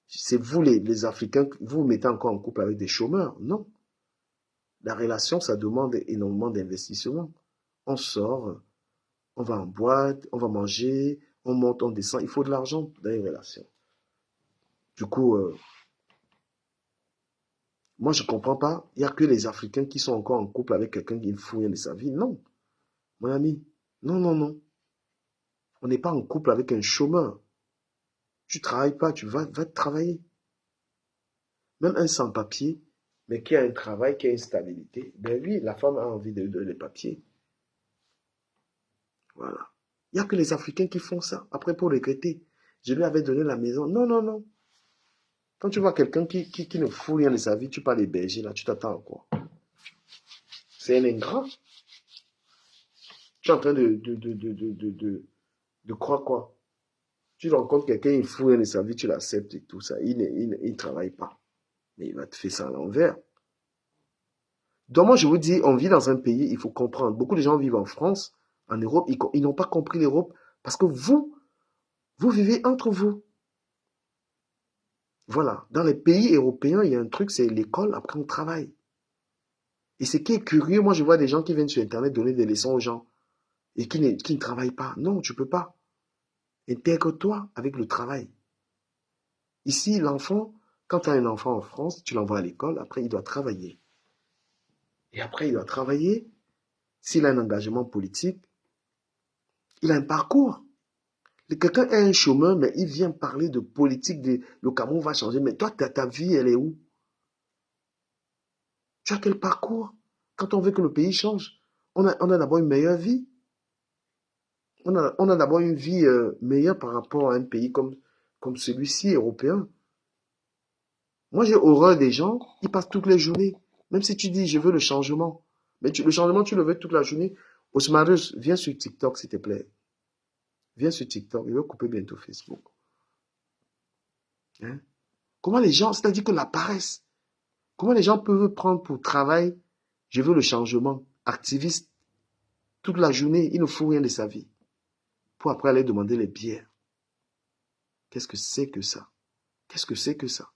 C'est vous les Africains, vous vous mettez encore en couple avec des chômeurs. Non. La relation, ça demande énormément d'investissement. On sort, on va en boîte, on va manger, on monte, on descend. Il faut de l'argent dans une relation. Du coup, moi, je ne comprends pas. Il n'y a que les Africains qui sont encore en couple avec quelqu'un qui ne fout rien de sa vie. Non, mon ami. Non, non, non. On n'est pas en couple avec un chômeur. Tu ne travailles pas, tu vas travailler. Même un sans-papier, mais qui a un travail, qui a une stabilité, ben oui, la femme a envie de lui donner les papiers. Voilà. Il n'y a que les Africains qui font ça. Après, pour regretter, je lui avais donné la maison. Non, non, non. Quand tu vois quelqu'un qui ne fout rien de sa vie, tu parles héberger, là, tu t'attends à quoi? C'est un ingrat. Tu es en train de croire quoi? Tu rencontres quelqu'un, il fout rien de sa vie, tu l'acceptes et tout ça. Il ne travaille pas. Mais il va te faire ça à l'envers. Donc moi, je vous dis, on vit dans un pays, il faut comprendre. Beaucoup de gens vivent en France, en Europe, ils n'ont pas compris l'Europe parce que vous vivez entre vous. Voilà. Dans les pays européens, il y a un truc, c'est l'école, après on travaille. Et ce qui est curieux, moi je vois des gens qui viennent sur Internet donner des leçons aux gens et qui ne travaillent pas. Non, tu ne peux pas. Intègre-toi avec le travail. Ici, l'enfant, quand tu as un enfant en France, tu l'envoies à l'école, après il doit travailler. Et après il doit travailler, s'il a un engagement politique, il a un parcours. Quelqu'un est un chômeur, mais il vient parler de politique, le Cameroun va changer. Mais toi, ta vie, elle est où? Tu as quel parcours? Quand on veut que le pays change, on a d'abord une meilleure vie. On a d'abord une vie meilleure par rapport à un pays comme celui-ci, européen. Moi, j'ai horreur des gens, ils passent toutes les journées. Même si tu dis, je veux le changement. Mais le changement, tu le veux toute la journée. Osmarus, viens sur TikTok, s'il te plaît. Viens sur TikTok, il va couper bientôt Facebook. Hein? Comment les gens, c'est-à-dire que la paresse, comment les gens peuvent prendre pour travail, je veux le changement, activiste, toute la journée, il ne fout rien de sa vie, pour après aller demander les bières. Qu'est-ce que c'est que ça? Qu'est-ce que c'est que ça?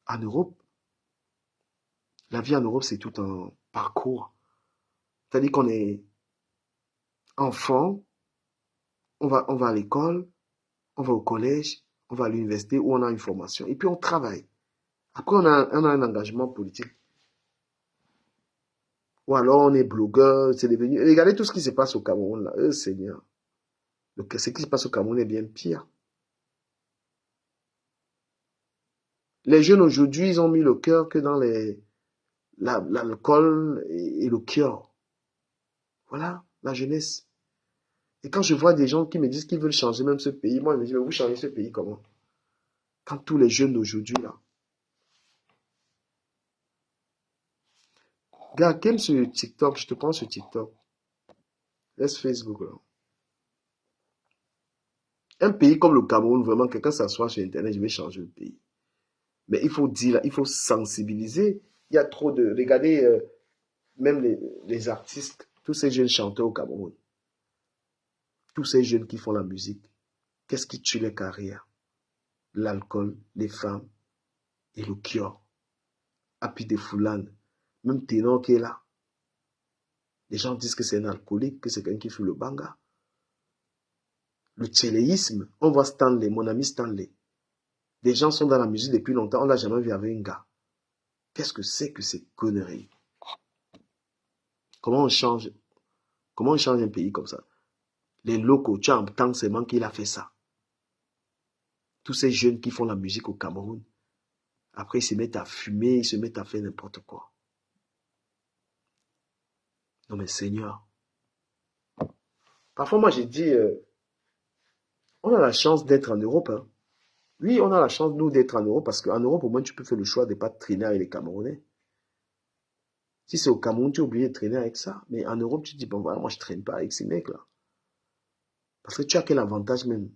En Europe, la vie en Europe, c'est tout un parcours. C'est-à-dire qu'on est enfant, on va à l'école, on va au collège, on va à l'université où on a une formation, et puis on travaille. Après, on a un engagement politique. Ou alors on est blogueur, c'est devenu. Regardez tout ce qui se passe au Cameroun, là. Seigneur. Ce qui se passe au Cameroun est bien pire. Les jeunes aujourd'hui, ils ont mis le cœur que dans l'alcool et le cœur. Voilà, la jeunesse. Et quand je vois des gens qui me disent qu'ils veulent changer même ce pays, moi je me dis, mais vous changez ce pays comment? Quand tous les jeunes d'aujourd'hui, là. Gars, qui aime ce TikTok, je te prends sur TikTok. Laisse Facebook, là. Un pays comme le Cameroun, vraiment, quelqu'un s'assoit sur Internet, je vais changer le pays. Mais il faut dire, il faut sensibiliser. Il y a trop de. Regardez, même les artistes, tous ces jeunes chanteurs au Cameroun, tous ces jeunes qui font la musique, qu'est-ce qui tue les carrières? L'alcool, les femmes et le kior. Happy de Foulane, même Ténor qui est là. Les gens disent que c'est un alcoolique, que c'est quelqu'un qui fait le banga. Le tchéléisme, on voit Stanley, mon ami Stanley. Des gens sont dans la musique depuis longtemps, on ne l'a jamais vu avec un gars. Qu'est-ce que c'est que ces conneries? Comment on change un pays comme ça? Les locaux, tu entends seulement qu'il a fait ça. Tous ces jeunes qui font la musique au Cameroun, après ils se mettent à fumer, ils se mettent à faire n'importe quoi. Non mais Seigneur. Parfois moi j'ai dit, on a la chance d'être en Europe. Hein. Oui, on a la chance nous d'être en Europe parce qu'en Europe au moins tu peux faire le choix de ne pas traîner avec les Camerounais. Si c'est au Cameroun, tu es obligé de traîner avec ça. Mais en Europe, tu te dis, bon voilà, moi je traîne pas avec ces mecs-là. Parce que tu as quel avantage même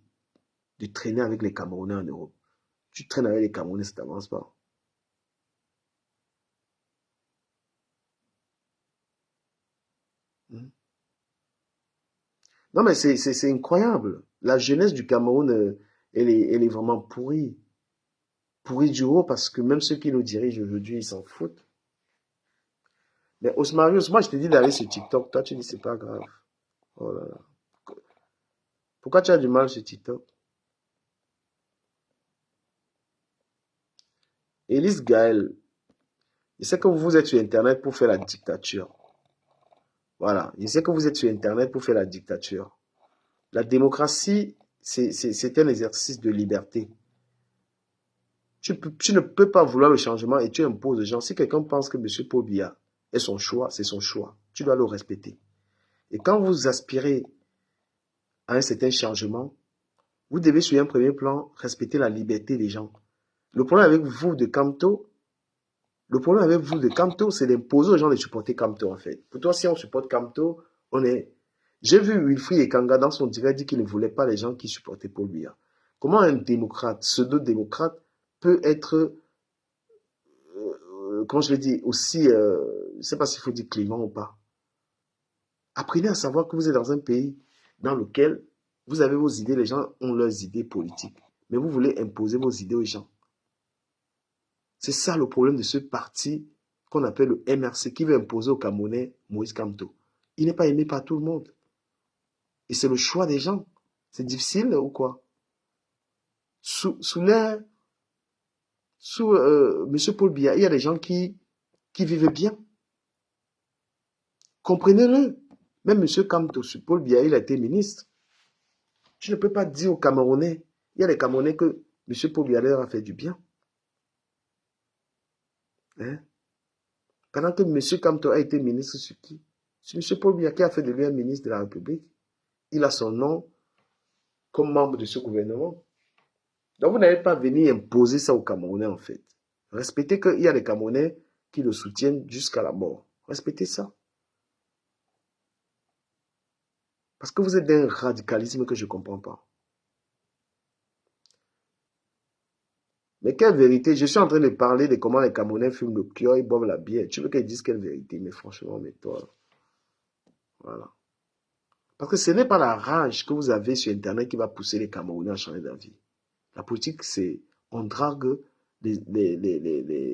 de traîner avec les Camerounais en Europe? Tu traînes avec les Camerounais, ça t'avance pas. Hmm. Non mais c'est incroyable. La jeunesse du Cameroun, elle est vraiment pourrie. Pourrie du haut parce que même ceux qui nous dirigent aujourd'hui, ils s'en foutent. Mais Osmarius, moi je te dis d'aller sur TikTok, toi tu dis c'est pas grave. Oh là là. Pourquoi tu as du mal sur TikTok? Élise Gaël, je sais que vous êtes sur Internet pour faire la dictature. Voilà, je sais que vous êtes sur Internet pour faire la dictature. La démocratie, c'est un exercice de liberté. Tu ne peux pas vouloir le changement et tu imposes aux gens. Si quelqu'un pense que M. Paul Biya est son choix, c'est son choix. Tu dois le respecter. Et quand vous aspirez à un certain changement, vous devez sur un premier plan respecter la liberté des gens. Le problème avec vous de Camto, c'est d'imposer aux gens de supporter Camto en fait. Pour toi, si on supporte Camto, on est... J'ai vu Wilfried Ekanga dans son direct dire qu'il ne voulait pas les gens qui supportaient Paul Biya. Comment un démocrate, pseudo-démocrate, peut être, comment je l'ai dit, aussi, je ne sais pas s'il faut dire clivant ou pas. Apprenez à savoir que vous êtes dans un pays dans lequel vous avez vos idées, les gens ont leurs idées politiques. Mais vous voulez imposer vos idées aux gens. C'est ça le problème de ce parti qu'on appelle le MRC qui veut imposer au Camerounais Moïse Kamto. Il n'est pas aimé par tout le monde. Et c'est le choix des gens. C'est difficile ou quoi? Sous l'air, sous M. Paul Biya, il y a des gens qui vivent bien. Comprenez-le. Même M. Kamto, sous Paul Biya, il a été ministre. Tu ne peux pas dire aux Camerounais, il y a des Camerounais que M. Paul Biya leur a fait du bien. Hein? Pendant que M. Kamto a été ministre sur qui? Sur M. Paul Biya qui a fait de lui un ministre de la République. Il a son nom comme membre de ce gouvernement. Donc vous n'allez pas venir imposer ça aux Camerounais en fait. Respectez qu'il y a des Camerounais qui le soutiennent jusqu'à la mort. Respectez ça. Parce que vous êtes d'un radicalisme que je ne comprends pas. Mais quelle vérité? Je suis en train de parler de comment les Camerounais fument le cure et boivent la bière. Tu veux qu'ils disent quelle vérité? Mais franchement, mais toi, voilà. Parce que ce n'est pas la rage que vous avez sur Internet qui va pousser les Camerounais à changer d'avis. La politique, c'est on drague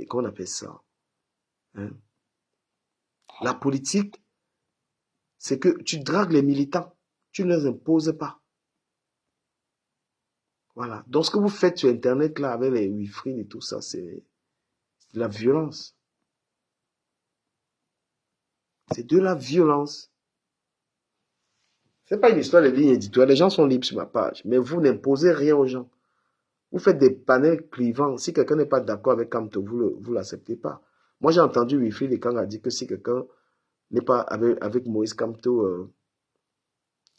comment on appelle ça? Hein? La politique, c'est que tu dragues les militants. Tu ne les imposes pas. Voilà. Donc, ce que vous faites sur Internet, là, avec les Wi-Fi et tout ça, c'est de la violence. C'est de la violence. C'est pas une histoire de ligne éditoriale. Les gens sont libres sur ma page. Mais vous n'imposez rien aux gens. Vous faites des panels clivants. Si quelqu'un n'est pas d'accord avec Kamto, vous l'acceptez pas. Moi, j'ai entendu Wi-Fi et quand a dit que si quelqu'un n'est pas avec Moïse Kamto,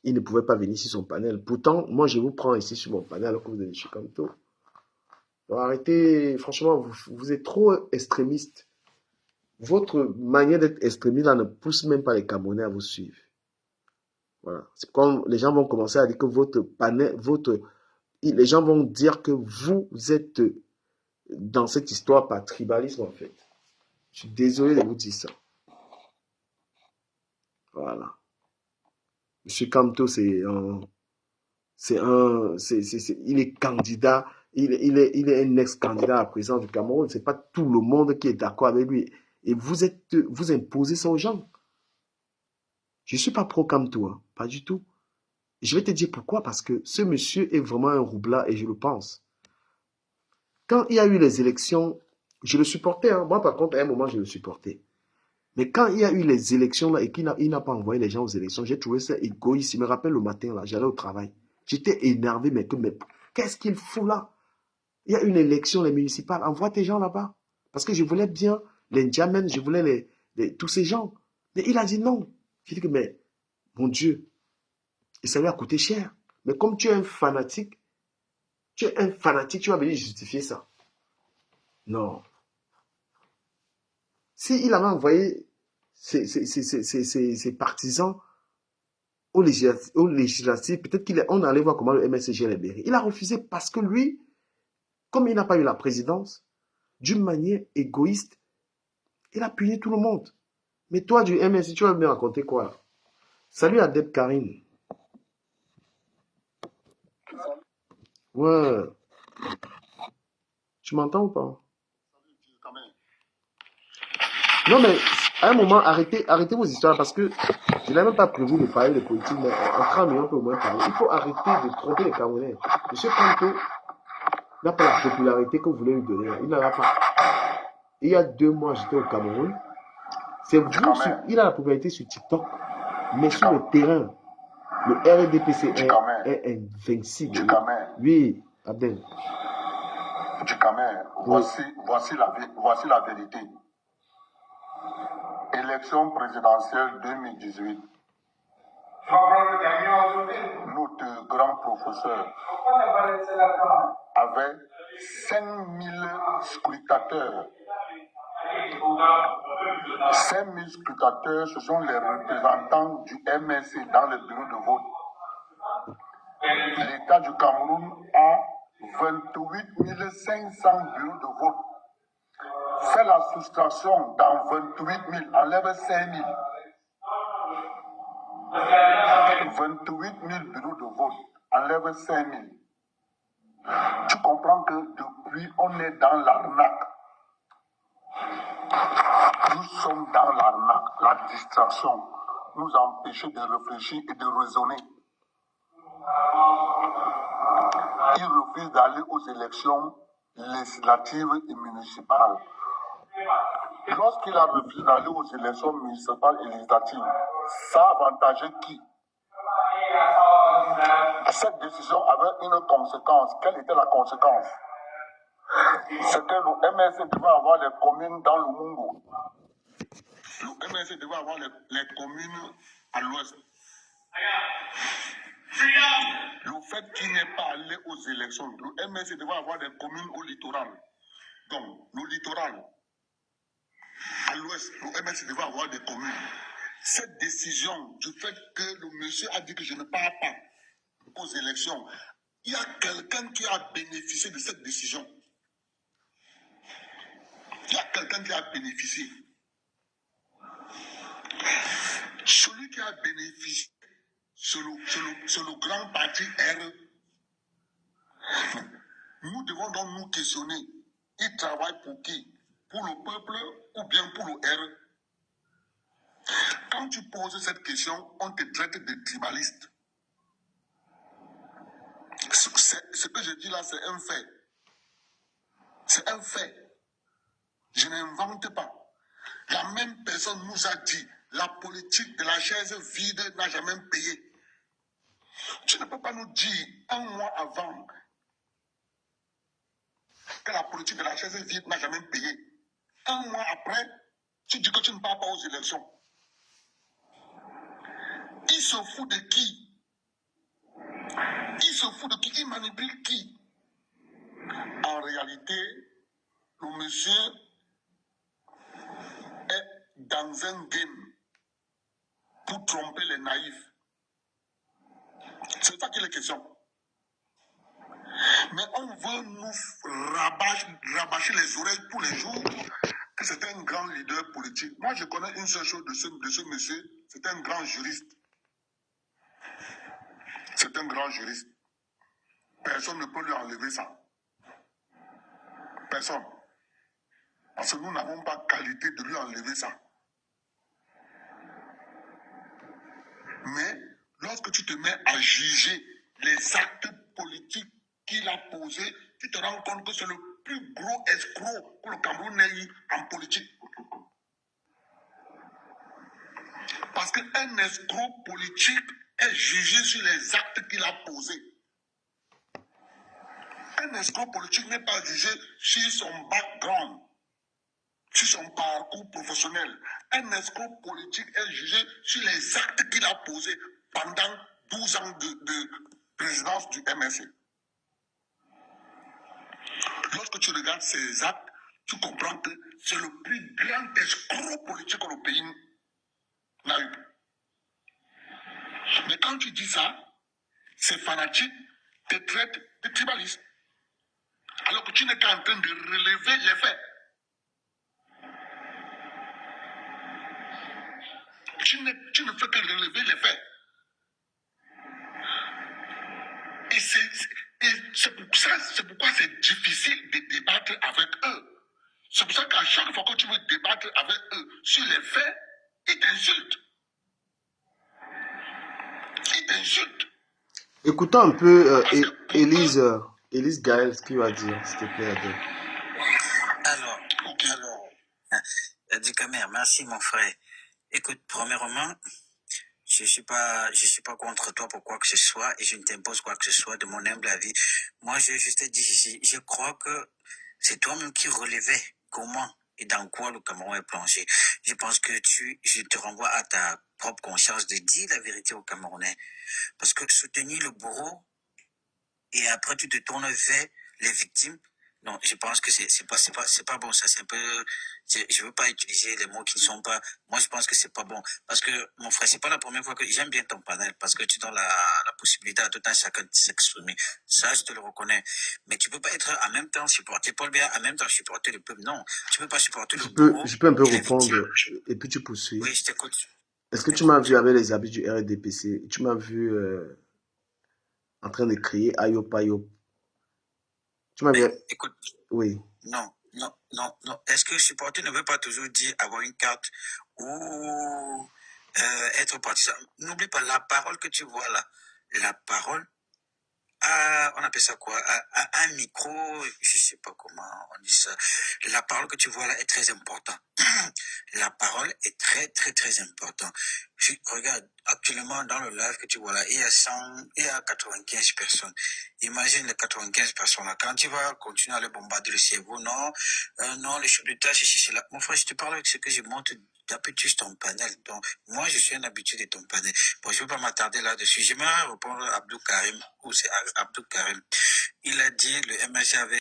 il ne pouvait pas venir sur son panel. Pourtant, moi, je vous prends ici sur mon panel alors que vous êtes chez Kamto. Donc, arrêtez. Franchement, vous êtes trop extrémiste. Votre manière d'être extrémiste là ne pousse même pas les Camerounais à vous suivre. Voilà. C'est comme les gens vont commencer à dire que votre panel, les gens vont dire que vous êtes dans cette histoire par tribalisme en fait. Je suis désolé de vous dire ça. Voilà. Monsieur Kamto, il est candidat, il est un ex-candidat à la présidence du Cameroun. C'est pas tout le monde qui est d'accord avec lui. Et vous imposez ça aux gens. Je ne suis pas pro-Kamto, hein, pas du tout. Je vais te dire pourquoi, parce que ce monsieur est vraiment un roublard et je le pense. Quand il y a eu les élections Je le supportais. Hein. Moi, par contre, à un moment, je le supportais. Mais quand il y a eu les élections là, et qu'il n'a pas envoyé les gens aux élections, j'ai trouvé ça égoïste. Il me rappelle le matin, là, j'allais au travail. J'étais énervé, mais qu'est-ce qu'il fout là? Il y a une élection, les municipales, envoie tes gens là-bas. Parce que je voulais bien les Ndjamen, je voulais tous ces gens. Mais il a dit non. J'ai dit que, mais, mon Dieu, et ça lui a coûté cher. Mais comme tu es un fanatique, tu vas venir justifier ça. Non. S'il avait envoyé ses partisans aux législatives, peut-être qu'on allait voir comment le MSG les libéré. Il a refusé parce que lui, comme il n'a pas eu la présidence, d'une manière égoïste, il a puni tout le monde. Mais toi, du MSG, tu vas me raconter quoi? Salut Adep Karine. Ouais. Tu m'entends ou pas? Non, mais à un moment, arrêtez vos histoires parce que je n'ai même pas prévu de parler de politique, mais en 30 minutes, on peut au moins parler. Il faut arrêter de tromper les Camerounais. Monsieur Kanto n'a pas la popularité que vous voulez lui donner. Il n'en a pas. Il y a 2 mois, j'étais au Cameroun. C'est vous, il a la popularité sur TikTok, mais sur le terrain, le RDPC est invincible. Oui, Abdel. Voici la vérité. Élection présidentielle 2018. Notre grand professeur avait 5000 scrutateurs. 5000 scrutateurs, ce sont les représentants du MSC dans le bureau de vote. L'État du Cameroun a 28 500 bureaux de vote. Fais la soustraction dans 28 000, enlève 5 000. 28 000 bureaux de vote, enlève 5 000. Tu comprends que depuis, on est dans l'arnaque. Nous sommes dans l'arnaque, la distraction nous empêche de réfléchir et de raisonner. Ils refusent d'aller aux élections législatives et municipales. Lorsqu'il a refusé d'aller aux élections municipales et législatives, ça a avantagé qui? Cette décision avait une conséquence. Quelle était la conséquence? C'est que le MSC devait avoir les communes dans le Mungo. Le MSC devait avoir les communes à l'ouest. Le fait qu'il n'est pas allé aux élections, le MSC devait avoir des communes au littoral. Donc, le littoral, à l'ouest, le MSC devait avoir des communes. Cette décision du fait que le monsieur a dit que je ne pars pas aux élections, il y a quelqu'un qui a bénéficié de cette décision. Il y a quelqu'un qui a bénéficié. Celui qui a bénéficié, c'est le grand parti RE. Nous devons donc nous questionner. Il travaille pour qui? Pour le peuple ou bien pour le RE? Quand tu poses cette question, on te traite de tribaliste. Ce que je dis là, c'est un fait. C'est un fait. Je n'invente pas. La même personne nous a dit, la politique de la chaise vide n'a jamais payé. Tu ne peux pas nous dire un mois avant que la politique de la chaise vide n'a jamais payé. Un mois après, tu dis que tu ne pars pas aux élections. Il se fout de qui? Il se fout de qui? Il manipule qui? En réalité, le monsieur est dans un game pour tromper les naïfs. C'est ça qui est la question. Mais on veut nous rabâcher les oreilles tous les jours que c'est un grand leader politique. Moi, je connais une seule chose de ce monsieur, c'est un grand juriste. C'est un grand juriste. Personne ne peut lui enlever ça. Personne. Parce que nous n'avons pas qualité de lui enlever ça. Mais lorsque tu te mets à juger les actes politiques qu'il a posés, tu te rends compte que c'est le plus gros escroc que le Cameroun ait eu en politique. Parce qu'un escroc politique est jugé sur les actes qu'il a posés. Un escroc politique n'est pas jugé sur son background, sur son parcours professionnel. Un escroc politique est jugé sur les actes qu'il a posés pendant 12 ans de présidence du MSC. Lorsque tu regardes ces actes, tu comprends que c'est le plus grand escroc politique que le pays n'a eu. Mais quand tu dis ça, ces fanatiques te traitent de tribaliste. Alors que tu n'es qu'en train de relever les faits. Tu ne fais que relever les faits. Et c'est pourquoi c'est difficile de débattre avec eux. C'est pour ça qu'à chaque fois que tu veux débattre avec eux sur les faits, ils t'insultent. Ils t'insultent. Écoutons un peu Élise Gaël, ce qu'il va dire, s'il te plaît, Adèle. Alors, Dikamer, merci mon frère. Écoute, premièrement, je suis pas contre toi pour quoi que ce soit et je ne t'impose quoi que ce soit de mon humble avis. Moi, je vais juste te dire ici, je crois que c'est toi-même qui relevais comment et dans quoi le Cameroun est plongé. Je pense que je te renvoie à ta propre conscience de dire la vérité aux Camerounais. Parce que soutenir le bourreau et après tu te tournes vers les victimes, non, je pense que c'est pas bon, ça. C'est un peu, je veux pas utiliser les mots qui ne sont pas, moi je pense que c'est pas bon. Parce que, mon frère, c'est pas la première fois que j'aime bien ton panel, parce que tu donnes la possibilité à tout un chacun de s'exprimer. Ça, je te le reconnais. Mais tu peux pas être en même temps supporter Paul Biya, en même temps supporter le peuple. Non. Tu peux pas supporter le bourreau. Je peux un peu répondre, et puis tu poursuis. Oui, je t'écoute. Est-ce que tu m'as vu avec les habits du RDPC? Tu m'as vu en train de crier Ayop Ayop? Tu m'as vu? Écoute. Oui. Non. Est-ce que supporter ne veut pas toujours dire avoir une carte ou être partisan? N'oublie pas la parole que tu vois là. La parole, on appelle ça quoi? Un micro, je sais pas comment on dit ça. La parole que tu vois là est très importante. La parole est très, très, très importante. Regarde, actuellement, dans le live que tu vois là, il y a 95 personnes. Imagine les 95 personnes là. Quand tu vas continuer à les bombarder le cerveau, non, les chefs d'État, c'est là. Mon frère, je te parle avec ce que je montre d'habitude sur ton panel. Donc, moi, je suis un habitué de ton panel. Bon, je ne vais pas m'attarder là-dessus. J'aimerais répondre à Abdou Karim, ou c'est Abdou Karim. Il a dit, le MSC avait